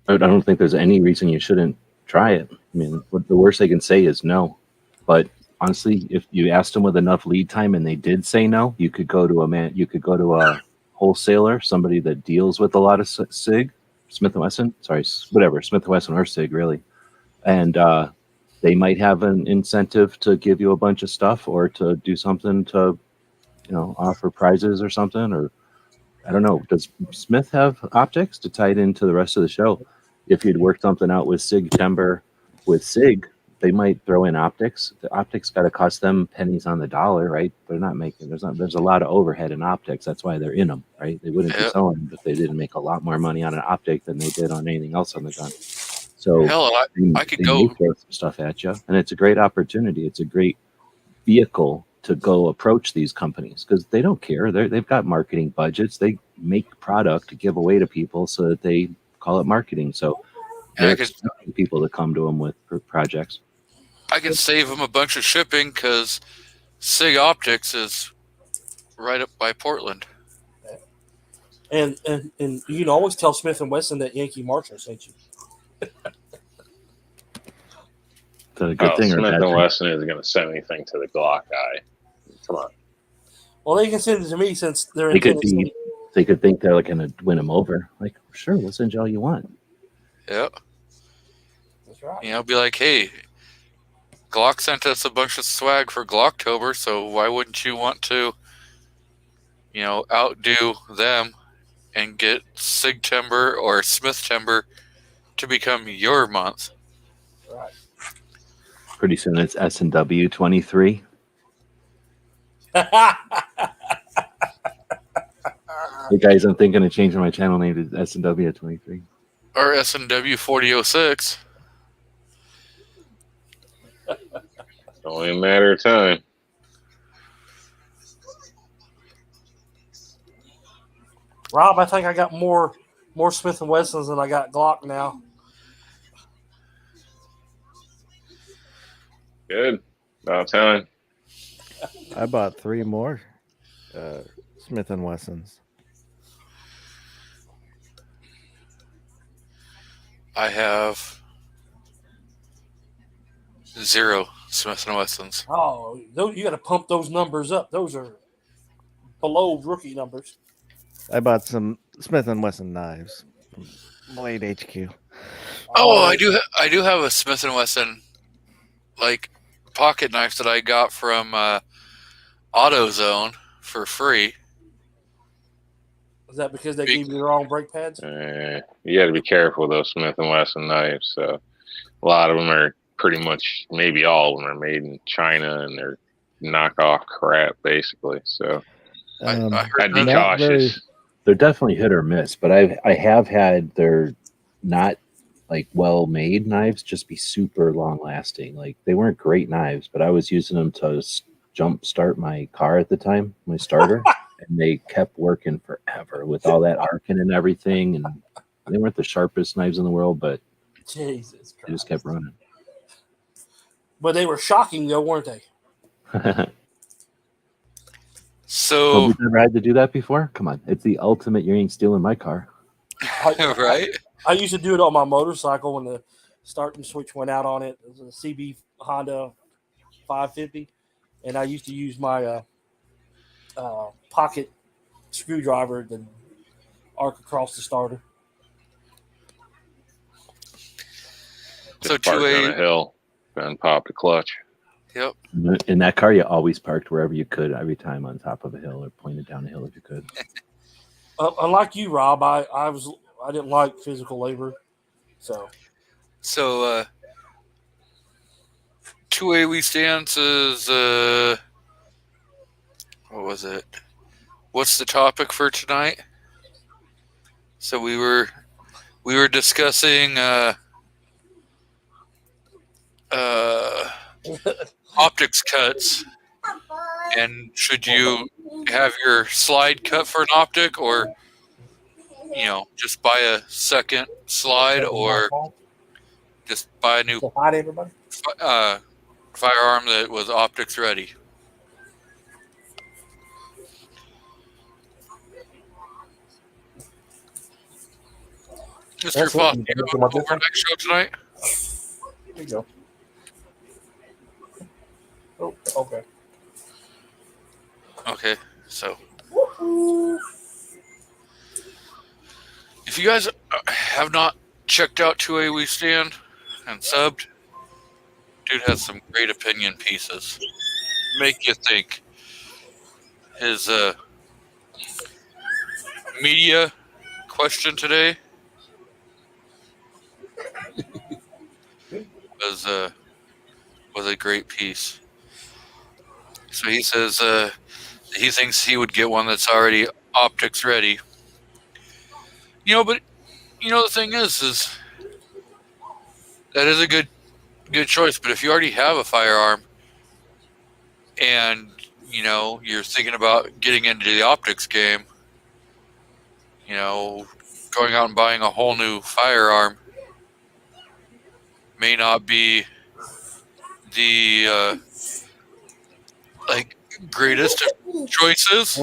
I don't think there's any reason you shouldn't try it. I mean, the worst they can say is no. But honestly, if you asked them with enough lead time and they did say no, you could go to a wholesaler, somebody that deals with a lot of SIG, Smith & Wesson, Smith & Wesson or SIG, really. And they might have an incentive to give you a bunch of stuff or to do something to, offer prizes or something. Or I don't know. Does Smith have optics to tie it into the rest of the show? If you'd work something out with SIG Timber, with SIG, they might throw in optics. The optics got to cost them pennies on the dollar, right? They're not making. There's a lot of overhead in optics. That's why they're in them, right? They wouldn't be selling them if they didn't make a lot more money on an optic than they did on anything else on the gun. So hell, I could go throw some stuff at you, and it's a great opportunity. It's a great vehicle to go approach these companies because they don't care. They've got marketing budgets. They make product to give away to people so that they call it marketing. So they're expecting people to come to them with projects. I could save them a bunch of shipping because SIG Optics is right up by Portland. And you can always tell Smith & Wesson that Yankee Marshall sent you. Is that a good thing or Smith bad & thing? Wesson isn't going to send anything to the Glock guy. Come on. Well, they can send it to me since they're in They could Tennessee. they could think they're going to win them over. Sure, we'll send you all you want. Yep. That's right. Be like, hey, Glock sent us a bunch of swag for Glocktober, so why wouldn't you want to, outdo them and get SIG Timber or Smith Timber to become your month? Right. Pretty soon it's S&W 23. Hey guys, I'm thinking of changing my channel name to S&W 23. Or S&W 4006. It's only a matter of time. Rob, I think I got more Smith & Wessons than I got Glock now. Good. About time. I bought 3 more Smith and Wessons. I have 0 Smith and Wessons. Oh, you got to pump those numbers up. Those are below rookie numbers. I bought some Smith and Wesson knives from Blade HQ. Oh, I do have a Smith and Wesson like pocket knife that I got from AutoZone for free. Is that because they gave you the wrong brake pads? You got to be careful with those Smith and Wesson knives. A lot of them are pretty much, maybe all of them are made in China, and they're knockoff crap, basically. So I heard I'd be Not cautious. they're definitely hit or miss, but I have had their not like well made knives just be super long lasting. Like they weren't great knives, but I was using them to jump start my car at the time, my starter, and they kept working forever with all that arcing and everything. And they weren't the sharpest knives in the world, but Jesus Christ. they just kept running. But they were shocking, though, weren't they? So, You've never had to do that before? Come on, it's the ultimate. You ain't stealing my car. right? I used to do it on my motorcycle when the starting switch went out on it. It was a CB Honda 550, and I used to use my pocket screwdriver to arc across the starter. So Just parked on a 2A, hill and popped a clutch. yep. In that car, you always parked wherever you could, every time on top of a hill or pointed down a hill if you could. Unlike you, Rob, I didn't like physical labor, so 2A we stance is what was it? What's the topic for tonight? So we were discussing optics cuts, and should you have your slide cut for an optic, or just buy a second slide, or just buy a new so hi to everybody. firearm that was optics ready. Mr. That's Foss, it. you want to go over next show tonight? Here you go. Oh, okay. Okay, so if you guys have not checked out 2A We Stand and subbed, dude has some great opinion pieces. Make you think. His media question today was a great piece. So he says he thinks he would get one that's already optics ready. But the thing is that is a good choice. But if you already have a firearm and you're thinking about getting into the optics game, going out and buying a whole new firearm may not be the greatest of choices,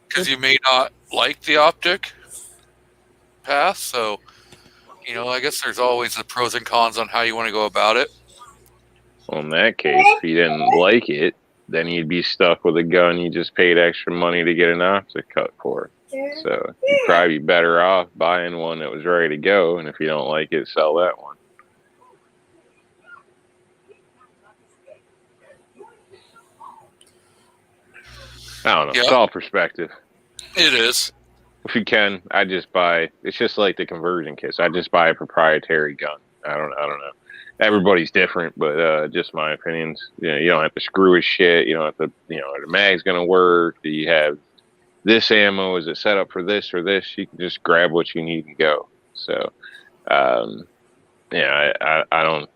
because you may not like the optic path. So I guess there's always the pros and cons on how you want to go about it. Well, in that case, if you didn't like it, then you'd be stuck with a gun you just paid extra money to get an optic cut for. So you'd probably be better off buying one that was ready to go, and if you don't like it, sell that one. I don't know. Yeah. It's all perspective. It is. If you can, I just buy. It's just like the conversion kits. I just buy a proprietary gun. I don't know. Everybody's different, but just my opinions. You don't have to screw with shit. You don't have to. Are the mag's gonna work? Do you have this ammo? Is it set up for this or this? You can just grab what you need and go. So, I don't.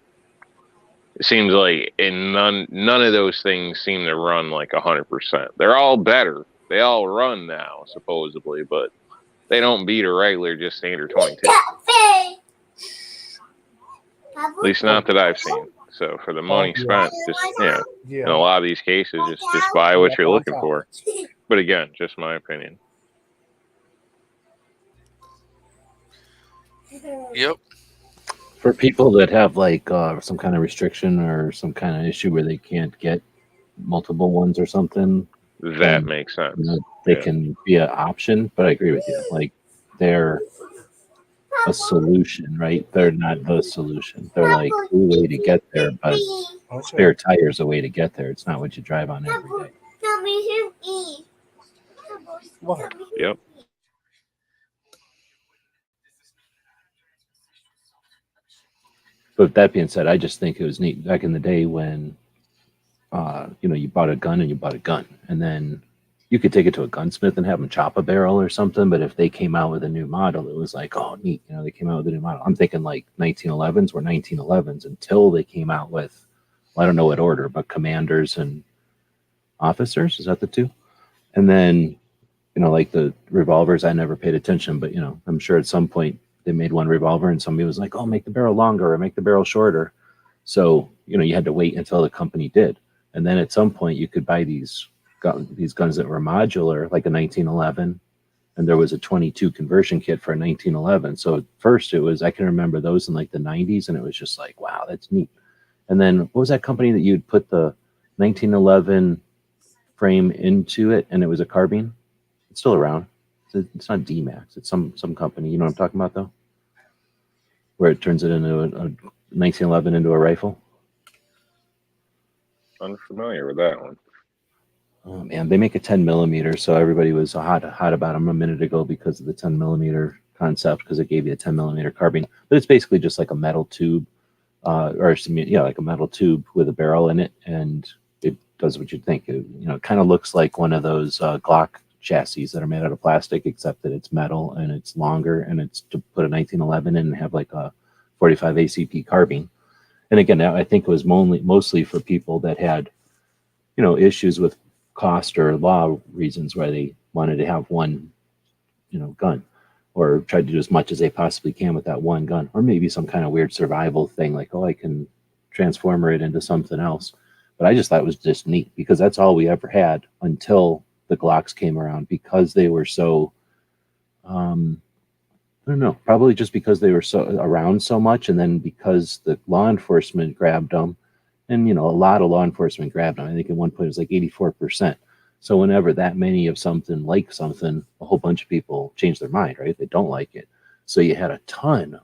It seems like none of those things seem to run like 100%. They're all better. They all run now, supposedly, but they don't beat a regular, just standard 22. At least not that I've seen. So for the money yeah. spent, just yeah, Yeah. in a lot of these cases, just buy what you're looking for. for. But again, just my opinion. Yep. For people that have like some kind of restriction or some kind of issue where they can't get multiple ones or something, That makes sense. you know, they Yeah. can be an option. But I agree with you. Like they're a solution, right? They're not the solution. They're like a way to get there, but spare tire's a way to get there. It's not what you drive on every day. Yep. But that being said, I just think it was neat back in the day when, you know, you bought a gun and you bought a gun, and then you could take it to a gunsmith and have them chop a barrel or something. But if they came out with a new model, it was like, oh, neat. You know, they came out with a new model. I'm thinking like 1911s were 1911s until they came out with, well, I don't know what order, but commanders and officers. Is that the two? And then, you know, like the revolvers, I never paid attention, but, you know, I'm sure at some point they made one revolver and somebody was like, oh, make the barrel longer or make the barrel shorter. So, you know, you had to wait until the company did. And then at some point you could buy these guns that were modular, like a 1911, and there was a 22 conversion kit for a 1911. So at first it was, I can remember those in like the 90s, and it was just like, wow, that's neat. And then what was that company that you'd put the 1911 frame into it and it was a carbine? It's still around. It's not D-Max. It's some company. You know what I'm talking about, though? Where it turns it into a 1911 into a rifle. Unfamiliar with that one. Oh man, they make a 10 millimeter, so everybody was hot about them a minute ago because of the 10 millimeter concept, because it gave you a 10 millimeter carbine. But it's basically just like a metal tube, like a metal tube with a barrel in it, and it does what you'd think. It, you know, it kind of looks like one of those Glock chassis that are made out of plastic, except that it's metal and it's longer, and it's to put a 1911 in and have like a 45 ACP carbine. And again, I think it was mostly for people that had, you know, issues with cost or law reasons why they wanted to have one, you know, gun, or tried to do as much as they possibly can with that one gun, or maybe some kind of weird survival thing like, oh, I can transform it into something else. But I just thought it was just neat because that's all we ever had until the Glocks came around, because they were so, I don't know, probably just because they were so around so much, and then because the law enforcement grabbed them, and you know, a lot of law enforcement grabbed them. I think at one point it was like 84%. So whenever that many of something like something, a whole bunch of people change their mind, right? They don't like it. So you had a ton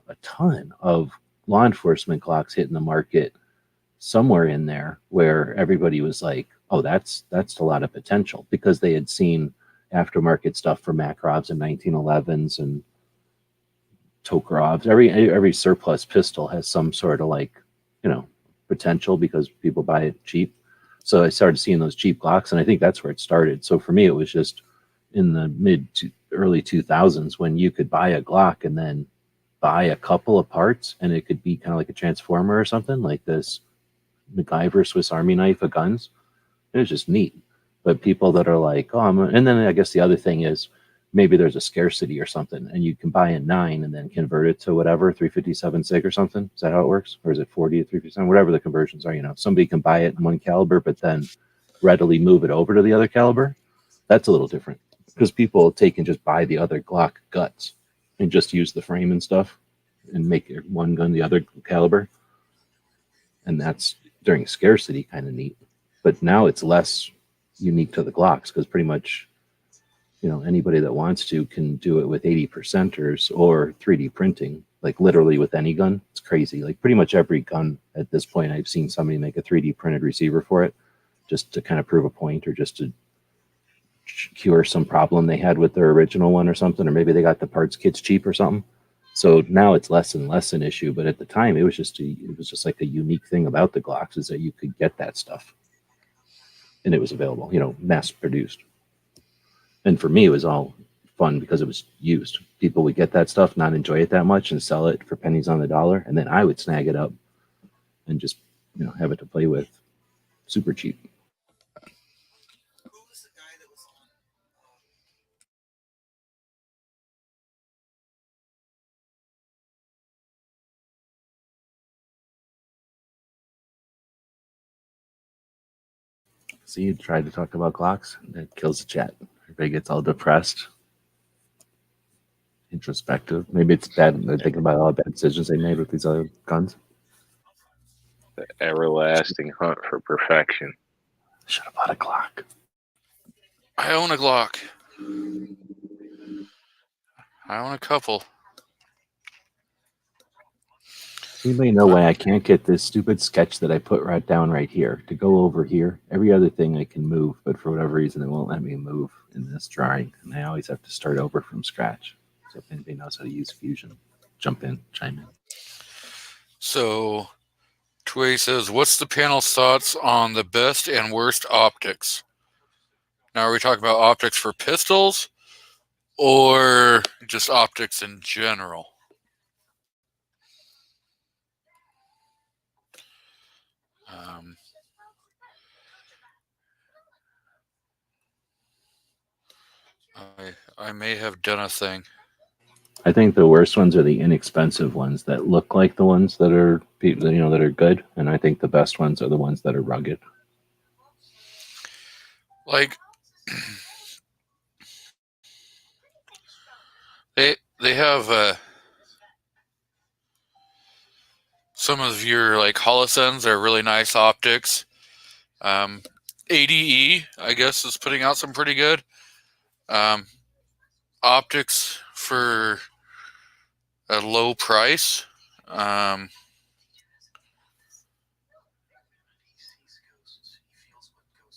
of law enforcement Glocks hitting the market somewhere in there where everybody was like, oh, that's a lot of potential, because they had seen aftermarket stuff for Makarovs and 1911s and Tokarovs. Every surplus pistol has some sort of like, you know, potential because people buy it cheap. So I started seeing those cheap Glocks, and I think that's where it started. So for me, it was just in the mid to early 2000s when you could buy a Glock and then buy a couple of parts, and it could be kind of like a transformer or something, like this MacGyver Swiss Army knife of guns. It was just neat. But people that are like, oh, and then I guess the other thing is maybe there's a scarcity or something, and you can buy a 9 and then convert it to whatever, 357 SIG or something. Is that how it works? Or is it 40 to 357? Whatever the conversions are, you know, somebody can buy it in one caliber, but then readily move it over to the other caliber. That's a little different, because people take and just buy the other Glock guts and just use the frame and stuff and make it one gun the other caliber. And that's during scarcity kind of neat. But now it's less unique to the Glocks, because pretty much, you know, anybody that wants to can do it with 80%ers or 3D printing, like literally with any gun. It's crazy. Like pretty much every gun at this point, I've seen somebody make a 3D printed receiver for it, just to kind of prove a point, or just to cure some problem they had with their original one or something, or maybe they got the parts kits cheap or something. So now it's less and less an issue. But at the time, it was just like a unique thing about the Glocks, is that you could get that stuff, and it was available, you know, mass produced. And for me, it was all fun because it was used. People would get that stuff, not enjoy it that much, and sell it for pennies on the dollar. And then I would snag it up and just, you know, have it to play with super cheap. See, you tried to talk about Glocks, and it kills the chat. Everybody gets all depressed, introspective. Maybe it's bad. They're thinking about all the bad decisions they made with these other guns. The everlasting hunt for perfection. Should have bought a Glock. I own a Glock. I own a couple. Anybody know why I can't get this stupid sketch that I put right down right here to go over here? Every other thing I can move, but for whatever reason, it won't let me move in this drawing. And I always have to start over from scratch. So if anybody knows how to use Fusion, jump in, chime in. So, Tway says, what's the panel's thoughts on the best and worst optics? Now, are we talking about optics for pistols or just optics in general? I may have done a thing. I think the worst ones are the inexpensive ones that look like the ones that are, that are good, and I think the best ones are the ones that are rugged. Like they have some of your like Holosens are really nice optics. ADE, I guess, is putting out some pretty good optics for a low price.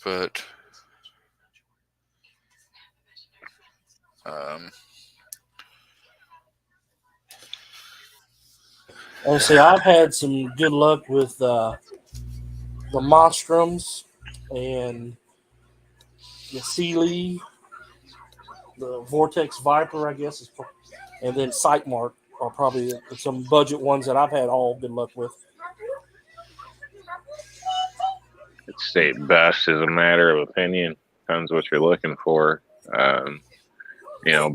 But And see, I've had some good luck with the Monstrums and the Sealy, the Vortex Viper, I guess, and then Sightmark are probably some budget ones that I've had all good luck with. I'd say best is a matter of opinion. Depends what you're looking for.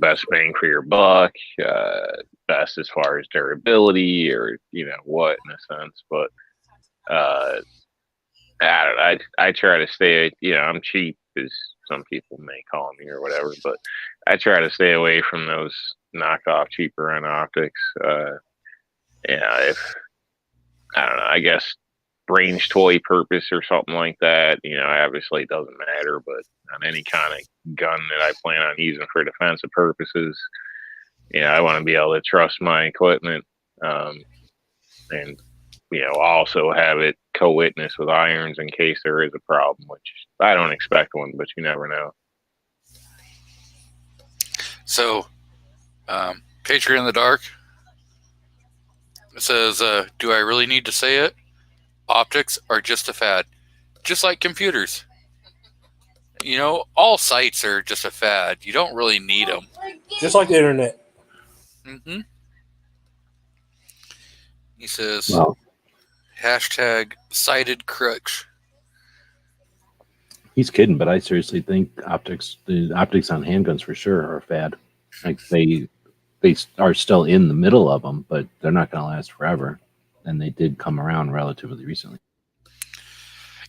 Best bang for your buck, best as far as durability, or what in a sense. But I don't know. I try to stay. I'm cheap, as some people may call me or whatever. But I try to stay away from those knockoff, cheaper end optics. If I don't know, I guess range toy purpose or something like that, obviously it doesn't matter, but on any kind of gun that I plan on using for defensive purposes, I want to be able to trust my equipment, and also have it co-witness with irons in case there is a problem, which I don't expect one, but you never know. so, Patriot in the Dark says, do I really need to say it? Optics are just a fad, just like computers. All sites are just a fad. You don't really need them. Just like the internet. Mm-hmm. He says, Well, hashtag cited crutch. he's kidding, but I seriously think the optics on handguns for sure are a fad. Like they are still in the middle of them, but they're not going to last forever. And they did come around relatively recently.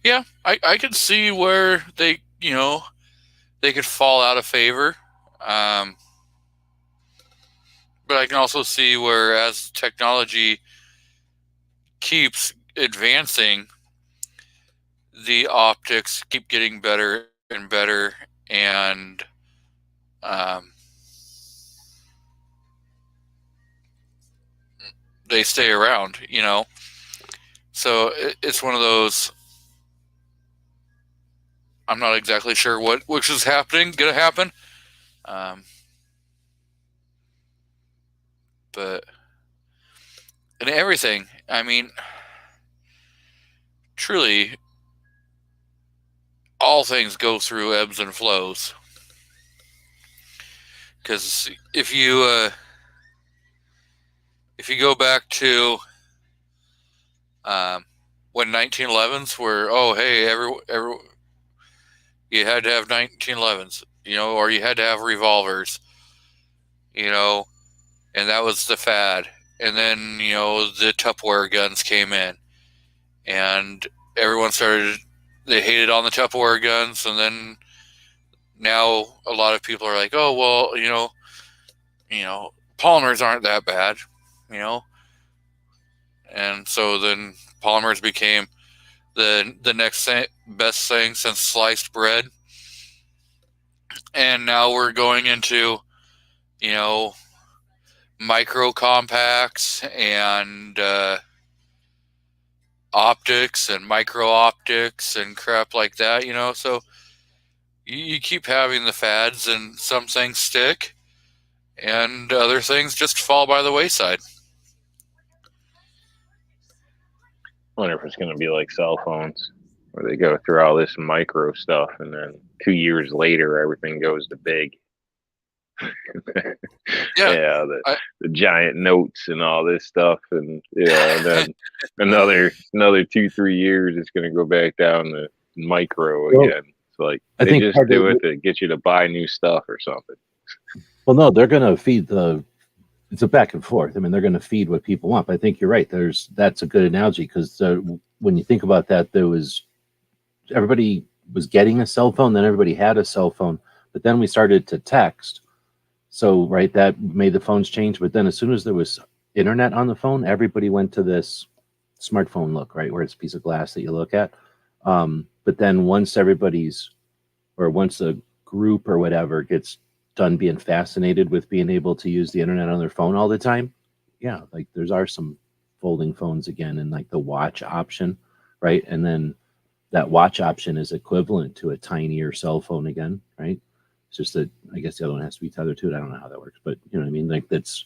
Yeah, I could see where they could fall out of favor. But I can also see where as technology keeps advancing, the optics keep getting better and better, and they stay around, So it's one of those. I'm not exactly sure which is gonna happen. But in everything, I mean, truly, all things go through ebbs and flows. Because if you go back to when 1911s were, you had to have 1911s, or you had to have revolvers, and that was the fad. And then, the Tupperware guns came in, and everyone started they hated on the Tupperware guns, and then now a lot of people are like, oh well, polymers aren't that bad, and so then polymers became the next best thing since sliced bread, and now we're going into micro compacts and optics and micro optics and crap like that, so you keep having the fads, and some things stick and other things just fall by the wayside. I wonder if it's going to be like cell phones, where they go through all this micro stuff, and then 2 years later, everything goes to big. Yeah, the giant notes and all this stuff, and and then another 2-3 years, it's going to go back down to micro again. It's like they just do it to get you to buy new stuff or something. Well, no, they're going to feed it's a back and forth. I mean, they're going to feed what people want. But I think you're right. That's a good analogy, because when you think about that, everybody was getting a cell phone, then everybody had a cell phone, but then we started to text. So, right, that made the phones change. But then as soon as there was internet on the phone, everybody went to this smartphone look, right, where it's a piece of glass that you look at. But then once a group or whatever gets done being fascinated with being able to use the internet on their phone all the time, yeah, like there's some folding phones again, and like the watch option, right? And then that watch option is equivalent to a tinier cell phone again, right? It's just that I guess the other one has to be tethered to it. I don't know how that works, but you know what I mean? Like that's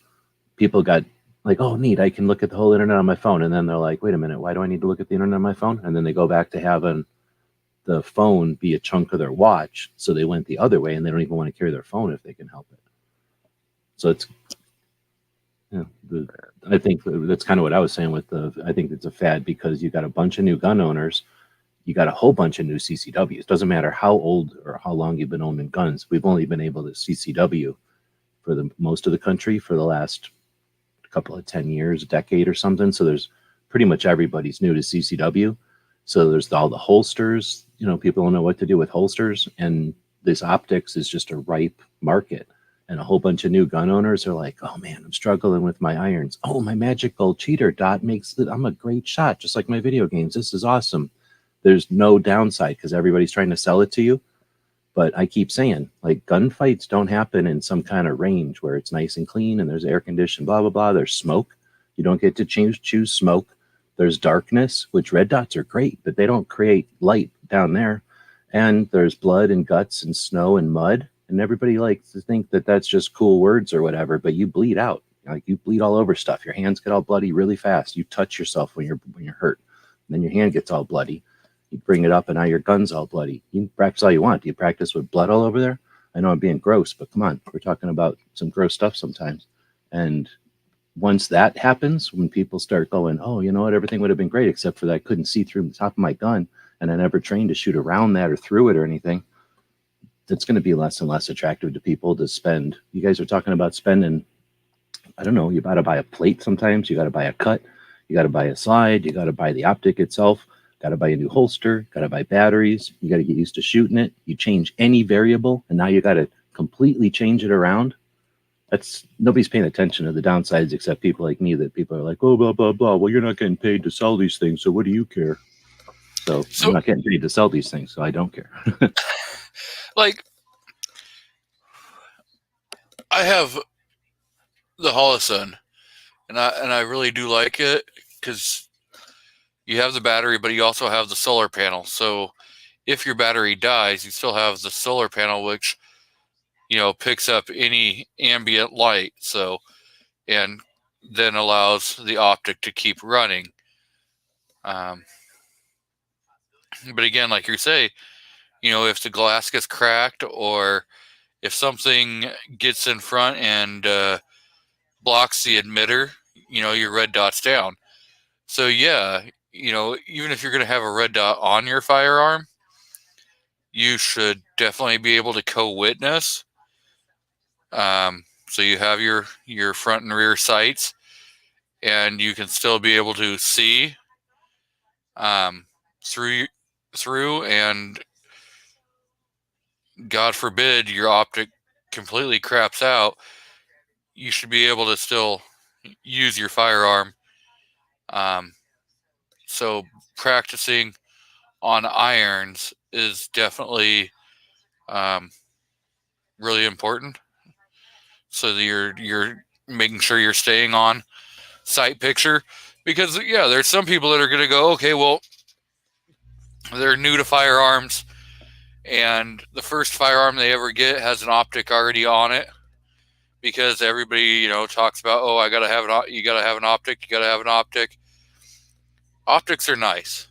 people got like, oh, neat, I can look at the whole internet on my phone. And then they're like, wait a minute, why do I need to look at the internet on my phone? And then they go back to having the phone be a chunk of their watch. So they went the other way, and they don't even want to carry their phone if they can help it. So it's, I think that's kind of what I was saying I think it's a fad, because you got a bunch of new gun owners. You got a whole bunch of new CCWs. It doesn't matter how old or how long you've been owning guns. We've only been able to CCW for the most of the country for the last couple of 10 years, a decade or something. So there's pretty much everybody's new to CCW. So there's all the holsters. People don't know what to do with holsters, and this optics is just a ripe market. And a whole bunch of new gun owners are like, oh man, I'm struggling with my irons. Oh, my Magic Gold cheater dot makes that I'm a great shot, just like my video games. This is awesome. There's no downside because everybody's trying to sell it to you. But I keep saying, like, gunfights don't happen in some kind of range where it's nice and clean and there's air conditioned, blah, blah, blah. There's smoke. You don't get to choose smoke. There's darkness, which red dots are great, but they don't create light down there. And there's blood and guts and snow and mud. And everybody likes to think that that's just cool words or whatever, but you bleed out. Like, you bleed all over stuff. Your hands get all bloody really fast. You touch yourself when you're hurt. And then your hand gets all bloody. You bring it up, and now your gun's all bloody. You can practice all you want. Do you practice with blood all over there? I know I'm being gross, but come on. We're talking about some gross stuff sometimes. And once that happens, when people start going, oh, you know what, everything would have been great except for that I couldn't see through the top of my gun, and I never trained to shoot around that or through it or anything, it's going to be less and less attractive to people to spend. You guys are talking about spending, I don't know, you got to buy a plate sometimes, you got to buy a cut, you got to buy a slide, you got to buy the optic itself, got to buy a new holster, got to buy batteries, you got to get used to shooting it. You change any variable, and now you got to completely change it around. That's nobody's paying attention to the downsides except people like me, that people are like, oh, blah, blah, blah. Well, you're not getting paid to sell these things, so what do you care? So I'm not getting paid to sell these things, so I don't care. Like, I have the Holosun, and I really do like it because you have the battery, but you also have the solar panel. So if your battery dies, you still have the solar panel, which picks up any ambient light. So, and then allows the optic to keep running. But again, like you say, if the glass gets cracked or if something gets in front and blocks the emitter, your red dot's down. So yeah, even if you're going to have a red dot on your firearm, you should definitely be able to co-witness. So you have your front and rear sights, and you can still be able to see through through and God forbid your optic completely craps out, you should be able to still use your firearm. So practicing on irons is definitely really important. So that you're making sure you're staying on sight picture, because yeah, there's some people that are going to go, okay, well, they're new to firearms, and the first firearm they ever get has an optic already on it, because everybody talks about, oh, you gotta have an optic. Optics are nice,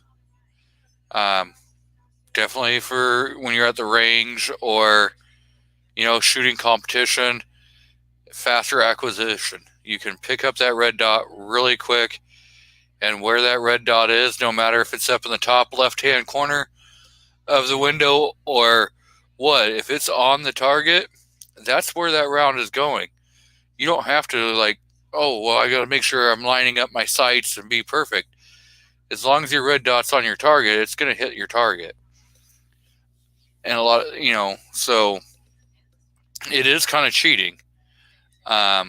definitely for when you're at the range or shooting competition. Faster acquisition. You can pick up that red dot really quick, and where that red dot is, no matter if it's up in the top left-hand corner of the window or what, if it's on the target, that's where that round is going. You don't have to I got to make sure I'm lining up my sights and be perfect. As long as your red dot's on your target, it's going to hit your target. And a lot of, so it is kind of cheating. Yeah,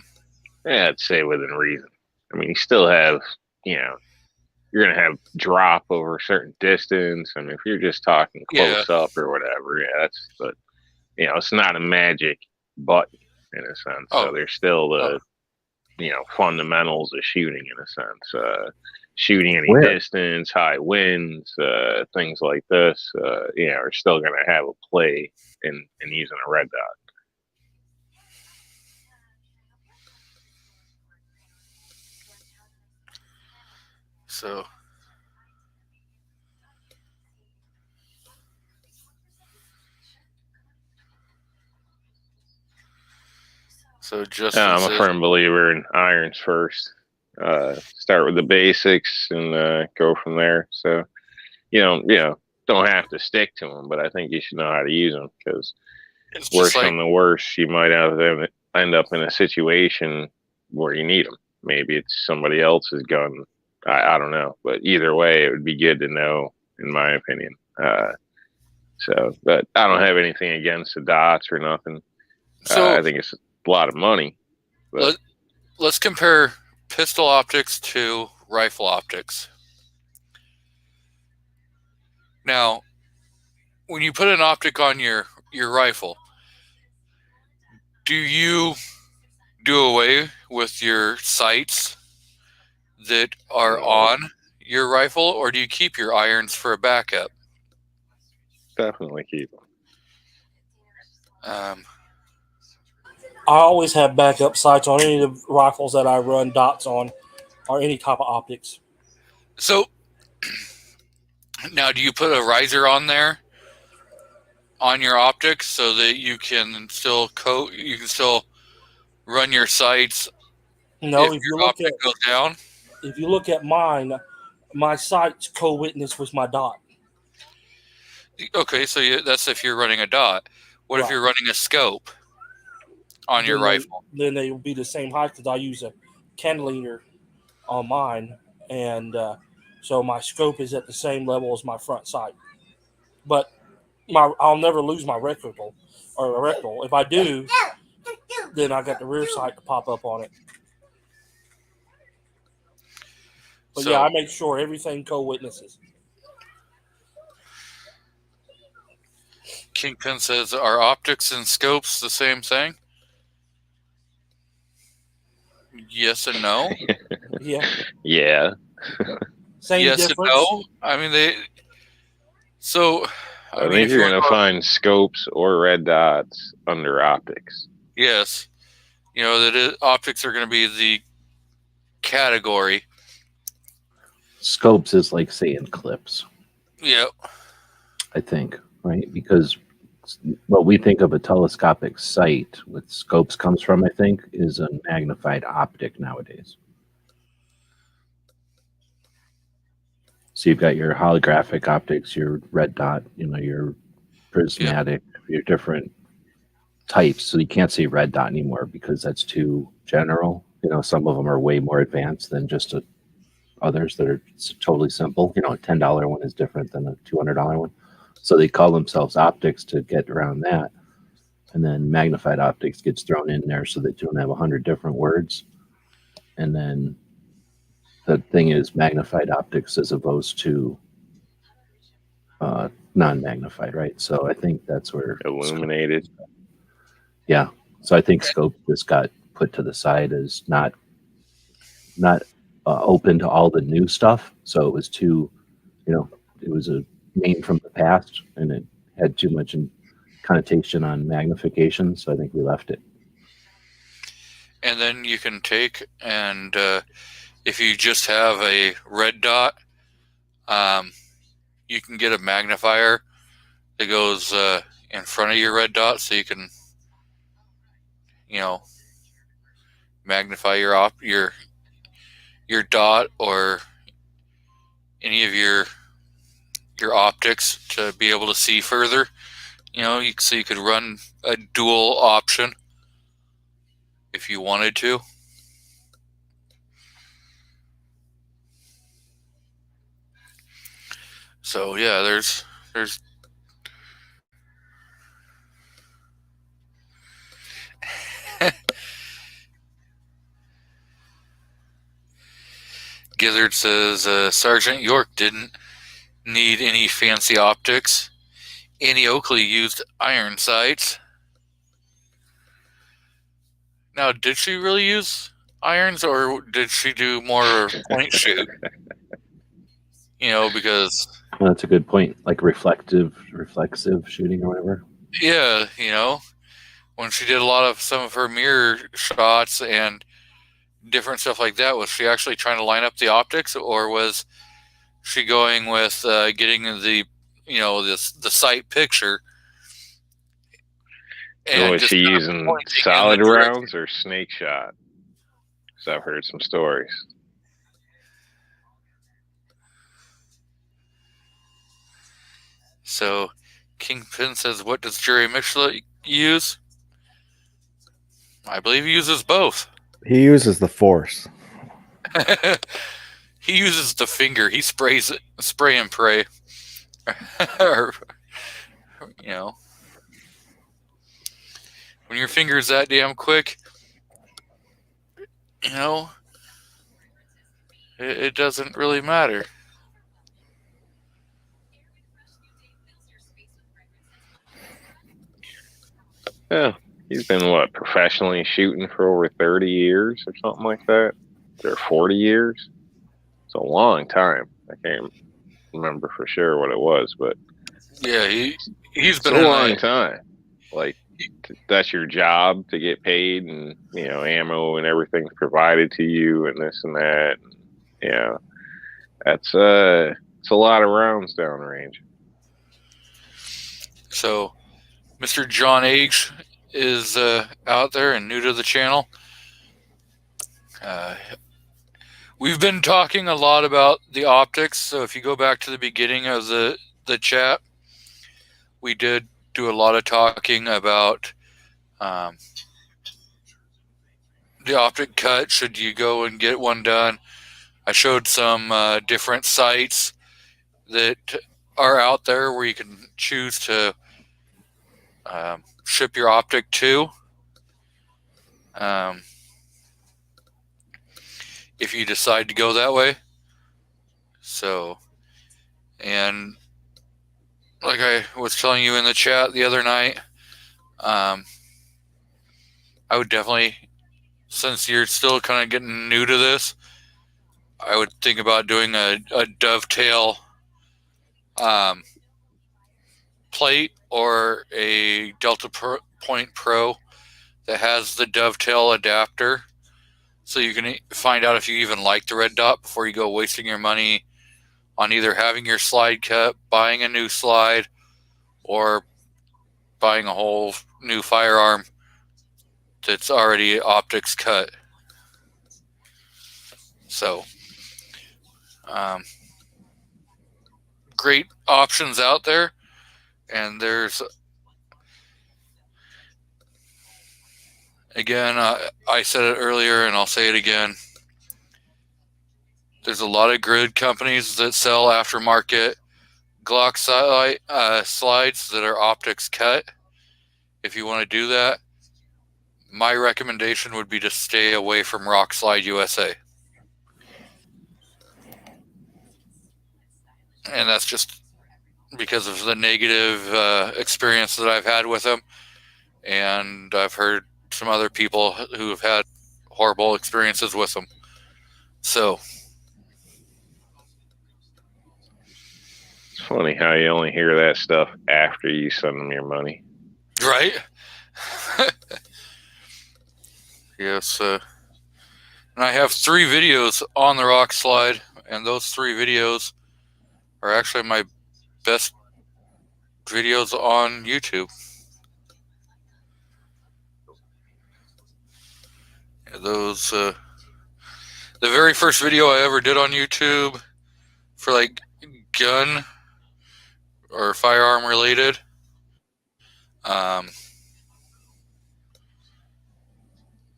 I'd say within reason. I mean, you still have, you're going to have drop over a certain distance. I mean, if you're just talking close up or whatever, but, it's not a magic button in a sense. So there's still the, fundamentals of shooting in a sense. Shooting any distance, high winds, things like this, are still going to have a play in using a red dot. So just I'm a firm believer in irons first. Start with the basics and go from there. So don't have to stick to them, but I think you should know how to use them, because worst come to worst, you might end up in a situation where you need them. Maybe it's somebody else's gun. I don't know, but either way, it would be good to know, in my opinion. But I don't have anything against the dots or nothing. So I think it's a lot of money. But let's compare pistol optics to rifle optics. Now, when you put an optic on your rifle, do you do away with your sights that are on your rifle, or do you keep your irons for a backup? Definitely keep them. I always have backup sights on any of the rifles that I run dots on, or any type of optics. So now, do you put a riser on there on your optics so that you can still run your sights? No, if your optic goes down. If you look at mine, my sights co-witness with my dot. Okay, so that's if you're running a dot. What if you're running a scope on your rifle? Then they will be the same height, because I use a cantilever on mine, and so my scope is at the same level as my front sight. But I'll never lose my rectal. If I do, then I got the rear sight to pop up on it. But I make sure everything co-witnesses. Kingpin says, are optics and scopes the same thing? Yes and no. Yeah. Yeah. Same yes difference. And no. I mean, I think you're going to find scopes or red dots under optics. Yes. Optics are going to be the category. Scopes is like saying clips. Yep. I think, right? Because what we think of a telescopic sight with scopes comes from, I think, is a magnified optic nowadays. So you've got your holographic optics, your red dot, your prismatic, your different types. So you can't say red dot anymore because that's too general. Some of them are way more advanced than just a others that are totally simple. You know, a $10 one is different than a $200 one. So they call themselves optics to get around that. And then magnified optics gets thrown in there so that you don't have 100 different words. And then the thing is magnified optics as opposed to non-magnified, right? So I think that's where Illuminated. yeah. So I think scope just got put to the side as not open to all the new stuff. So it was too, it was a name from the past, and it had too much connotation on magnification. So I think we left it. And then you can take and if you just have a red dot, you can get a magnifier that goes in front of your red dot, so you can, magnify your dot or any of your optics to be able to see further. So you could run a dual option if you wanted to. So yeah, there's Gizzard says Sergeant York didn't need any fancy optics. Annie Oakley used iron sights. Now, did she really use irons, or did she do more point shoot? Because Well, that's a good point. Like reflexive shooting or whatever. yeah, when she did some of her mirror shots and different stuff like that, was she actually trying to line up the optics, or was she going with getting the sight picture? So was she using solid rounds or snake shot? Because I've heard some stories. So Kingpin says, what does Jerry Mitchell use? I believe he uses both. He uses the force. He uses the finger. He sprays it, spray and pray. Or, when your finger's that damn quick, it doesn't really matter. Yeah, he's been professionally shooting for over 30 years or something like that, or 40 years. It's a long time. I can't remember for sure what it was, but yeah, he's been a long time. Like, that's your job to get paid, and ammo and everything's provided to you, and this and that. That's it's a lot of rounds downrange. So, Mr. John H is out there and new to the channel. We've been talking a lot about the optics. So if you go back to the beginning of the chat, we did do a lot of talking about the optic cut. Should you go and get one done? I showed some different sites that are out there where you can choose to ship your optic to. If you decide to go that way. So, and like I was telling you in the chat the other night, I would definitely, since you're still kind of getting new to this, I would think about doing a dovetail plate or a Delta Point Pro that has the dovetail adapter, so you can find out if you even like the red dot before you go wasting your money on either having your slide cut, buying a new slide, or buying a whole new firearm that's already optics cut. So, great options out there, and there's, again, I said it earlier and I'll say it again, There's a lot of grid companies that sell aftermarket Glock slides that are optics cut. If you want to do that, my recommendation would be to stay away from Rock Slide USA. And that's just because of the negative experience that I've had with them. And I've heard some other people who have had horrible experiences with them. So It's funny how you only hear that stuff after you send them your money. right? Yes. And I have 3 videos on the Rock Slide, and those 3 videos are actually my best videos on YouTube. Those, the very first video I ever did on YouTube for like gun or firearm related,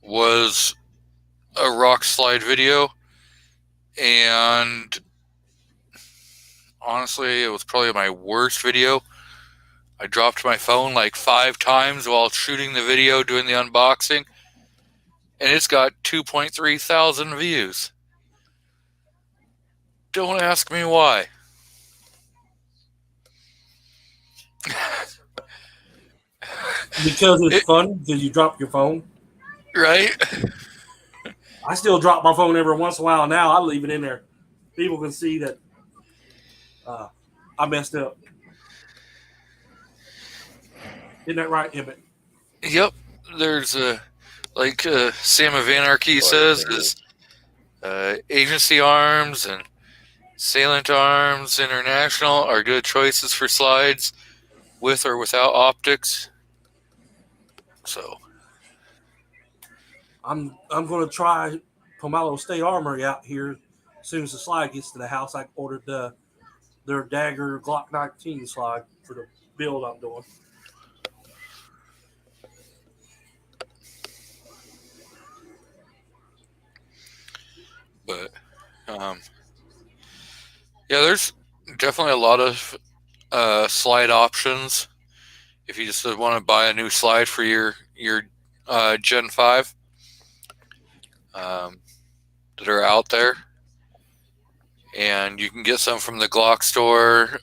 was a Rock Slide video, and honestly, it was probably my worst video. I dropped my phone like 5 times while shooting the video, doing the unboxing, and it's got 2.3 thousand views. Don't ask me why. Because it's fun, because you drop your phone. Right? I still drop my phone every once in a while now. I leave it in there. People can see that I messed up. Isn't that right, Emmett? Yep. There's like Sam of Anarchy says, is Agency Arms and Salient Arms International are good choices for slides with or without optics. So I'm going to try Pomelo State Armory out here as soon as the slide gets to the house. I ordered their Dagger Glock 19 slide for the build I'm doing. But yeah, there's definitely a lot of slide options if you just want to buy a new slide for your Gen 5 that are out there, and you can get some from the Glock store.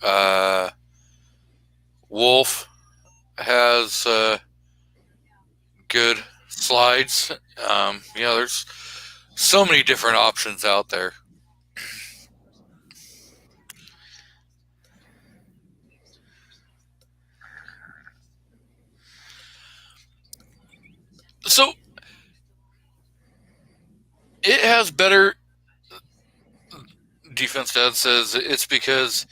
Wolf has good slides. There's so many different options out there. So it has better. Defense Dad says it's because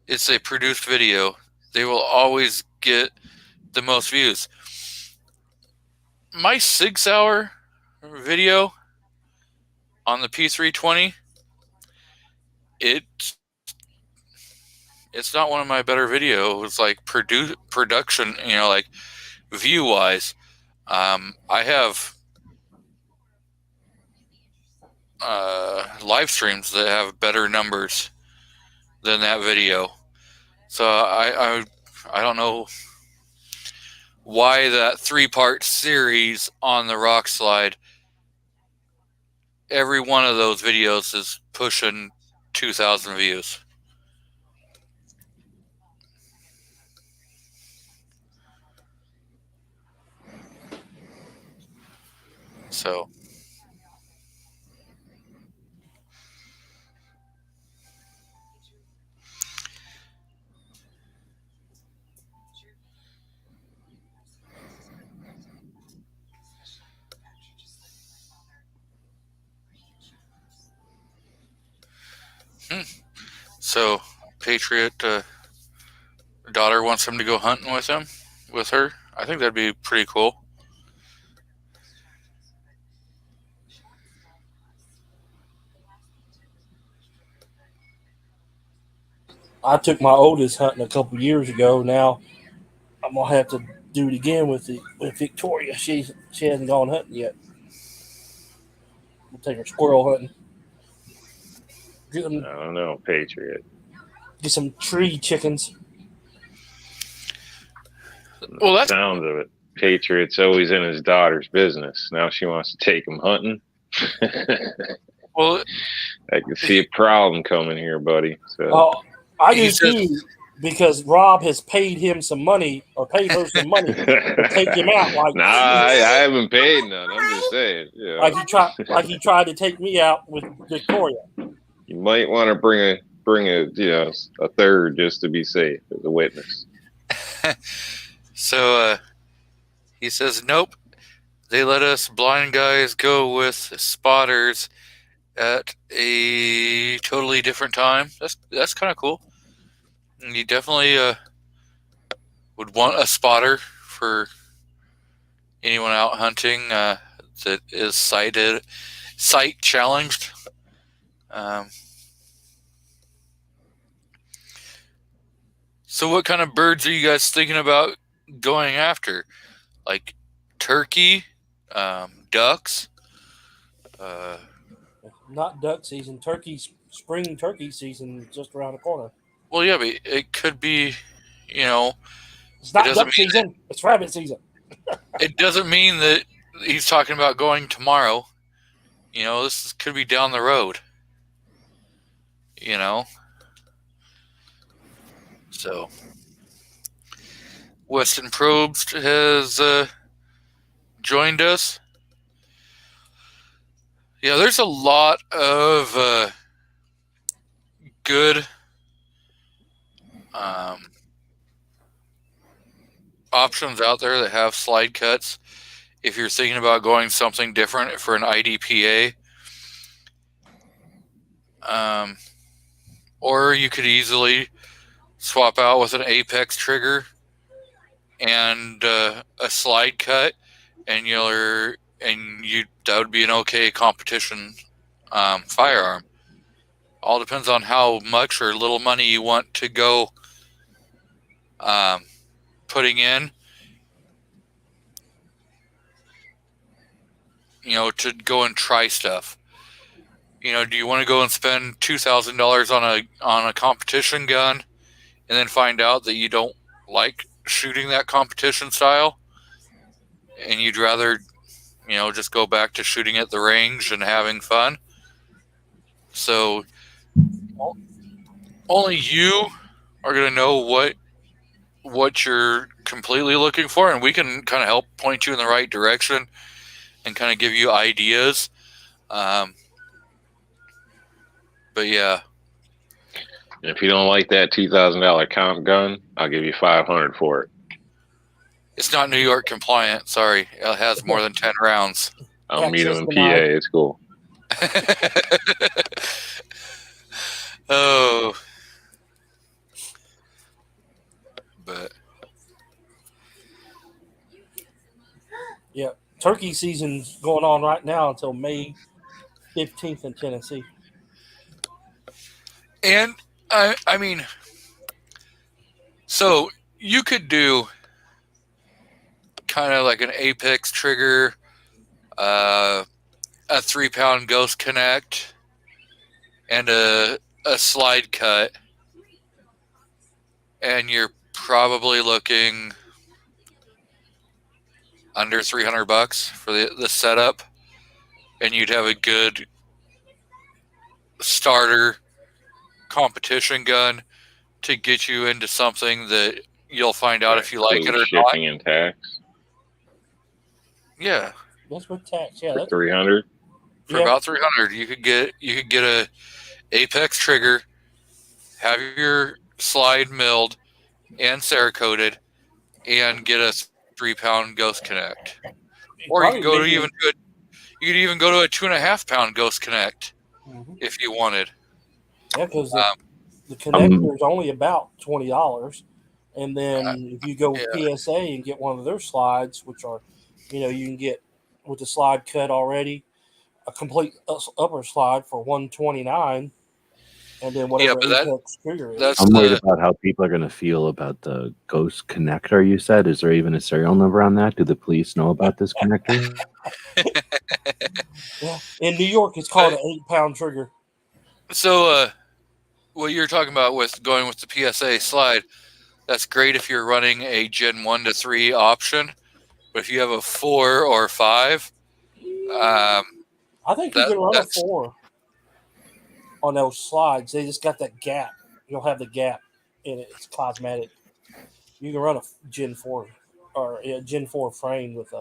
it's a produced video. They will always get the most views. My 6 hour video on the P320, it's not one of my better videos, like production, like view wise. I have live streams that have better numbers than that video. So I don't know why that 3-part series on the Rock Slide, every one of those videos is pushing 2,000 views. So So Patriot daughter wants him to go hunting with her. I think that'd be pretty cool. I took my oldest hunting a couple years ago. Now I'm gonna have to do it again with Victoria. She hasn't gone hunting yet. We'll take her squirrel hunting. Get, I don't know, Patriot. get some tree chickens. Well, that's Sounds of it. Patriot's always in his daughter's business. Now she wants to take him hunting. well. I can see a problem coming here, buddy. So Well, I He do says- too, because Rob has paid him some money or paid her some money to take him out. Like, nah, I haven't paid none. I'm just saying. Yeah. like he tried to take me out with Victoria. You might want to bring a a third just to be safe as a witness. So he says, nope. They let us blind guys go with spotters at a totally different time. That's kind of cool. And you definitely would want a spotter for anyone out hunting that is sight challenged. So what kind of birds are you guys thinking about going after? Like turkey, ducks? Not duck season, spring turkey season is just around the corner. Well, yeah, but it could be, It's not doesn't duck mean season, it's rabbit season. it doesn't mean that he's talking about going tomorrow. This could be down the road. So Weston Probst has joined us. Yeah, there's a lot of good options out there that have slide cuts. If you're thinking about going something different for an IDPA, or you could easily swap out with an Apex trigger and a slide cut, and that would be an okay competition firearm. All depends on how much or little money you want to go putting in, to go and try stuff. Do you want to go and spend $2,000 on a competition gun and then find out that you don't like shooting that competition style and you'd rather, just go back to shooting at the range and having fun? So only you are going to know what you're completely looking for, and we can kind of help point you in the right direction and kind of give you ideas. But yeah. If you don't like that $2,000 comp gun, I'll give you $500 for it. It's not New York compliant. Sorry. It has more than 10 rounds. I'll meet him in PA. denied. It's cool. Oh. But Yeah, turkey season's going on right now until May 15th in Tennessee. and I mean, so you could do kind of like an Apex trigger, a 3-pound Ghost Connect, and a slide cut, and you're probably looking under $300 for the setup, and you'd have a good starter competition gun to get you into something that you'll find out if you like it or not. Shipping and tax Yeah, That's with tax. Yeah, for that's $300. for Yeah. about $300, you could get a Apex trigger, have your slide milled and Cerakoted, and get a 3-pound Ghost Connect. Or you can go to you could even go to a 2.5-pound Ghost Connect Mhm. if you wanted. Yeah, because the Um, connector is only about $20, and then if you go with PSA and get one of their slides, which are, you can get with the slide cut already, a complete upper slide for $129, and then whatever but that- Apex trigger is. That's I'm worried the about how people are going to feel about the Ghost connector. You said, is there even a serial number on that? Do the police know about this connector? Yeah. In New York, it's called an 8-pound trigger. So, what you're talking about with going with the PSA slide, that's great if you're running a Gen 1 to 3 option. But if you have a 4 or 5, I think you can run a that's 4 on those slides. They just got that gap. You'll have the gap in it. It's cosmetic. You can run a Gen 4 or a Gen 4 frame with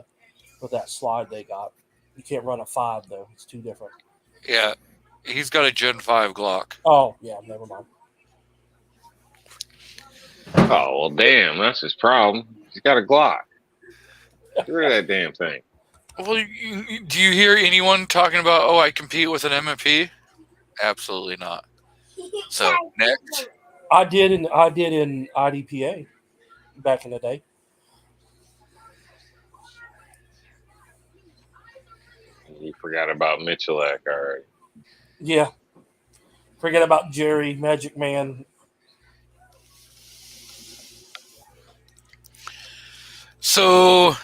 that slide they got. You can't run a 5 though. It's too different. yeah. He's got a Gen 5 Glock. Oh yeah, never mind. Oh well, damn, that's his problem. He's got a Glock. Get rid of that damn thing. Well, do you hear anyone talking about, oh, I compete with an M&P? Absolutely not. So, next. I did in IDPA back in the day. You forgot about Michalak already. Yeah. Forget about Jerry, Magic Man. So,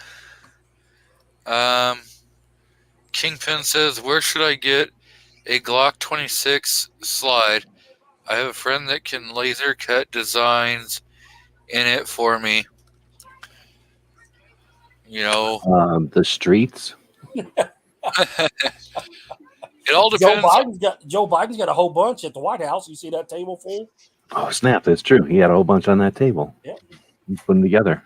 Kingpin says, where should I get a Glock 26 slide? I have a friend that can laser cut designs in it for me. You know, The streets. it all depends. Joe Biden's got a whole bunch at the White House. You see that table full? Oh snap! That's true. He had a whole bunch on that table. Yep. He put them together.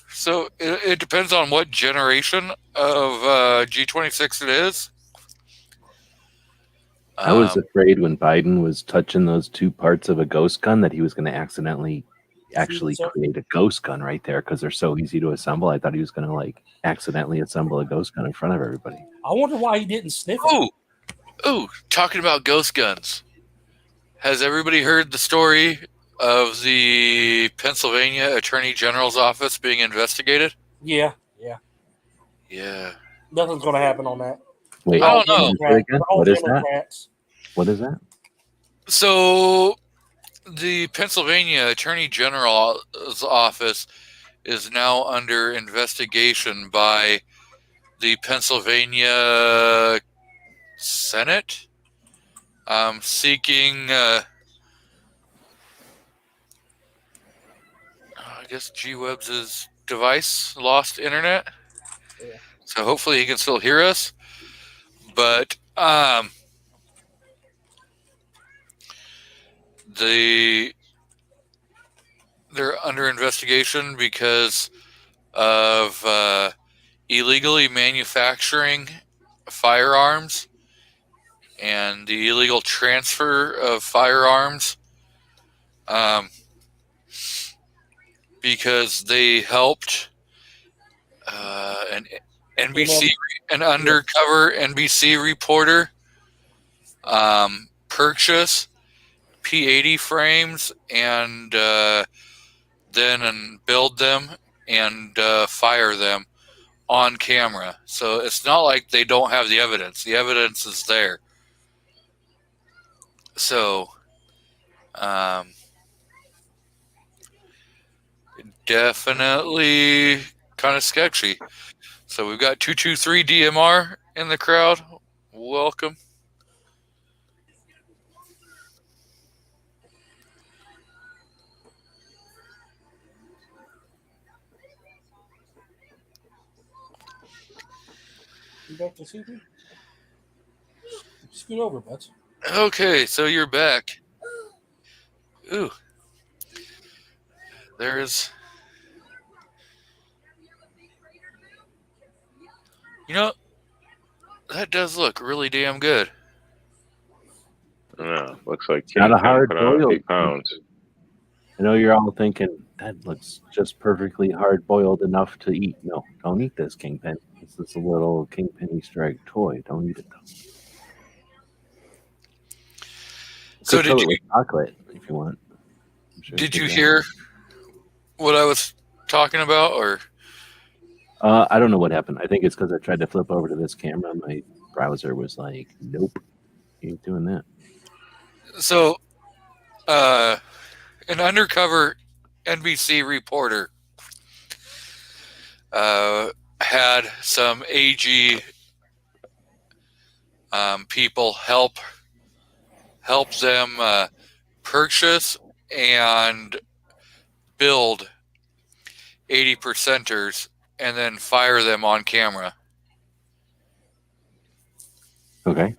So it depends on what generation of G26 it is. I was afraid when Biden was touching those two parts of a ghost gun that he was going to accidentally actually create a ghost gun right there because they're so easy to assemble. I thought he was going to like accidentally assemble a ghost gun in front of everybody. I wonder why he didn't sniff it. Oh, talking about ghost guns. Has everybody heard the story of the Pennsylvania Attorney General's office being investigated? Yeah. Nothing's going to happen on that. Wait, I don't know. What is that? What is that? So, the Pennsylvania Attorney General's office is now under investigation by the Pennsylvania Senate, seeking, I guess, G-Webs' device lost internet. Yeah. So hopefully he can still hear us. But they're under investigation because of illegally manufacturing firearms and the illegal transfer of firearms, because they helped an undercover NBC reporter purchase P80 frames and then build them and fire them on camera. So it's not like they don't have the evidence. The evidence is there. So definitely kind of sketchy. So we've got 223 DMR in the crowd. Welcome. You back to CP? Scoot over, butts. Okay, so you're back. Ooh. There's... You know, that does look really damn good. I know. Looks like Not a hard put on a boiled. few pounds. I know you're all thinking that looks just perfectly hard boiled enough to eat. No, don't eat this, Kingpin. This is a little Kingpin Easter egg toy. Don't eat it though. So fill it with chocolate if you want. Sure did you hear what I was talking about, or? I don't know what happened. I think it's because I tried to flip over to this camera. My browser was like, "Nope, you ain't doing that." So, an undercover NBC reporter had some AG people help help them purchase and build 80%ers and then fire them on camera. Okay.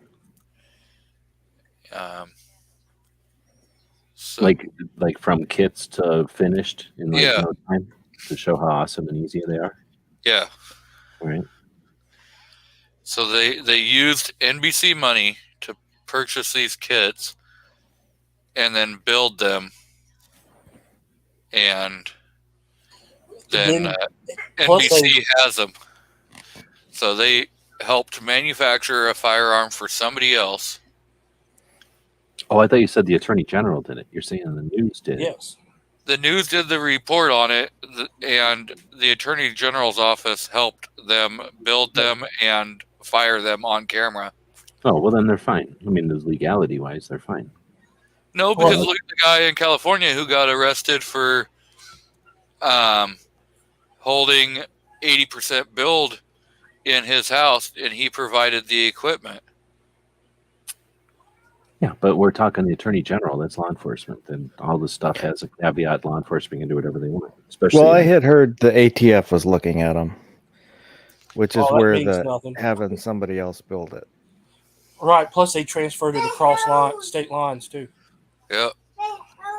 So, Like from kits to finished in like Yeah. no time to show how awesome and easy they are. yeah. All right. So they used NBC money to purchase these kits and then build them, and then plus NBC has them. So they helped manufacture a firearm for somebody else. Oh, I thought you said the Attorney General did it. You're saying the news did it. Yes. The news did the report on it, and the Attorney General's office helped them build them and fire them on camera. Oh, well, then they're fine. I mean, legality wise, they're fine. No, because Well- look at the guy in California who got arrested for holding 80% build in his house, and he provided the equipment. Yeah, but we're talking the Attorney General. That's law enforcement, and all this stuff has a caveat. Law enforcement can do whatever they want. Especially, Well, I had heard the ATF was looking at them, which is Oh, that where means the nothing. having somebody else build it. Right. Plus, they transferred it across state lines too. Yeah.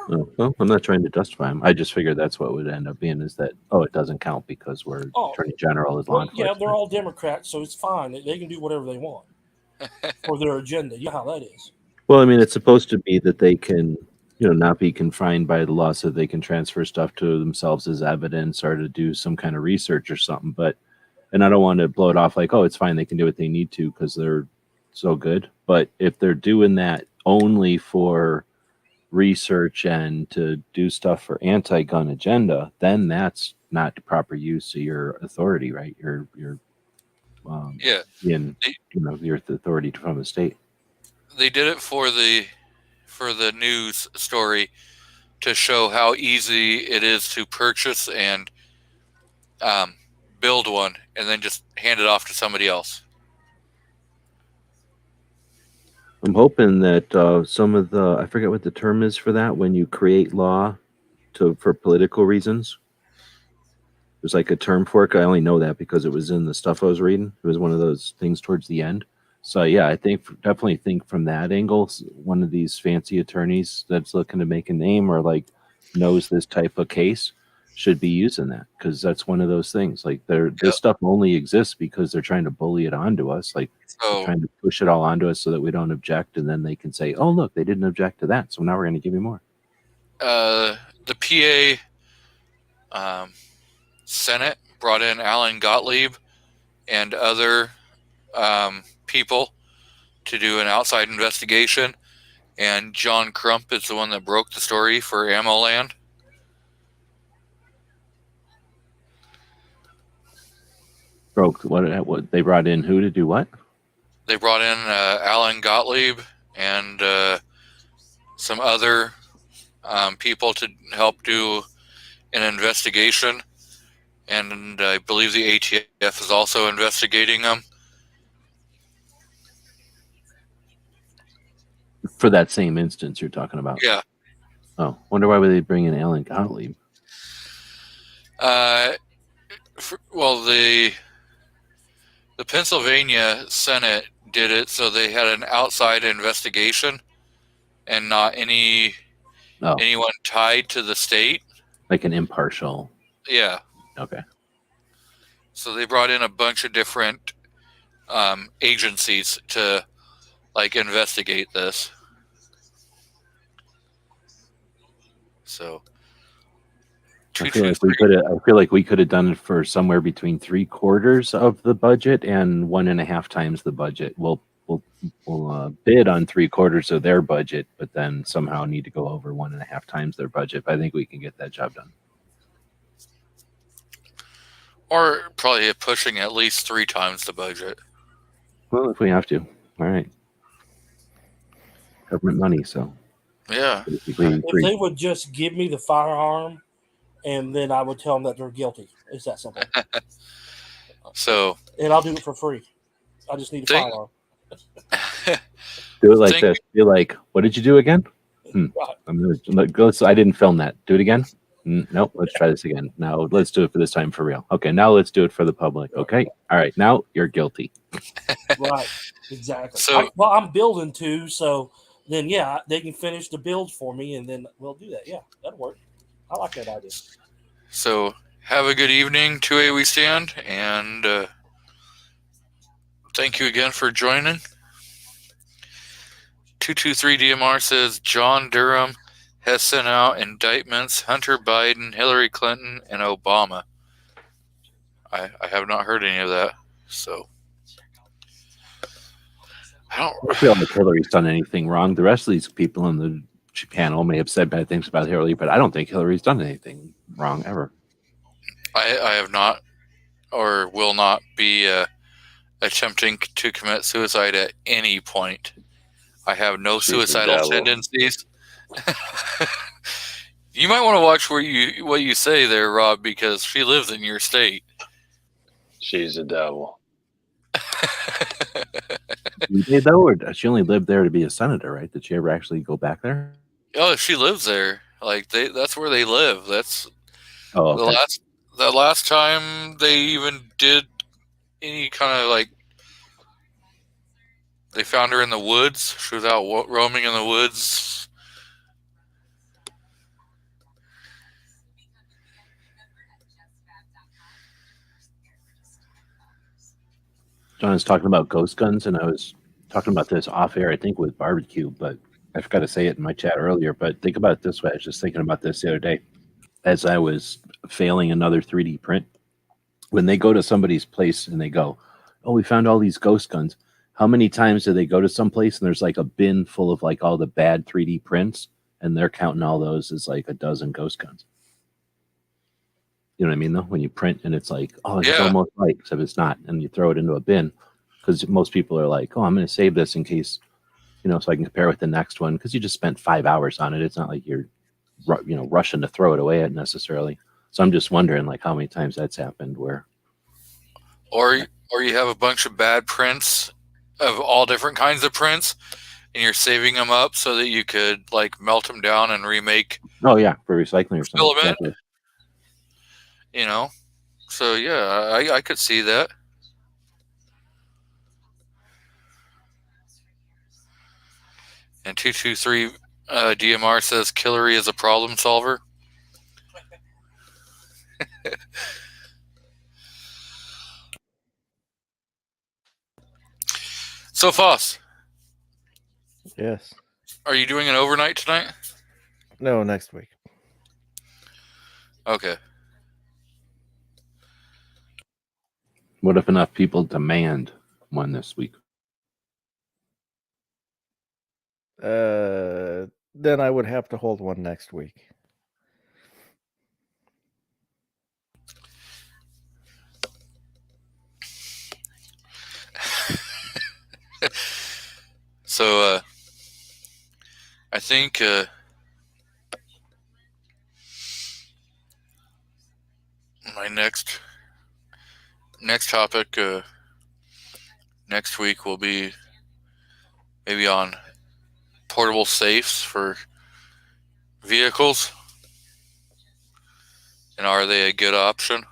Oh, well, I'm not trying to justify them. I just figured that's what would end up being is that it doesn't count because we're Oh. Attorney General is law Well, enforcement. yeah, they're all Democrats, so it's fine. They can do whatever they want for their agenda. You know how that is. Well, I mean, it's supposed to be that they can, not be confined by the law, so they can transfer stuff to themselves as evidence or to do some kind of research or something. And I don't want to blow it off like, oh, it's fine, they can do what they need to because they're so good. But if they're doing that only for research and to do stuff for anti-gun agenda, then that's not the proper use of your authority, right? Your Yeah. your authority from the state. They did it for the news story to show how easy it is to purchase and build one and then just hand it off to somebody else. I'm hoping that some of the, I forget what the term is for that, when you create law for political reasons. There's like a term for it. I only know that because it was in the stuff I was reading. It was one of those things towards the end. So yeah, I definitely think from that angle, one of these fancy attorneys that's looking to make a name or like knows this type of case should be using that, because that's one of those things. Like this stuff only exists because they're trying to bully it onto us. Like they're trying to push it all onto us so that we don't object, and then they can say, "Oh, look, they didn't object to that, so now we're going to give you more." The PA Senate brought in Alan Gottlieb and other people to do an outside investigation, and John Crump is the one that broke the story for AmmoLand. Broke what they brought in? Who to do what? They brought in Alan Gottlieb and some other people to help do an investigation, and I believe the ATF is also investigating them. For that same instance you're talking about. Yeah. Oh, wonder why would they bring in Alan Gottlieb? Well, the Pennsylvania Senate did it, so they had an outside investigation and not anyone tied to the state. Like an impartial. Yeah. Okay. So they brought in a bunch of different agencies to investigate this. So I feel like we could have done it for somewhere between 3/4 of the budget and 1.5 times the budget. We'll bid on 3/4 of their budget, but then somehow need to go over 1.5 times their budget. But I think we can get that job done. Or probably pushing at least 3 times the budget. Well, if we have to. All right. Government money, so. Yeah. Basically, If they would just give me the firearm, and then I would tell them that they're guilty. It's that simple. So. And I'll do it for free. I just need a firearm. Do it like Thank this. Be like, what did you do again? Right. I didn't film that. Do it again. Nope. Let's try this again. Now let's do it for this time for real. Okay. Now let's do it for the public. Okay. All right. Now you're guilty. Right. Exactly. So- I'm building too, so then yeah, they can finish the build for me, and then we'll do that. Yeah, that'll work. I like that idea. So have a good evening, 2A We Stand, and thank you again for joining. 223 DMR says John Durham has sent out indictments Hunter Biden, Hillary Clinton, and Obama. I have not heard any of that, so I I don't. feel like Hillary's done anything wrong. The rest of these people in the panel may have said bad things about Hillary, but I don't think Hillary's done anything wrong ever. I have not, or will not be attempting to commit suicide at any point. I have no She's the suicidal devil. tendencies. You might want to watch what you say there, Rob, because she lives in your state. She's the devil. Did they though, or she only lived there to be a senator, right? Did she ever actually go back there? Oh, she lives there. Like that's where they live. That's Oh, okay. the last time they even did any kind of like. They found her in the woods. She was out roaming in the woods. John was talking about ghost guns, and I was talking about this off air, I think, with barbecue, but I forgot to say it in my chat earlier. But think about it this way. I was just thinking about this the other day as I was failing another 3D print. When they go to somebody's place and they go, oh, we found all these ghost guns. How many times do they go to some place and there's like a bin full of like all the bad 3D prints, and they're counting all those as like a dozen ghost guns? You know what I mean, though? When you print and it's like, oh, it's Yeah. almost right, except it's not, and you throw it into a bin, because most people are like, oh, I'm going to save this in case, so I can compare with the next one, because you just spent 5 hours on it. It's not like you're, rushing to throw it away necessarily. So I'm just wondering, like, how many times that's happened where. Or you have a bunch of bad prints of all different kinds of prints, and you're saving them up so that you could like melt them down and remake. Oh yeah, for recycling or something. Filament. Exactly. So yeah, I could see that. And 223 DMR says Hillary is a problem solver. So Foss, Yes. are you doing an overnight tonight? No, next week. Okay. What if enough people demand one this week? Then I would have to hold one next week. So I think my next topic next week will be maybe on portable safes for vehicles, and are they a good option?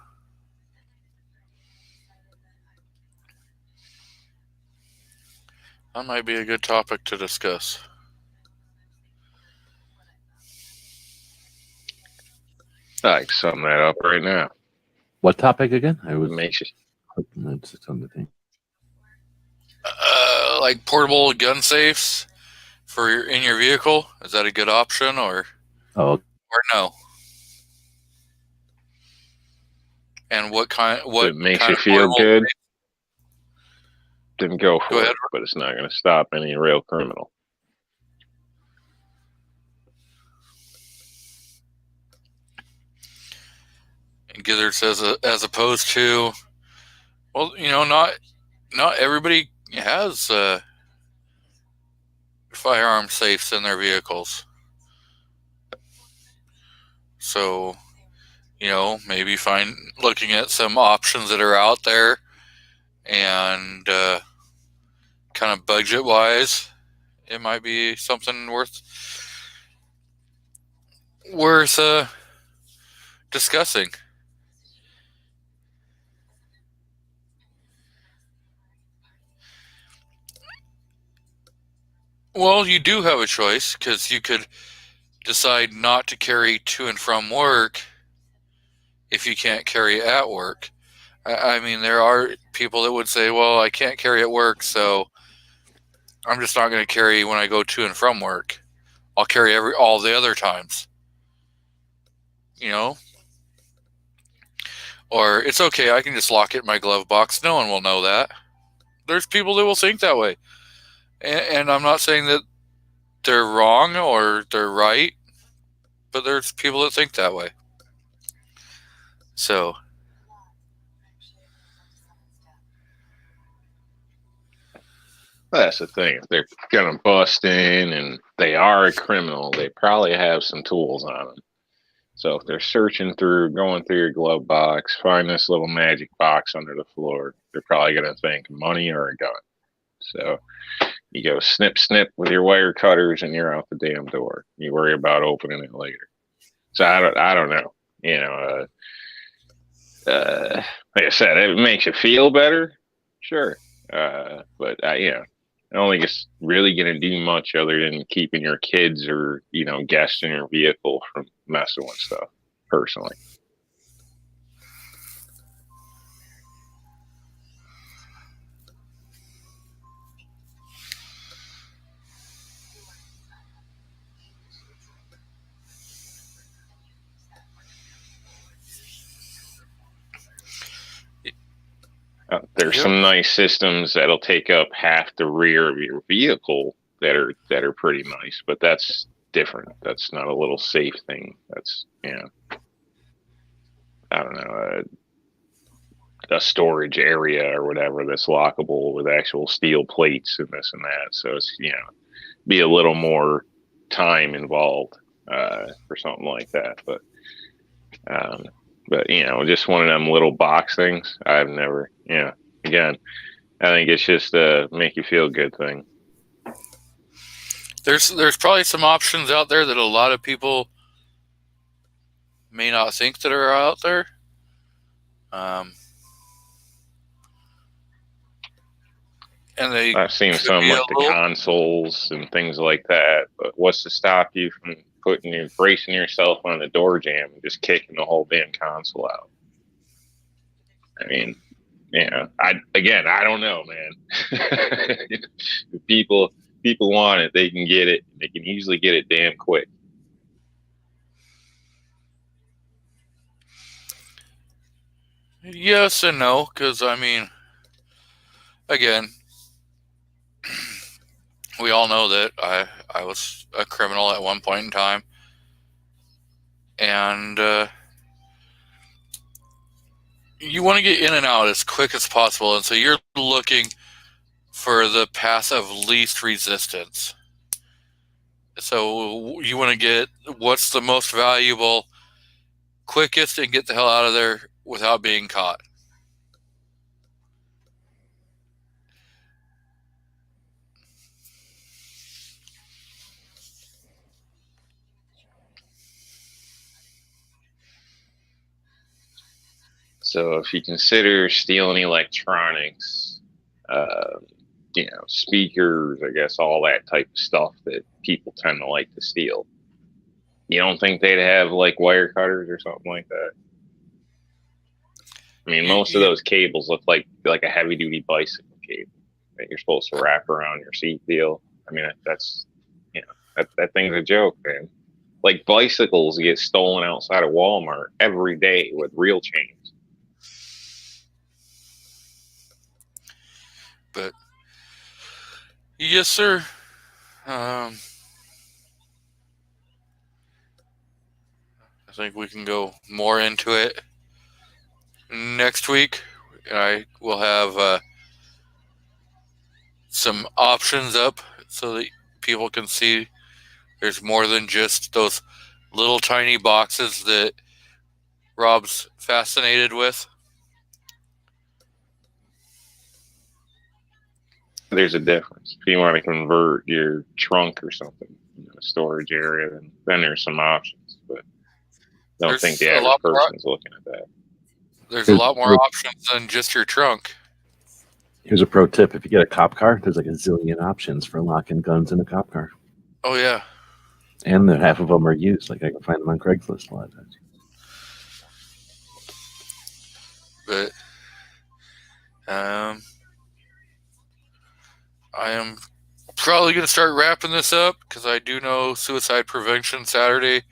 That might be a good topic to discuss. I can sum that up right now. What topic again? I It was makes you that's something. Like portable gun safes in your vehicle. Is that a good option or Oh, no? And what it makes kind you of feel portable good. safe? Then go for Go it, ahead. but it's not going to stop any real criminal. And Gizzard says, as opposed to, well, not everybody has firearm safes in their vehicles. So, maybe looking at some options that are out there, and kind of budget wise, it might be something worth discussing. Well, you do have a choice, because you could decide not to carry to and from work if you can't carry at work. I mean, there are people that would say, well, I can't carry at work, so I'm just not going to carry when I go to and from work. I'll carry all the other times. You know? Or it's okay, I can just lock it in my glove box. No one will know that. There's people that will think that way. And I'm not saying that they're wrong or they're right, but there's people that think that way. So, That's the thing. If they're gonna bust in and they are a criminal, they probably have some tools on them. So if they're going through your glove box, find this little magic box under the floor, they're probably gonna think money or a gun. So you go snip, snip with your wire cutters, and you're out the damn door. You worry about opening it later. So I don't know. You know, like I said, it makes you feel better, sure. But you know, I don't think it's really going to do much other than keeping your kids or, you know, guests in your vehicle from messing with stuff, personally. There's some nice systems that'll take up half the rear of your vehicle that are pretty nice, but that's different. That's not a little safe thing. That's, you know, I don't know, a storage area or whatever that's lockable with actual steel plates and this and that. So it's, you know, be a little more time involved for something like that. But you know, just one of them little box things. I've never, you know, again, I think it's just a make you feel good thing. there's probably some options out there that a lot of people may not think that are out there. And I've seen some with the consoles and things like that. But what's to stop you from bracing yourself on the door jamb and just kicking the whole damn console out? I mean, yeah, I don't know, man. If people want it, they can get it. They can usually get it damn quick. Yes and no, because I mean, again, we all know that I was a criminal at one point in time, and you want to get in and out as quick as possible, and so you're looking for the path of least resistance. So you want to get what's the most valuable, quickest, and get the hell out of there without being caught. So if you consider stealing electronics, you know, speakers, I guess all that type of stuff that people tend to like to steal, you don't think they'd have like wire cutters or something like that? I mean, most of those cables look like a heavy duty bicycle cable that you're supposed to wrap around your seat deal. I mean, that's, you know, that thing's a joke, man. Like bicycles get stolen outside of Walmart every day with real chains. But yes, sir. I think we can go more into it next week. I will have some options up so that people can see there's more than just those little tiny boxes that Rob's fascinated with. there's a difference. If you want to convert your trunk or something, storage area, then there's some options. But I don't think the There's a average lot more- person's looking at that. There's a lot more options than just your trunk. Here's a pro tip: if you get a cop car, there's like a zillion options for locking guns in a cop car, Oh yeah. and then half of them are used. Like I can find them on Craigslist a lot of times. But I am probably going to start wrapping this up because I do know Suicide Prevention Saturday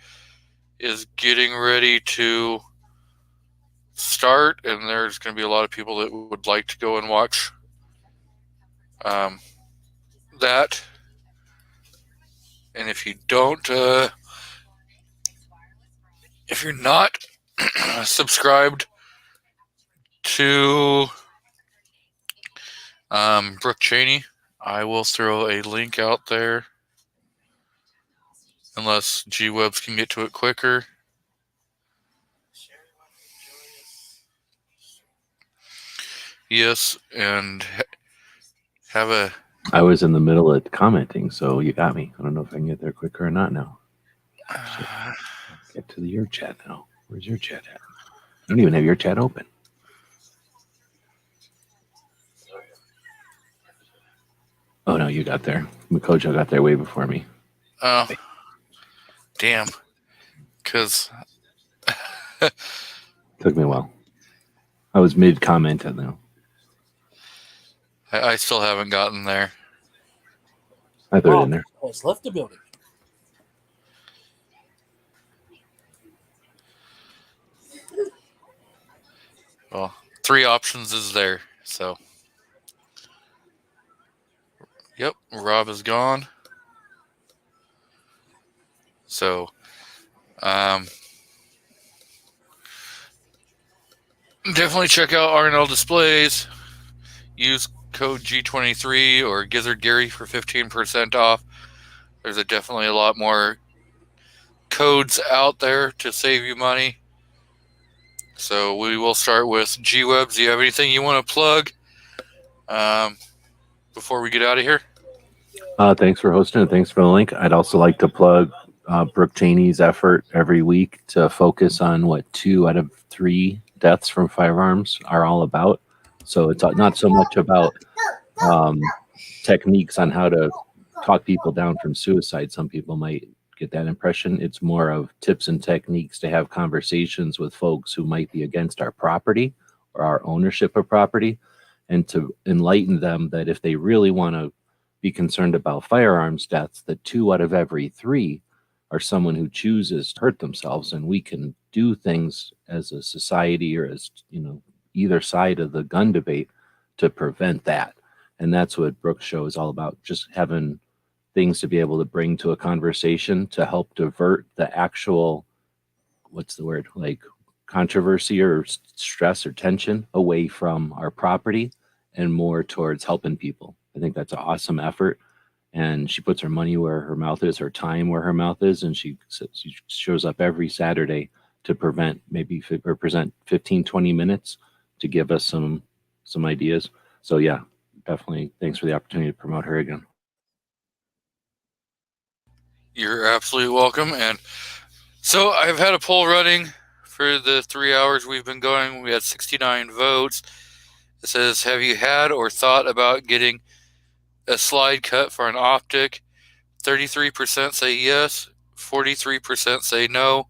is getting ready to start, and there's going to be a lot of people that would like to go and watch that. And if you don't, if you're not subscribed to Brooke Cheney, I will throw a link out there. Unless G-Webs can get to it quicker. Yes, and have a... I was in the middle of commenting, so you got me. I don't know if I can get there quicker or not now. Get to your chat now. Where's your chat at? I don't even have your chat open. Oh, no, you got there. Makojo got there way before me. Oh, damn. Because... Took me a while. I was mid-comment now. I still haven't gotten there. I threw it in there. Has left the building. Well, 3 options is there, so... Yep, Rob is gone. So, definitely check out R&L Displays. Use code G23 or Gizzard Gary for 15% off. There's definitely a lot more codes out there to save you money. So we will start with G-Webs. Do you have anything you want to plug before we get out of here? Thanks for hosting and thanks for the link. I'd also like to plug Brooke Cheney's effort every week to focus on what 2 out of 3 deaths from firearms are all about. So it's not so much about techniques on how to talk people down from suicide. Some people might get that impression. It's more of tips and techniques to have conversations with folks who might be against our property or our ownership of property, and to enlighten them that if they really want to be concerned about firearms deaths, that 2 out of every 3 are someone who chooses to hurt themselves, and we can do things as a society or as, either side of the gun debate to prevent that. And that's what Brooke's show is all about, just having things to be able to bring to a conversation to help divert the actual, controversy or stress or tension away from our property and more towards helping people. I think that's an awesome effort. And she puts her money where her mouth is, her time where her mouth is, and she shows up every Saturday to present 15, 20 minutes to give us some ideas. So yeah, definitely thanks for the opportunity to promote her again. You're absolutely welcome. And so I've had a poll running for the 3 hours we've been going. We had 69 votes. It says, have you had or thought about getting a slide cut for an optic? 33% say yes, 43% say no,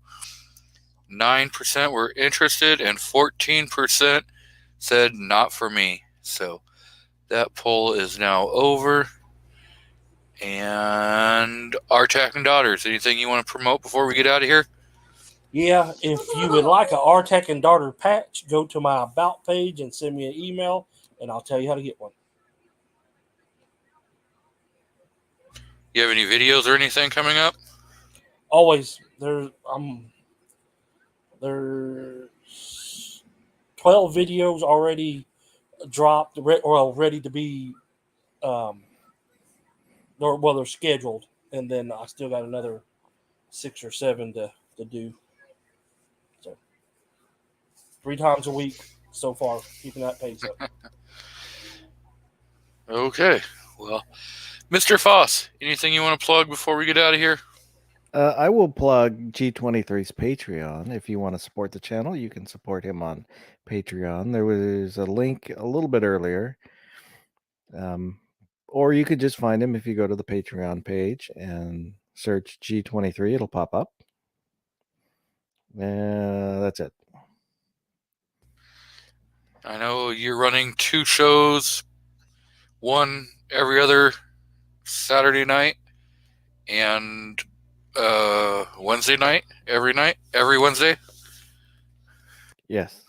9% were interested, and 14% said not for me. So that poll is now over. And RTAC and Daughters, anything you want to promote before we get out of here? Yeah, if you would like a RTAC and Daughter patch, go to my About page and send me an email, and I'll tell you how to get one. You have any videos or anything coming up? Always. There's 12 videos already dropped, or ready to be, they're scheduled, and then I still got another 6 or 7 to do. So 3 times a week so far, keeping that pace up. Okay. Well, Mr. Foss, anything you want to plug before we get out of here? I will plug G23's Patreon. If you want to support the channel, you can support him on Patreon. There was a link a little bit earlier. Or you could just find him if you go to the Patreon page and search G23. It'll pop up. That's it. I know you're running 2 shows, one every other Saturday night and Wednesday night, every Wednesday. Yes.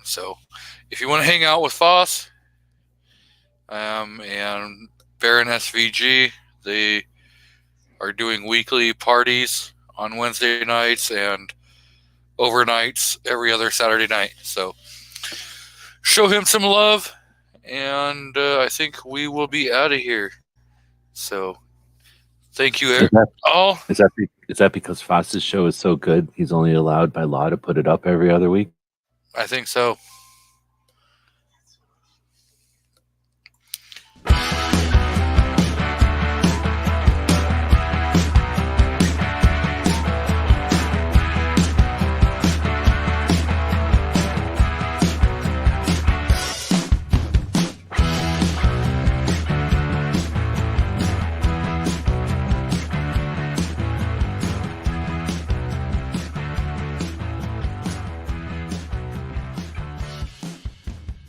So if you want to hang out with Foss and Baron SVG, they are doing weekly parties on Wednesday nights and overnights every other Saturday night. So show him some love, and I think we will be out of here. So thank you all. Is that because Foss's show is so good, he's only allowed by law to put it up every other week? I think so.